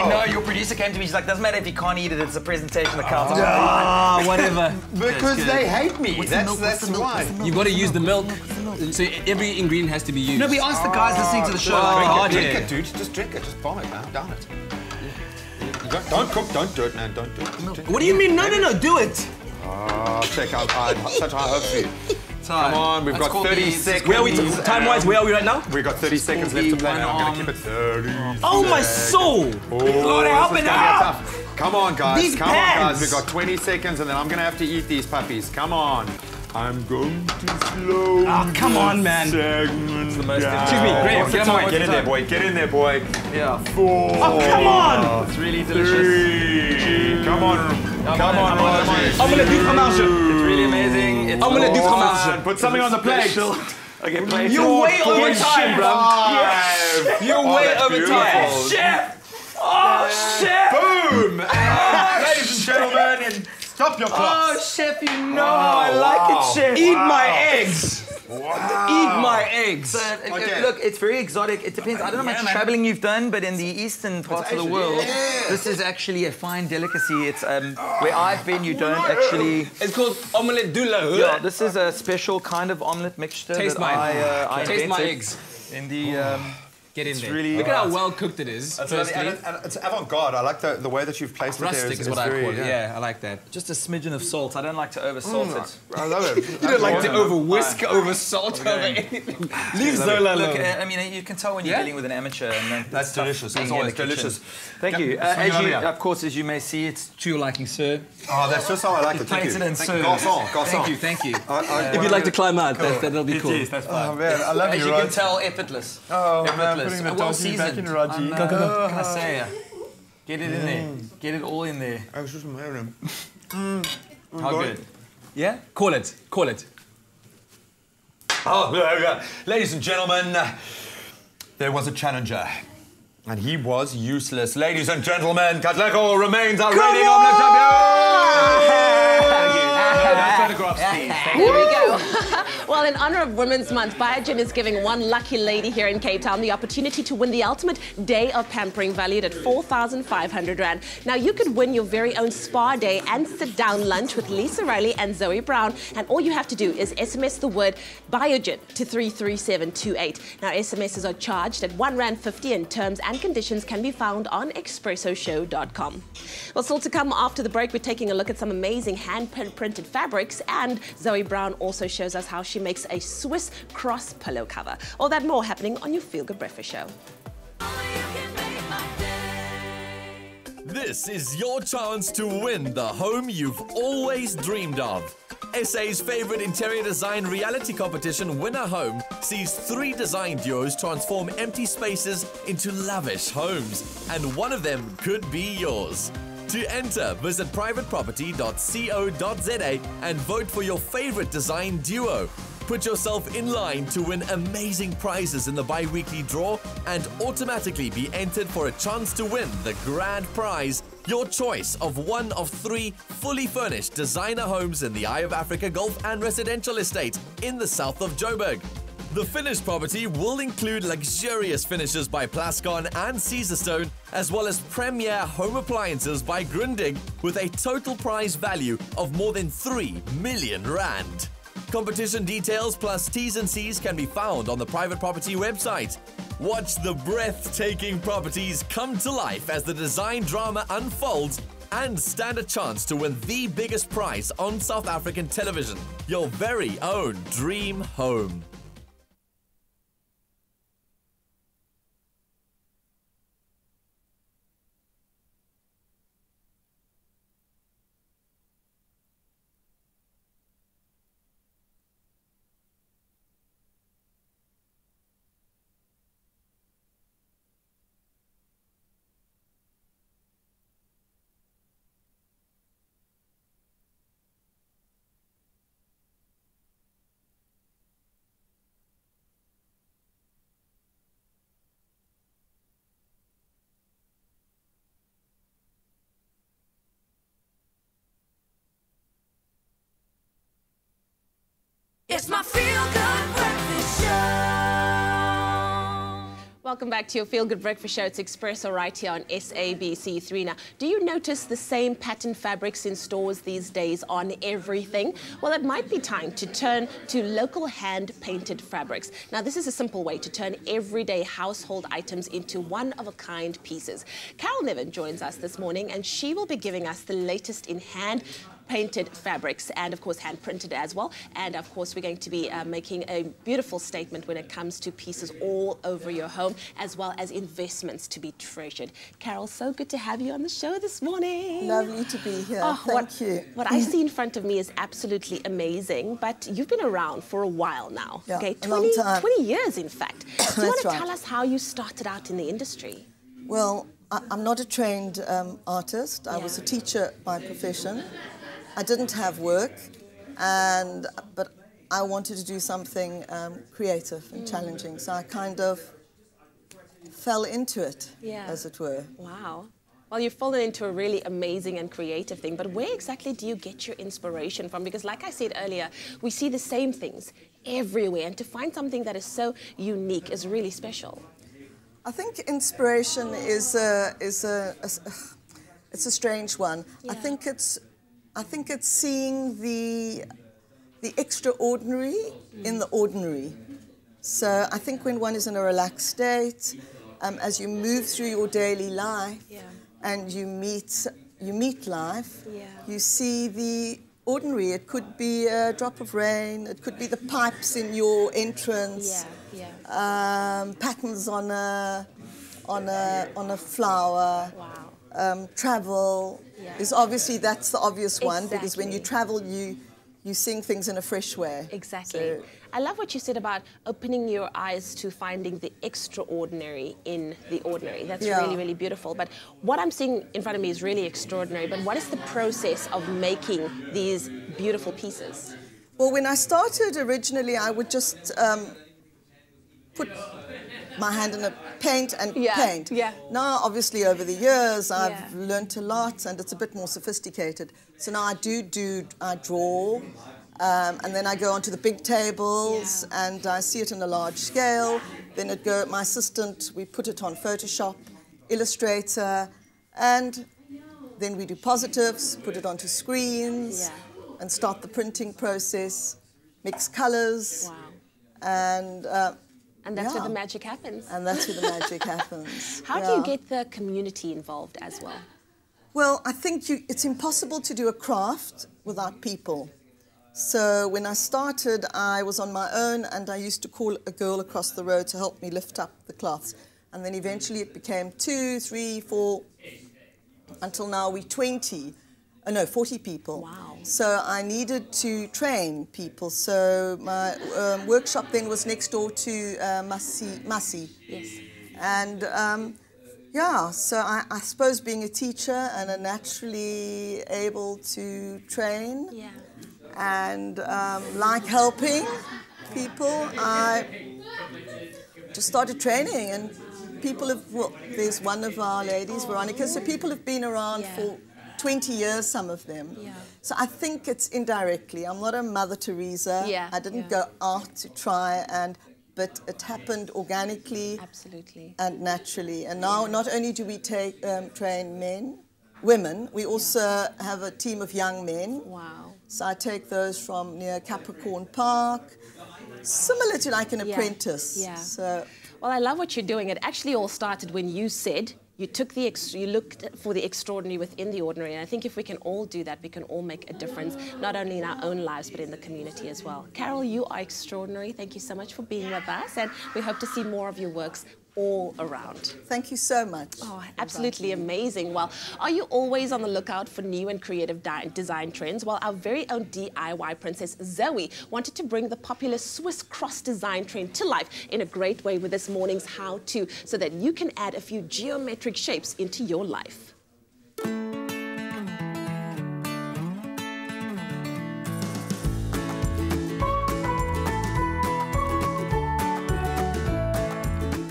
No, your producer came to me. She's like, doesn't matter if you can't eat it. It's a presentation that counts. Whatever. Because they hate me. That's why. You got to use the milk. So every ingredient has to be used. No, we asked the guys listening to the show. Drink it, dude. Just drink it. Just bomb it, man. Down it. Don't cook. Don't do it, man. Don't do it. What do you mean? No, do it. Oh, check out. I had such high hopes for you. Come on, we've got 30 seconds. Where are we? Time-wise, where are we right now? We've got 30 seconds left to play now. I'm going to keep it 30. Oh, my soul! Lord, help me now! Come on, guys. These Come on, pants. guys. We've got 20 seconds, and then I'm going to have to eat these puppies. Come on. I'm going to slow. Oh, come on, man. Segment. Excuse me, Graham. Get in there, boy. Get in there, boy. Yeah. 4. Oh, come on. It's really delicious. 3. Come on. Come on, Roger. I'm gonna do commercial. It's really amazing. I'm gonna do commercial. Put something on the plate. Okay, plate. You're way over time, bro. Yes. You're way over time. Chef! Oh, chef! Boom! Ladies and gentlemen, stop your clocks. Oh, chef, you know how I like it, chef. Eat my eggs. Wow. Eat my eggs. Look, it's very exotic. It depends. I don't know how much traveling you've done, but in the eastern parts of the world, this is actually a fine delicacy. It's where I've been, you don't actually. It's called omelette du lait. Yeah, this is a special kind of omelette mixture. Taste mine. I Taste my invented eggs. In the. Get in there. Really, look at how well cooked it is. And it's avant-garde. I like the way that you've placed it there. Rustic is what I call it. Yeah, I like that. Just a smidgen of salt. I don't like to over-salt it. I love it. You don't like to over-whisk, over-salt, over anything. Leave Zola alone. Look, I mean, you can tell when you're dealing with an amateur. And that's delicious. That's always delicious. Thank you. Of course, as you may see, it's to your liking, sir. Oh, that's just how I like it. Thank you. Garçon. Thank you. If you'd like to climb out, that'll be cool. That's fine. Oh, man, I love you, As you can tell, effortless. Oh, man, putting the donkey back in Raji. Go. Can I say get it in there. Get it all in there. I was just marrying him. How good? Yeah? Call it. Oh, ladies and gentlemen, there was a challenger. And he was useless. Ladies and gentlemen, Katlego remains our reigning omelette champion! There we go. Well, in honor of Women's Month, Biogen is giving one lucky lady here in Cape Town the opportunity to win the ultimate day of pampering valued at 4,500 Rand. Now, you could win your very own spa day and sit-down lunch with Lisa Riley and Zoe Brown. And all you have to do is SMS the word Biogen to 33728. Now, SMSs are charged at R1.50 and terms and conditions can be found on expressoshow.com. Well, still to come after the break, we're taking a look at some amazing hand-printed fabrics, and Zoe Brown also shows us how she makes a Swiss cross pillow cover. All that more happening on your Feel Good Breakfast Show. This is your chance to win the home you've always dreamed of. SA's favorite interior design reality competition, Winner Home, sees 3 design duos transform empty spaces into lavish homes, and one of them could be yours. To enter, visit privateproperty.co.za and vote for your favorite design duo. Put yourself in line to win amazing prizes in the bi-weekly draw and automatically be entered for a chance to win the grand prize, your choice of one of 3 fully furnished designer homes in the Eye of Africa Golf and Residential Estate in the south of Joburg. The finished property will include luxurious finishes by Plascon and Caesarstone, as well as premier home appliances by Grundig, with a total prize value of more than 3 million rand. Competition details plus T's and C's can be found on the private property website. Watch the breathtaking properties come to life as the design drama unfolds and stand a chance to win the biggest prize on South African television, your very own dream home. It's my feel-good breakfast show. Welcome back to your Feel Good Breakfast Show. It's Expresso right here on SABC3. Now, do you notice the same pattern fabrics in stores these days on everything? Well, it might be time to turn to local hand-painted fabrics. Now, this is a simple way to turn everyday household items into one-of-a-kind pieces. Carol Niven joins us this morning, and she will be giving us the latest in hand-painted fabrics and, of course, hand-printed as well. And, of course, we're going to be making a beautiful statement when it comes to pieces all over your home, as well as investments to be treasured. Carol, so good to have you on the show this morning. Lovely to be here. Thank you. What I see in front of me is absolutely amazing, but you've been around for a while now. Yeah, okay, a long time. 20 years, in fact. Do you want to right. tell us how you started out in the industry? Well, I'm not a trained artist. I was a teacher by profession. I didn't have work, but I wanted to do something creative and challenging, so I kind of fell into it, as it were. Wow. Well, you've fallen into a really amazing and creative thing, but where exactly do you get your inspiration from? Because like I said earlier, we see the same things everywhere, and to find something that is so unique is really special. I think inspiration is it's a strange one. I think it's seeing the extraordinary in the ordinary. So I think when one is in a relaxed state, as you move through your daily life and you meet life, you see the ordinary. It could be a drop of rain, it could be the pipes in your entrance, patterns on a flower, travel. Is obviously that's the obvious one, because when you travel you seeing things in a fresh way. Exactly. So, I love what you said about opening your eyes to finding the extraordinary in the ordinary. That's really, really beautiful. But what I'm seeing in front of me is really extraordinary. But what is the process of making these beautiful pieces? Well, when I started originally, I would just put my hand in a paint and paint. Now, obviously, over the years, I've learnt a lot, and it's a bit more sophisticated. So now I draw, and then I go onto the big tables, and I see it in a large scale. Then my assistant, we put it on Photoshop, Illustrator, and then we do positives, put it onto screens, and start the printing process, mix colors, and that's where the magic happens. And that's where the magic happens. How do you get the community involved as well? Well, I think it's impossible to do a craft without people. So when I started, I was on my own, and I used to call a girl across the road to help me lift up the cloths. And then eventually it became 2, 3, 4, until now we're 40 people. Wow. So I needed to train people. So my workshop then was next door to Masi. Yes. And so I suppose being a teacher and a naturally able to train and like helping people, I just started training, and people have, there's one of our ladies, Veronica, so people have been around for 20 years, some of them. So I think it's indirectly. I'm not a Mother Teresa. I didn't go out to try and but it happened organically. Absolutely. And naturally. And now not only do we train women, we also have a team of young men. Wow. So I take those from near Capricorn Park, similar to like an apprentice. Yeah. So, well, I love what you're doing. It actually all started when you said you looked for the extraordinary within the ordinary. And I think if we can all do that, we can all make a difference, not only in our own lives, but in the community as well. Carol, you are extraordinary. Thank you so much for being with us. And we hope to see more of your works all around. Thank you so much. Oh, absolutely amazing. Well, are you always on the lookout for new and creative design trends? Well, our very own DIY princess Zoe wanted to bring the popular Swiss cross design trend to life in a great way with this morning's how-to, so that you can add a few geometric shapes into your life.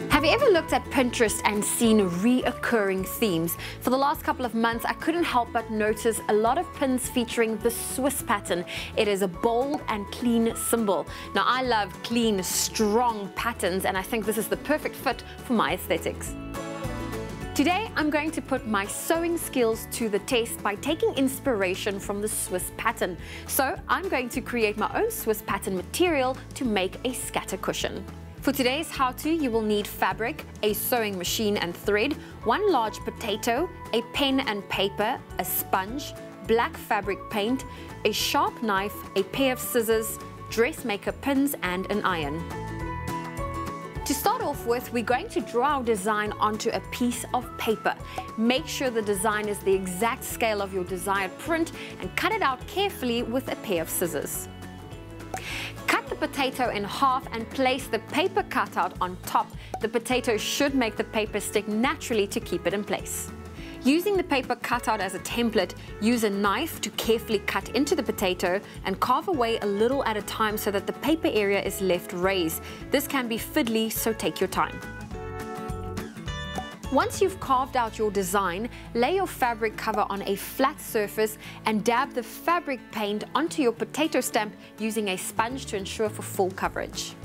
Have you ever looked at Pinterest and seen reoccurring themes? For the last couple of months, I couldn't help but notice a lot of pins featuring the Swiss pattern. It is a bold and clean symbol. Now, I love clean, strong patterns, and I think this is the perfect fit for my aesthetics. Today, I'm going to put my sewing skills to the test by taking inspiration from the Swiss pattern. So, I'm going to create my own Swiss pattern material to make a scatter cushion. For today's how-to, you will need fabric, a sewing machine and thread, 1 large potato, a pen and paper, a sponge, black fabric paint, a sharp knife, a pair of scissors, dressmaker pins and an iron. To start off with, we're going to draw our design onto a piece of paper. Make sure the design is the exact scale of your desired print and cut it out carefully with a pair of scissors. Cut the potato in half and place the paper cutout on top. The potato should make the paper stick naturally to keep it in place. Using the paper cutout as a template, use a knife to carefully cut into the potato and carve away a little at a time so that the paper area is left raised. This can be fiddly, so take your time. Once you've carved out your design, lay your fabric cover on a flat surface and dab the fabric paint onto your potato stamp using a sponge to ensure for full coverage.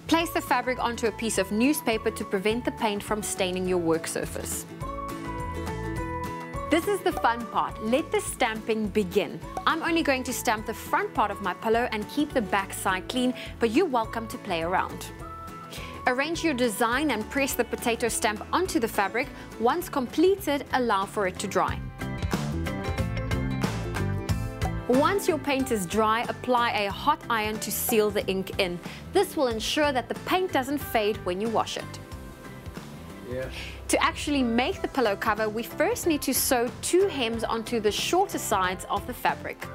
Place the fabric onto a piece of newspaper to prevent the paint from staining your work surface. This is the fun part. Let the stamping begin. I'm only going to stamp the front part of my pillow and keep the back side clean, but you're welcome to play around. Arrange your design and press the potato stamp onto the fabric. Once completed, allow for it to dry. Once your paint is dry, apply a hot iron to seal the ink in. This will ensure that the paint doesn't fade when you wash it. Yeah. To actually make the pillow cover, we first need to sew 2 hems onto the shorter sides of the fabric.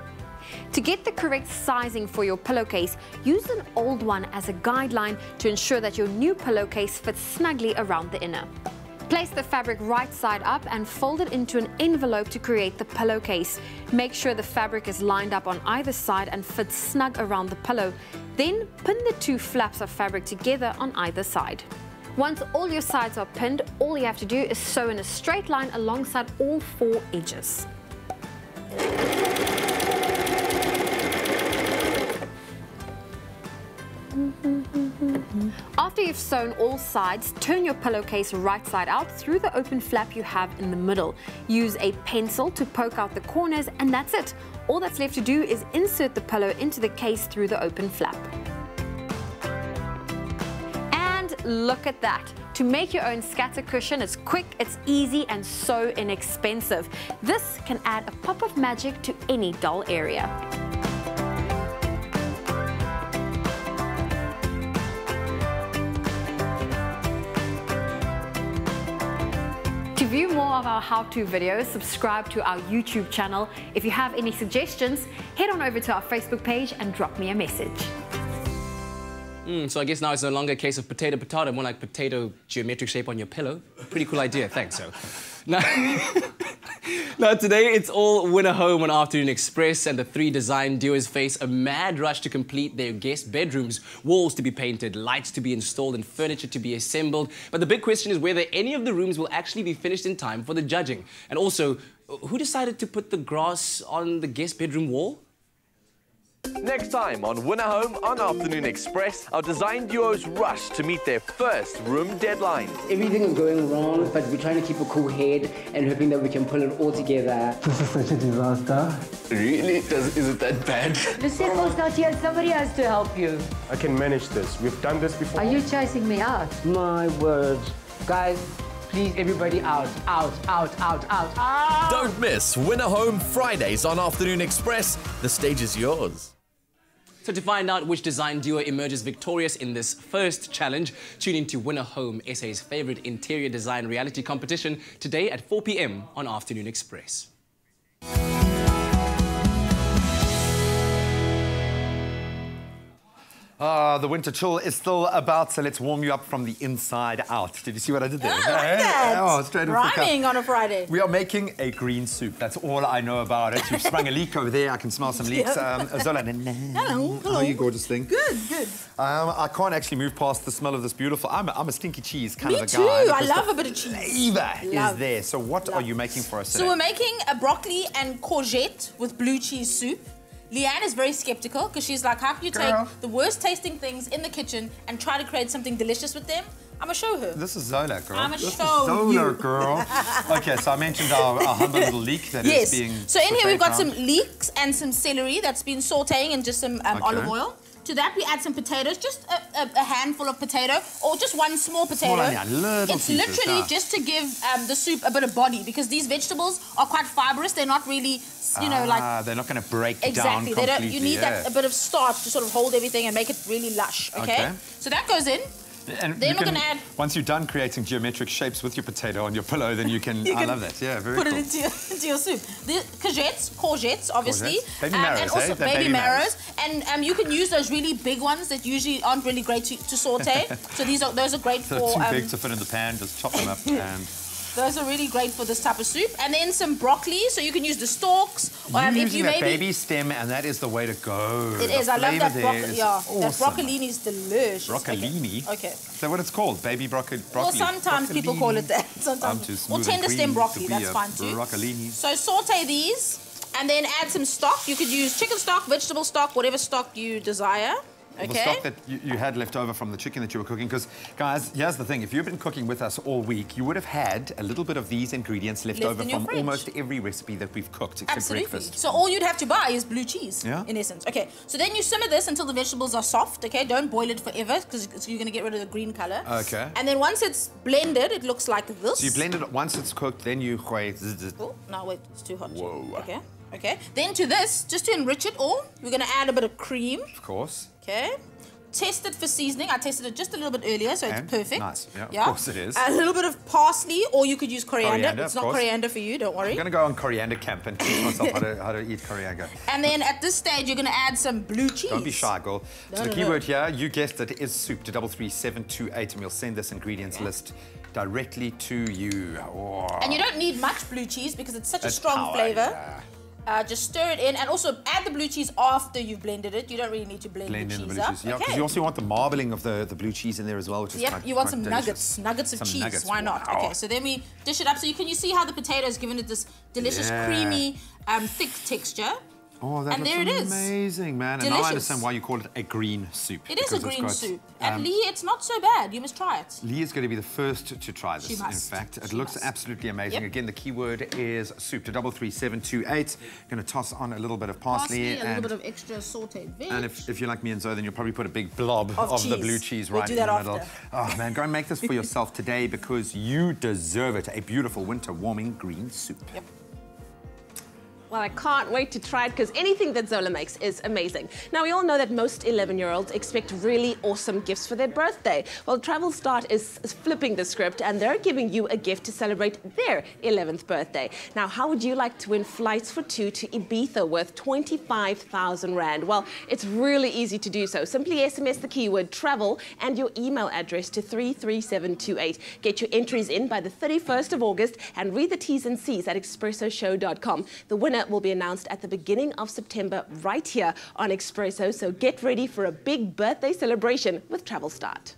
To get the correct sizing for your pillowcase, use an old one as a guideline to ensure that your new pillowcase fits snugly around the inner. Place the fabric right side up and fold it into an envelope to create the pillowcase. Make sure the fabric is lined up on either side and fits snug around the pillow. Then pin the 2 flaps of fabric together on either side. Once all your sides are pinned, all you have to do is sew in a straight line alongside all 4 edges. After you've sewn all sides, turn your pillowcase right side out through the open flap you have in the middle. Use a pencil to poke out the corners, and that's it. All that's left to do is insert the pillow into the case through the open flap. And look at that. To make your own scatter cushion, it's quick, it's easy, and so inexpensive. This can add a pop of magic to any dull area. To view more of our how-to videos, subscribe to our YouTube channel. If you have any suggestions, head on over to our Facebook page and drop me a message. So I guess now it's no longer a case of potato, more like potato geometric shape on your pillow. Pretty cool idea, thanks. So now today it's all winter home on Afternoon Express, and the 3 design duos face a mad rush to complete their guest bedrooms. Walls to be painted, lights to be installed, and furniture to be assembled. But the big question is whether any of the rooms will actually be finished in time for the judging. And also, who decided to put the grass on the guest bedroom wall? Next time on Winner Home on Afternoon Express, our design duos rush to meet their first room deadline. Everything is going wrong, but we're trying to keep a cool head and hoping that we can pull it all together. This is such a disaster. Really? Is it that bad? The circle's not here. Somebody has to help you. I can manage this. We've done this before. Are you chasing me out? My word. Guys, please, everybody out, out, out, out, out, out. Don't miss Winner Home Fridays on Afternoon Express. The stage is yours. So to find out which design duo emerges victorious in this first challenge, tune in to Winner Home, SA's favorite interior design reality competition, today at 4 p.m. on Afternoon Express. The winter chill is still about, so let's warm you up from the inside out. Did you see what I did there? I like that. Oh, straight off the cuff. Rhyming on a Friday. We are making a green soup. That's all I know about it. You've sprung a leak over there. I can smell some leaks. Zola, hello. How are you, gorgeous thing? Good, good. I can't actually move past the smell of this beautiful... I'm a stinky cheese kind of a guy. Me too. I love a bit of cheese. Flavor is there. So what are you making for us today? So we're making a broccoli and courgette with blue cheese soup. Leanne is very skeptical because she's like, how can you take the worst tasting things in the kitchen and try to create something delicious with them? I'm going to show her. This is Zola, girl. I'm going to This is show Zola, you. girl. Okay, so I mentioned our humble little leek that is being So in here we've got sauteed some leeks and some celery that's been sauteing in just some olive oil. To that we add some potatoes, just a handful of potato, or just one small potato. Small onion, little it's pieces, literally just to give the soup a bit of body, because these vegetables are quite fibrous. They're not really, you know, like... they're not going to break down Exactly. completely. You need that a bit of starch to sort of hold everything and make it really lush, okay? So that goes in. And then we're going to add... Once you're done creating geometric shapes with your potato on your pillow, then you can... I love that. Yeah, very put cool. it into your soup. The courgettes, obviously. Baby marrows, and also baby marrows. And you can use those really big ones that usually aren't really great to saute. So those are great So for... too big to fit in the pan, just chop them up and... Those are really great for this type of soup. And then some broccoli, so you can use the stalks. Or You're if using you that maybe... baby stem, and that is the way to go. It is. I love that broccoli. Yeah, awesome. that broccolini is delicious. Broccolini? Okay. Is that what it's called? Baby broccoli? Well, sometimes people call it that. I'm too smooth or tender and stem green broccoli, to be that's a fine too. Broccolini. So saute these and then add some stock. You could use chicken stock, vegetable stock, whatever stock you desire. Okay. The stock that you had left over from the chicken that you were cooking, because, guys, here's the thing. If you've been cooking with us all week, you would have had a little bit of these ingredients left over from almost every recipe that we've cooked, except breakfast. So all you'd have to buy is blue cheese, in essence. Okay, so then you simmer this until the vegetables are soft, okay? Don't boil it forever, because you're going to get rid of the green color. Okay. And then once it's blended, it looks like this. So you blend it, once it's cooked, then you... Oh, no, wait, it's too hot. Whoa. Okay, okay. Then to this, just to enrich it all, we're going to add a bit of cream. Of course. Okay. Test it for seasoning. I tested it just a little bit earlier, so it's perfect. Nice. Yeah, of course it is. A little bit of parsley, or you could use coriander. It's not course. coriander for you, don't worry. I'm going to go on coriander camp and teach myself how to eat coriander. And then at this stage, you're going to add some blue cheese. Don't be shy, girl. So the keyword here, you guessed it, is soup to 33728, and we'll send this ingredients list directly to you. Oh. And you don't need much blue cheese because it's such a strong flavor. Yeah. Just stir it in, and also add the blue cheese after you've blended it. You don't really need to blend the cheese up. Yeah, because you also want the marbling of the blue cheese in there as well, which is quite you want some delicious. nuggets of cheese. Nuggets. Why not? Wow. Okay, so then we dish it up. So you see how the potato has given it this delicious, creamy, thick texture. Oh, that looks amazing, man. And now I understand why you call it a green soup. It is a green soup. And Lee, it's not so bad. You must try it. Lee is going to be the first to try this, She must. in fact. It looks absolutely amazing. Again, the keyword is soup to 33728. Going to toss on a little bit of parsley. A little bit of extra sauteed veg. And if you're like me and Zoe, then you'll probably put a big blob of the blue cheese We'll right do in that the middle. Oh, man, go and make this for yourself today because you deserve it. A beautiful winter warming green soup. Yep. Well, I can't wait to try it because anything that Zola makes is amazing. Now, we all know that most 11-year-olds expect really awesome gifts for their birthday. Well, Travel Start is flipping the script and they're giving you a gift to celebrate their 11th birthday. Now, how would you like to win flights for two to Ibiza worth 25,000 Rand? Well, it's really easy to do so. Simply SMS the keyword travel and your email address to 33728. Get your entries in by the 31st of August and read the T's and C's at expressoshow.com. The winner will be announced at the beginning of September right here on Expresso, so get ready for a big birthday celebration with Travel Start.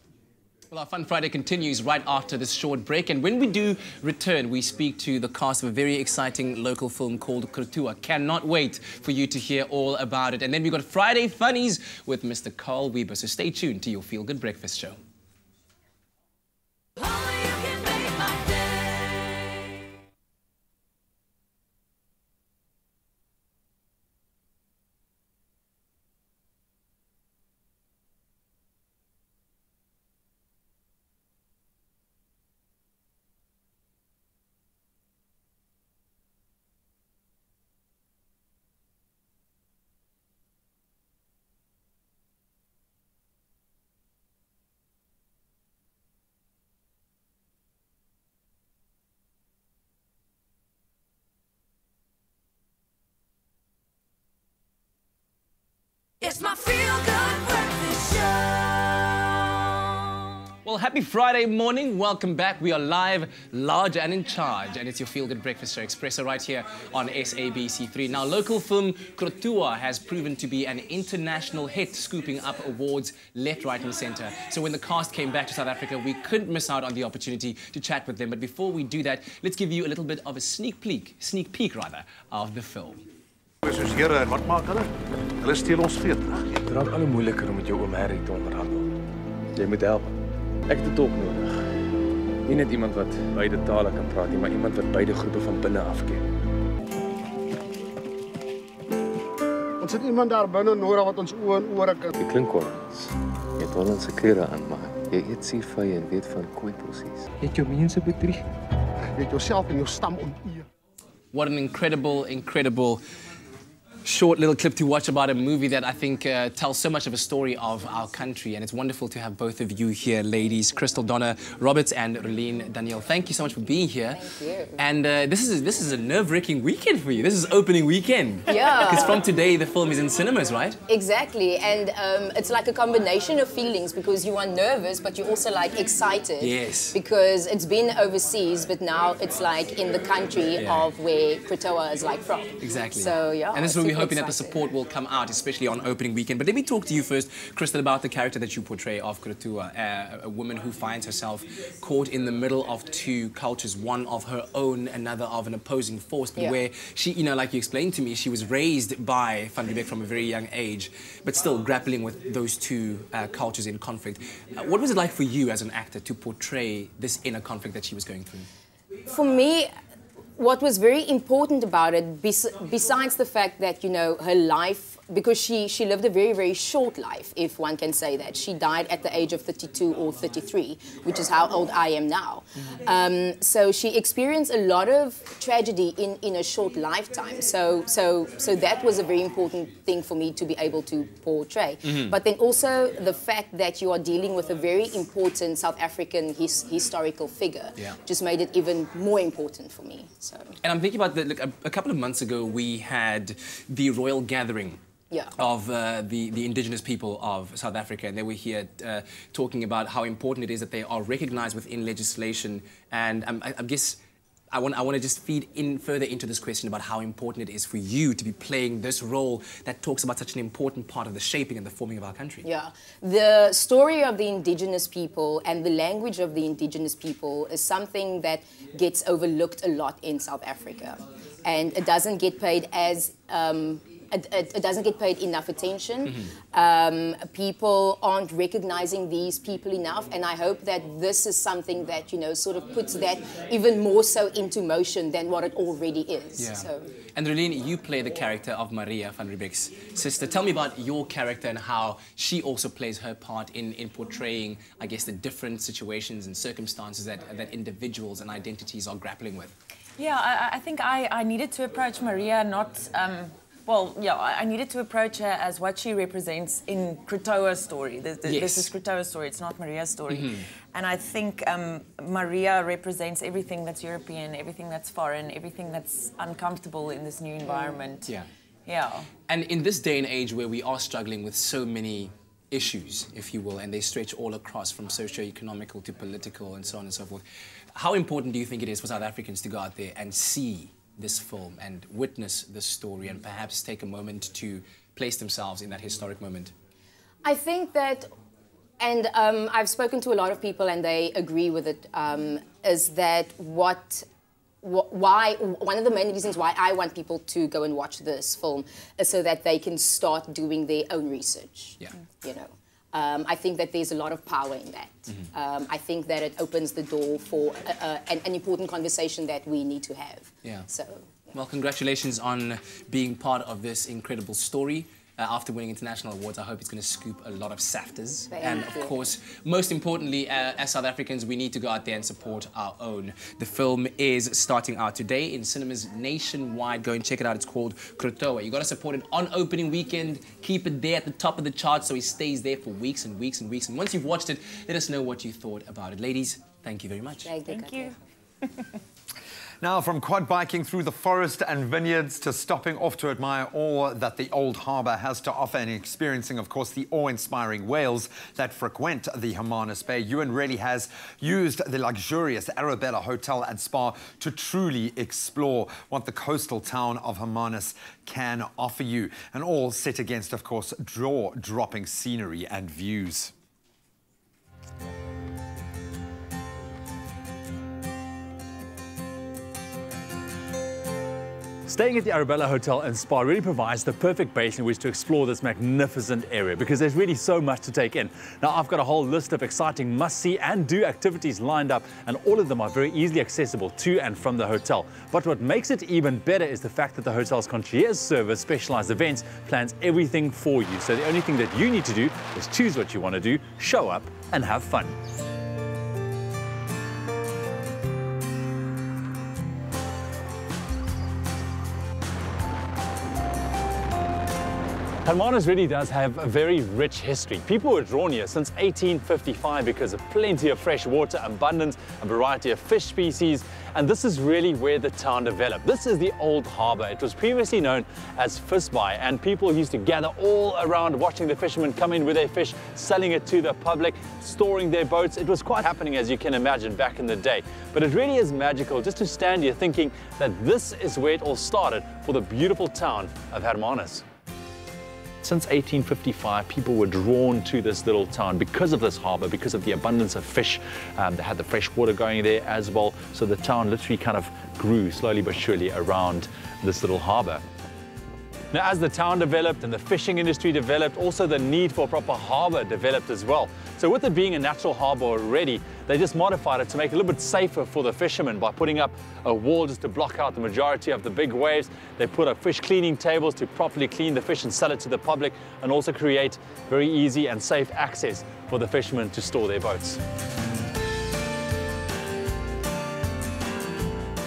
Well, our Fun Friday continues right after this short break, and when we do return, we speak to the cast of a very exciting local film called Krotua. Cannot wait for you to hear all about it. And then we got Friday Funnies with Mr. Carl Weber, so stay tuned to your Feel Good Breakfast show. It's my feel-good breakfast show. Well, happy Friday morning. Welcome back. We are live, large and in charge. And it's your feel-good breakfast show, Expresso, right here on SABC3. Now, local film Krotua has proven to be an international hit, scooping up awards left, right and centre. So when the cast came back to South Africa, we couldn't miss out on the opportunity to chat with them. But before we do that, let's give you a little bit of a sneak peek of the film. Soos here en wat maak hulle? Hulle steel ons vee terug. Dit raak al hoe moeiliker om met jou oom Harry te onderhandel. Jy moet help. Ek het 'n tolk nodig. Nie net iemand wat beide tale kan praat nie, maar iemand wat beide groepe van binne af ken. Ons het iemand daar binne nodig wat ons oë en ore kan. Jy klink Hollands. Jy het Hollandse klere aan, maar jy eet seevye en weet van kooipossies. Jy het jou mense bedrieg. Jy het jouself en jou stam onteer. What an incredible short little clip to watch about a movie that I think tells so much of a story of our country, and it's wonderful to have both of you here, ladies, Crystal Donna Roberts and Relene Danielle. Thank you so much for being here. Thank you. And this is a nerve-wracking weekend for you. This is opening weekend. Yeah. Because from today the film is in cinemas, right? Exactly, and it's like a combination of feelings because you are nervous, but you're also like excited. Yes. Because it's been overseas, but now it's like in the country of where Krotua is like from. Exactly. So yeah. And this is what we're hoping that the support will come out, especially on opening weekend. But let me talk to you first, Crystal, about the character that you portray of Krotua, a woman who finds herself caught in the middle of two cultures, one of her own, another of an opposing force, but where she, you know, like you explained to me, she was raised by Van Riebeeck from a very young age, but still grappling with those two cultures in conflict. What was it like for you as an actor to portray this inner conflict that she was going through? For me, what was very important about it, besides the fact that, you know, her life, because she lived a very, very short life, if one can say that. She died at the age of 32 or 33, which is how old I am now. So she experienced a lot of tragedy in a short lifetime. So that was a very important thing for me to be able to portray. But then also the fact that you are dealing with a very important South African historical figure just made it even more important for me. So. And I'm thinking about a couple of months ago we had the royal gathering of the indigenous people of South Africa, and they were here talking about how important it is that they are recognized within legislation. And I guess I want to just feed in further into this question about how important it is for you to be playing this role that talks about such an important part of the shaping and the forming of our country. Yeah, the story of the indigenous people and the language of the indigenous people is something that gets overlooked a lot in South Africa, and it doesn't get paid as it doesn't get paid enough attention. People aren't recognizing these people enough, and I hope that this is something that, you know, sort of puts that even more so into motion than what it already is. Yeah. So. And Relene, you play the character of Maria Van Riebeeck's sister. Tell me about your character and how she also plays her part in portraying, I guess, the different situations and circumstances that individuals and identities are grappling with. Yeah, I think I needed to approach Maria not... well, yeah, I needed to approach her as what she represents in Krotua's story. This is Krotua's story, it's not Maria's story. And I think Maria represents everything that's European, everything that's foreign, everything that's uncomfortable in this new environment. Yeah. And in this day and age where we are struggling with so many issues, if you will, and they stretch all across from socio-economical to political and so on and so forth, how important do you think it is for South Africans to go out there and see this film and witness this story and perhaps take a moment to place themselves in that historic moment? I think that And I've spoken to a lot of people and they agree with it, is that why one of the main reasons why I want people to go and watch this film is so that they can start doing their own research. Yeah. You know, I think that there's a lot of power in that. I think that it opens the door for an important conversation that we need to have. Yeah. So. Well, congratulations on being part of this incredible story. After winning international awards, I hope it's going to scoop a lot of SAFTAs. And of course, most importantly, as South Africans, we need to go out there and support our own. The film is starting out today in cinemas nationwide. Go and check it out. It's called Krotoa. You got to support it on opening weekend. Keep it there at the top of the charts so it stays there for weeks and weeks and weeks. And once you've watched it, let us know what you thought about it. Ladies, thank you very much. Thank you. Now, from quad biking through the forest and vineyards to stopping off to admire all that the Old Harbour has to offer and experiencing, of course, the awe-inspiring whales that frequent the Hermanus Bay, Ewan really has used the luxurious Arabella Hotel and Spa to truly explore what the coastal town of Hermanus can offer you. And all set against, of course, jaw-dropping scenery and views. Staying at the Arabella Hotel and Spa really provides the perfect base in which to explore this magnificent area because there's really so much to take in. Now, I've got a whole list of exciting must-see and do activities lined up, and all of them are very easily accessible to and from the hotel. But what makes it even better is the fact that the hotel's concierge service, specialized events, plans everything for you. So the only thing that you need to do is choose what you want to do, show up, and have fun. Hermanus really does have a very rich history. People were drawn here since 1855 because of plenty of fresh water, abundance, a variety of fish species, and this is really where the town developed. This is the Old Harbour. It was previously known as Visby, and people used to gather all around watching the fishermen come in with their fish, selling it to the public, storing their boats. It was quite happening, as you can imagine, back in the day. But it really is magical just to stand here thinking that this is where it all started for the beautiful town of Hermanus. Since 1855, people were drawn to this little town because of this harbour, because of the abundance of fish. They had the fresh water going there as well, so the town literally kind of grew slowly but surely around this little harbour. Now, as the town developed and the fishing industry developed, also the need for a proper harbour developed as well. So with it being a natural harbour already, they just modified it to make it a little bit safer for the fishermen by putting up a wall just to block out the majority of the big waves. They put up fish cleaning tables to properly clean the fish and sell it to the public, and also create very easy and safe access for the fishermen to store their boats.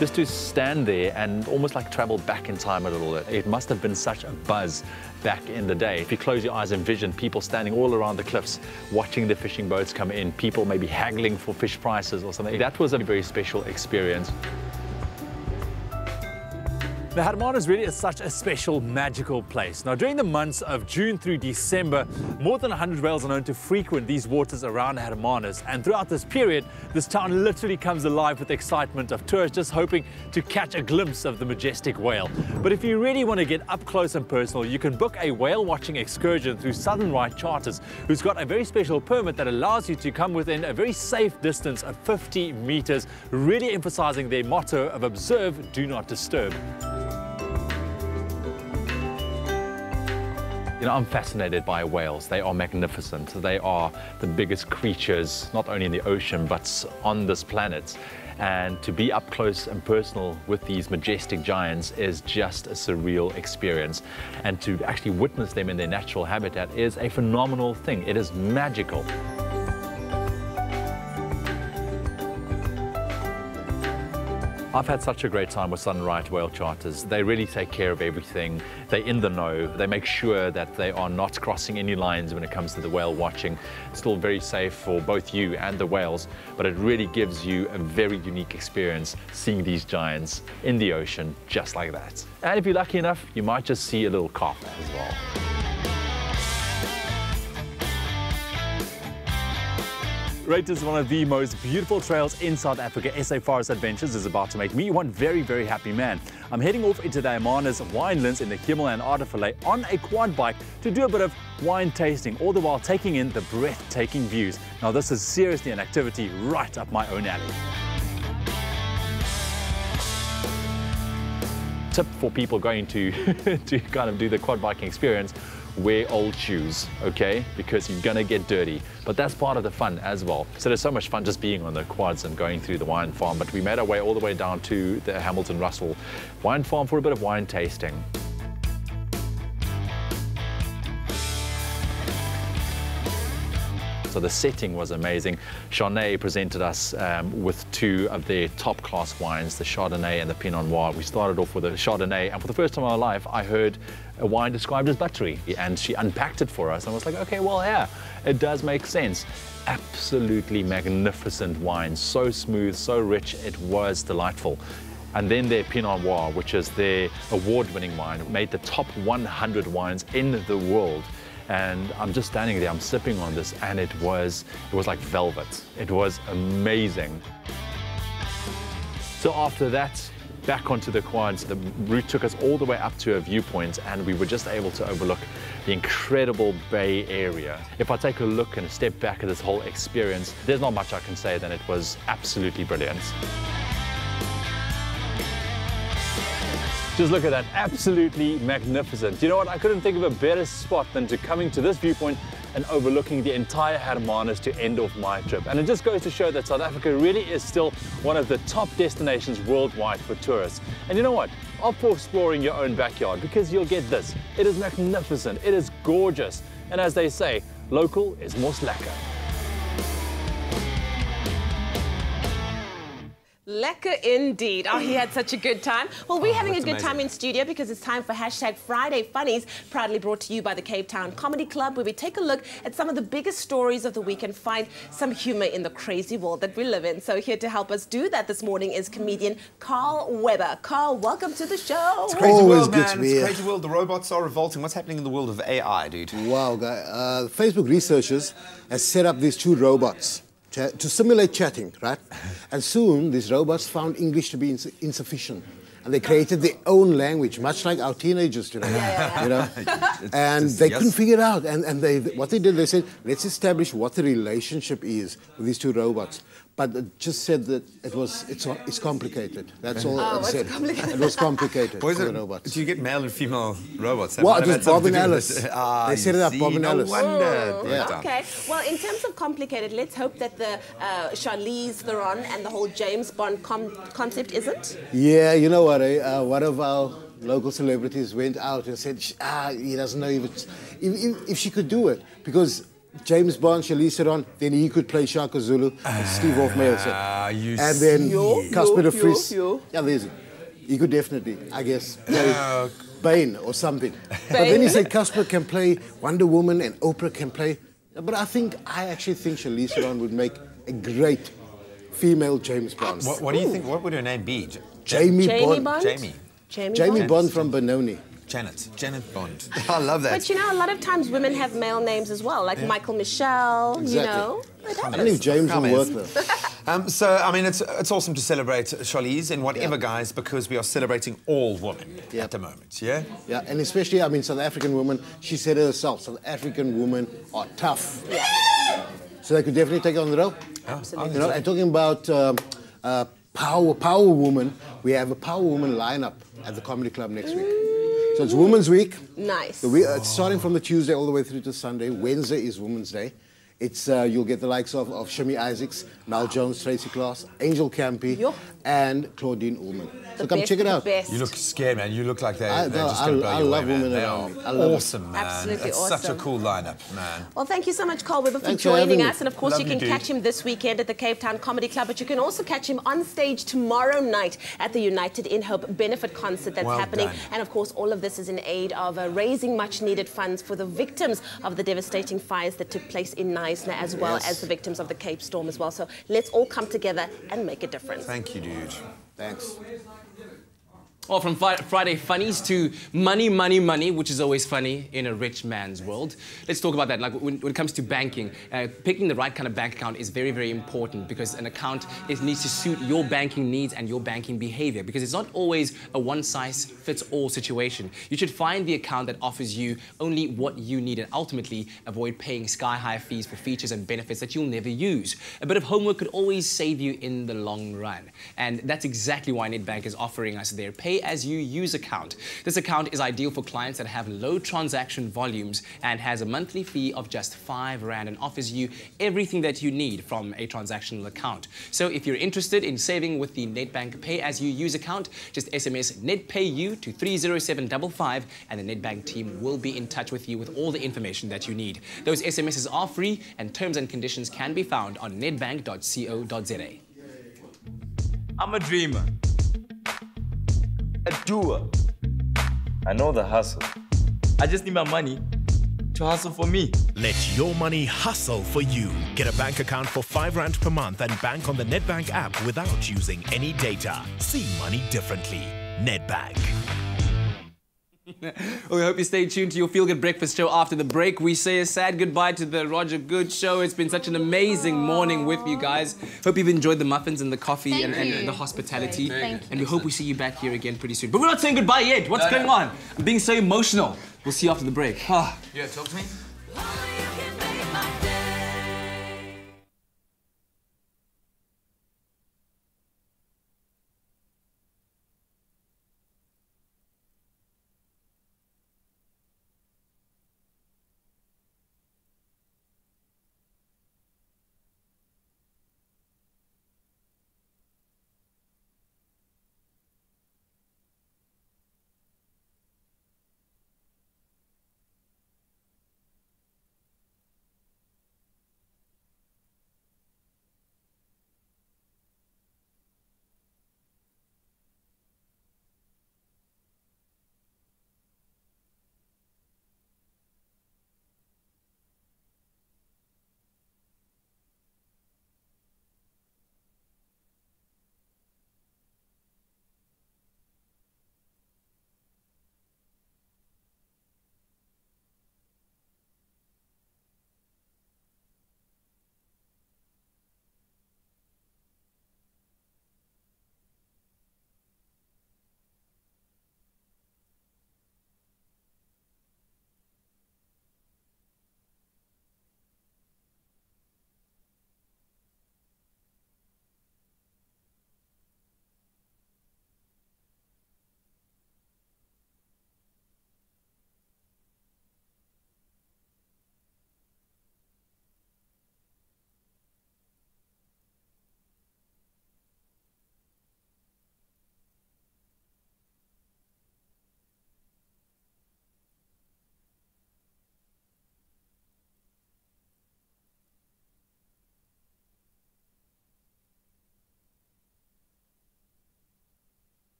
Just to stand there and almost like travel back in time a little bit. It must have been such a buzz back in the day. If you close your eyes and envision people standing all around the cliffs, watching the fishing boats come in, people maybe haggling for fish prices or something. That was a very special experience. The Hermanus really is such a special, magical place. Now, during the months of June through December, more than 100 whales are known to frequent these waters around Hermanus. And throughout this period, this town literally comes alive with the excitement of tourists just hoping to catch a glimpse of the majestic whale. But if you really want to get up close and personal, you can book a whale watching excursion through Southern Right Charters, who's got a very special permit that allows you to come within a very safe distance of 50 meters, really emphasizing their motto of observe, do not disturb. You know, I'm fascinated by whales. They are magnificent. They are the biggest creatures, not only in the ocean, but on this planet. And to be up close and personal with these majestic giants is just a surreal experience. And to actually witness them in their natural habitat is a phenomenal thing. It is magical. I've had such a great time with Southern Right Whale Charters. They really take care of everything. They're in the know. They make sure that they are not crossing any lines when it comes to the whale watching. It's still very safe for both you and the whales, but it really gives you a very unique experience seeing these giants in the ocean just like that. And if you're lucky enough, you might just see a little carp as well. Rated as one of the most beautiful trails in South Africa, SA Forest Adventures is about to make me one very, very happy man. I'm heading off into the Hermanus winelands in the Kimmel and Aardevallei on a quad bike to do a bit of wine tasting, all the while taking in the breathtaking views. Now this is seriously an activity right up my own alley. Tip for people going to kind of do the quad biking experience: wear old shoes, okay? Because you're gonna get dirty. But that's part of the fun as well. So there's so much fun just being on the quads and going through the wine farm. But we made our way all the way down to the Hamilton Russell wine farm for a bit of wine tasting. So the setting was amazing. Charnay presented us with two of their top class wines, the Chardonnay and the Pinot Noir. We started off with a Chardonnay, and for the first time in my life, I heard a wine described as buttery, and she unpacked it for us. And I was like, okay, well, yeah, it does make sense. Absolutely magnificent wine, so smooth, so rich, it was delightful. And then their Pinot Noir, which is their award-winning wine, made the top 100 wines in the world. And I'm just standing there, I'm sipping on this, and it was like velvet. It was amazing. So after that, back onto the quads, the route took us all the way up to a viewpoint, and we were just able to overlook the incredible Bay Area. If I take a look and a step back at this whole experience, there's not much I can say than it was absolutely brilliant. Just look at that, absolutely magnificent. You know what, I couldn't think of a better spot than to coming to this viewpoint and overlooking the entire Hermanus to end off my trip. And it just goes to show that South Africa really is still one of the top destinations worldwide for tourists. And you know what, opt for exploring your own backyard, because you'll get this. It is magnificent, it is gorgeous. And as they say, local is most lekker. Lekker indeed. Oh, he had such a good time. Well, we're having a good time in studio because it's time for Hashtag Friday Funnies, proudly brought to you by the Cape Town Comedy Club, where we take a look at some of the biggest stories of the week and find some humor in the crazy world that we live in. So here to help us do that this morning is comedian Carl Weber. Carl, welcome to the show. It's a crazy world, man. It's a crazy world. The robots are revolting. What's happening in the world of AI, dude? Wow, guy. Facebook researchers have set up these two robots to simulate chatting, right? And soon, these robots found English to be insufficient. And they created their own language, much like our teenagers today, you know? And they couldn't figure it out. And what they did, they said, let's establish what the relationship is with these two robots. But it just said that it's complicated. That's all it said. It was complicated for the robots. Do you get male and female robots? Well, it was Bob and Alice. They set it up, Bob and Alice. No wonder. Yeah. Okay. Well, in terms of complicated, let's hope that the Charlize Theron and the whole James Bond concept isn't. Yeah, you know what? One of our local celebrities went out and said, he doesn't know if she could do it, because James Bond, Charlize Theron, then he could play Shaka Zulu, and Steve Hofmeyr said. And then Casper de Vries. Yeah, there's it. He could definitely, I guess, play Bane or something. But then he said Casper can play Wonder Woman and Oprah can play. But I actually think Charlize Theron would make a great female James Bond. What do you think? What would her name be? Jamie Bond. Jamie Bond from Benoni. Janet Bond. I love that. But you know, a lot of times women have male names as well, like Michael Michelle, you know. I don't think James will work though. So, I mean, it's awesome to celebrate Charlize and whatever, guys, because we are celebrating all women at the moment, yeah? Yeah, and especially, I mean, South African women, she said it herself, South African women are tough. Yeah. So they could definitely take it on the road. Absolutely. You know, and talking about power woman, we have a power woman lineup at the Comedy Club next week. So it's Women's Week. Nice. It's starting from the Tuesday all the way through to Sunday. Wednesday is Women's Day. It's you'll get the likes of Shimmy Isaacs, Mel Jones, Tracy Klaas, Angel Campy, and Claudine Ullman. So come check it out. You look scared, man. You look like they're just going to blow you away, man. They are awesome, man. Absolutely it's awesome. such a cool lineup, man. Well, thank you so much, Carl Weber, for joining us. And of course, you can catch him this weekend at the Cape Town Comedy Club, but you can also catch him on stage tomorrow night at the United in Hope benefit concert that's happening. And of course, all of this is in aid of raising much needed funds for the victims of the devastating fires that took place in Knysna, as well as the victims of the Cape Storm as well. So let's all come together and make a difference. Thank you, dude. Thanks. Or from Friday funnies to money, money, money, which is always funny in a rich man's world. Let's talk about that. Like when it comes to banking, picking the right kind of bank account is very, very important because an account needs to suit your banking needs and your banking behavior because it's not always a one-size-fits-all situation. You should find the account that offers you only what you need and ultimately avoid paying sky-high fees for features and benefits that you'll never use. A bit of homework could always save you in the long run. And that's exactly why Nedbank is offering us their pay-as-you-use account. This account is ideal for clients that have low transaction volumes and has a monthly fee of just R5 and offers you everything that you need from a transactional account. So if you're interested in saving with the Nedbank pay-as-you-use account, just SMS NEDPAYU to 30755 and the Nedbank team will be in touch with you with all the information that you need. Those SMSs are free and terms and conditions can be found on nedbank.co.za. I'm a dreamer. A doer. I know the hustle. I just need my money to hustle for me. Let your money hustle for you. Get a bank account for R5 per month and bank on the Nedbank app without using any data. See money differently. Nedbank. Well, we hope you stay tuned to your Feel Good Breakfast show after the break. We say a sad goodbye to the Roger Good show. It's been such an amazing morning with you guys. Hope you've enjoyed the muffins and the coffee and the hospitality. And we hope we see you back here again pretty soon. But we're not saying goodbye yet. What's going on? I'm being so emotional. We'll see you after the break. Yeah, talk to me.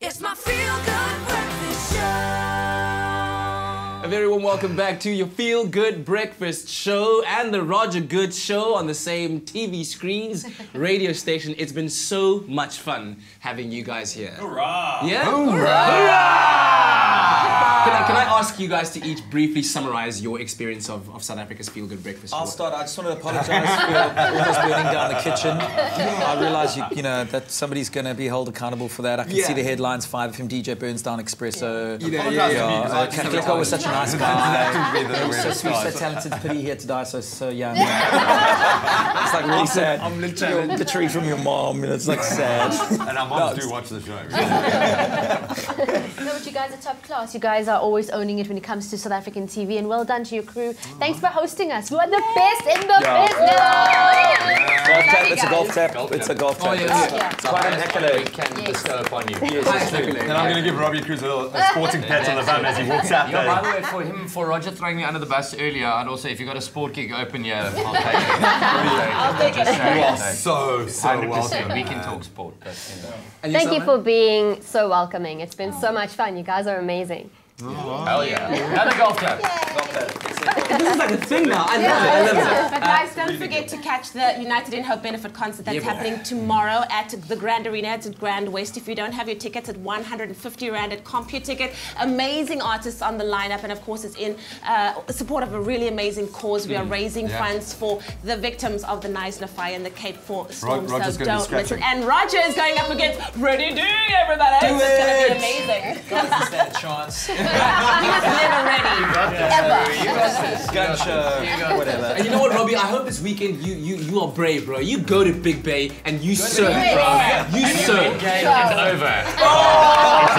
It's my Feel Good Breakfast Show. A very warm welcome back to your Feel Good Breakfast Show and the Roger Good Show on the same TV screens, radio station. It's been so much fun having you guys here. Hurrah! Yeah? Hurrah! Hurrah! Can I ask you guys to each briefly summarize your experience of South Africa's Feel Good Breakfast. I'll start. I just want to apologise for almost burning down the kitchen. I realise, you know, that somebody's going to be held accountable for that. I can see the headlines, 5FM DJ burns down Expresso. Kakliko was such a nice guy. So sweet, so talented, pity he had to die so young. It's like really sad. I'm literally the tree from your mom, and it's like sad. And our moms do watch the show. No, but you guys are top class. You guys are always owning it when it comes to South African TV, and well done to your crew. Thanks for hosting us. You are the best in the business. Golf tap, it's a golf tap. It's a golf tap. Oh, yeah. It's quite an accolade. We can bestow upon you. Yes, it's true. And I'm going to give Robbie Cruz a sporting pat on the bum as he walks out there. By the way, for Roger throwing me under the bus earlier, and also if you got a sport gig open here, I'll take it. I'll take it. You are so welcome. We can talk sport. But, you know. Thank you for being so welcoming. It's been so much fun. You guys are amazing. Hell yeah. Another golf clap. This is like a thing now. I love it. But guys, don't forget to catch the United in Hope benefit concert that's happening tomorrow at the Grand Arena. It's at Grand West. If you don't have your tickets, at 150 Rand at CompuTicket. Amazing artists on the lineup, and of course it's in support of a really amazing cause. We are raising funds for the victims of the Knysna fire in the Cape 4 storm. Roger's so going don't to be miss it. scratching. And Roger is going up against Ready Do, everybody. Do It's going to it. be amazing. Guys, is that a chance? He was never ready. Ever. Gun show, whatever. And you know what, Robbie? I hope this weekend you are brave, bro. You go to Big Bay and you serve, bro. You serve. Game is over. It's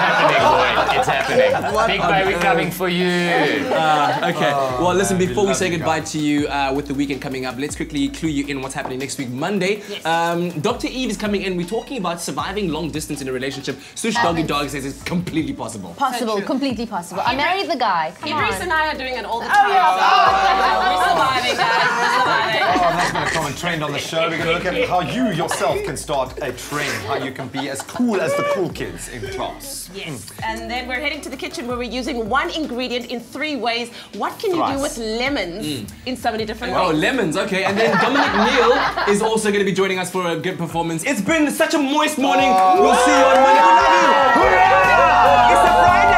happening, boy. It's happening. Big Bay, we're coming for you. Okay. Well, listen, before we say goodbye to you with the weekend coming up, let's quickly clue you in what's happening next week, Monday. Dr. Eve is coming in. We're talking about surviving long distance in a relationship. Sush Doggy Dog says it's completely possible. Possible, completely possible. I married the guy. Come on. Idris and I are doing it all the time. We're surviving, guys. We're surviving. Oh, that's going to come and trend on the show. We're going to look at how you yourself can start a trend, how you can be as cool as the cool kids in class. Yes. And then we're heading to the kitchen where we're using one ingredient in 3 ways. What can you do with lemons in so many different ways? Oh, lemons, okay. And then Dominic Neal is also going to be joining us for a good performance. It's been such a moist morning. We'll see you on Monday. We love you. Hooray! It's a Friday.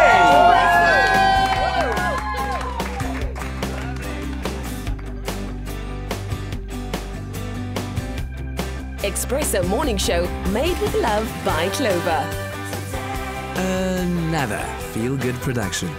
Expresso Morning Show, made with love by Clover. Another feel-good production.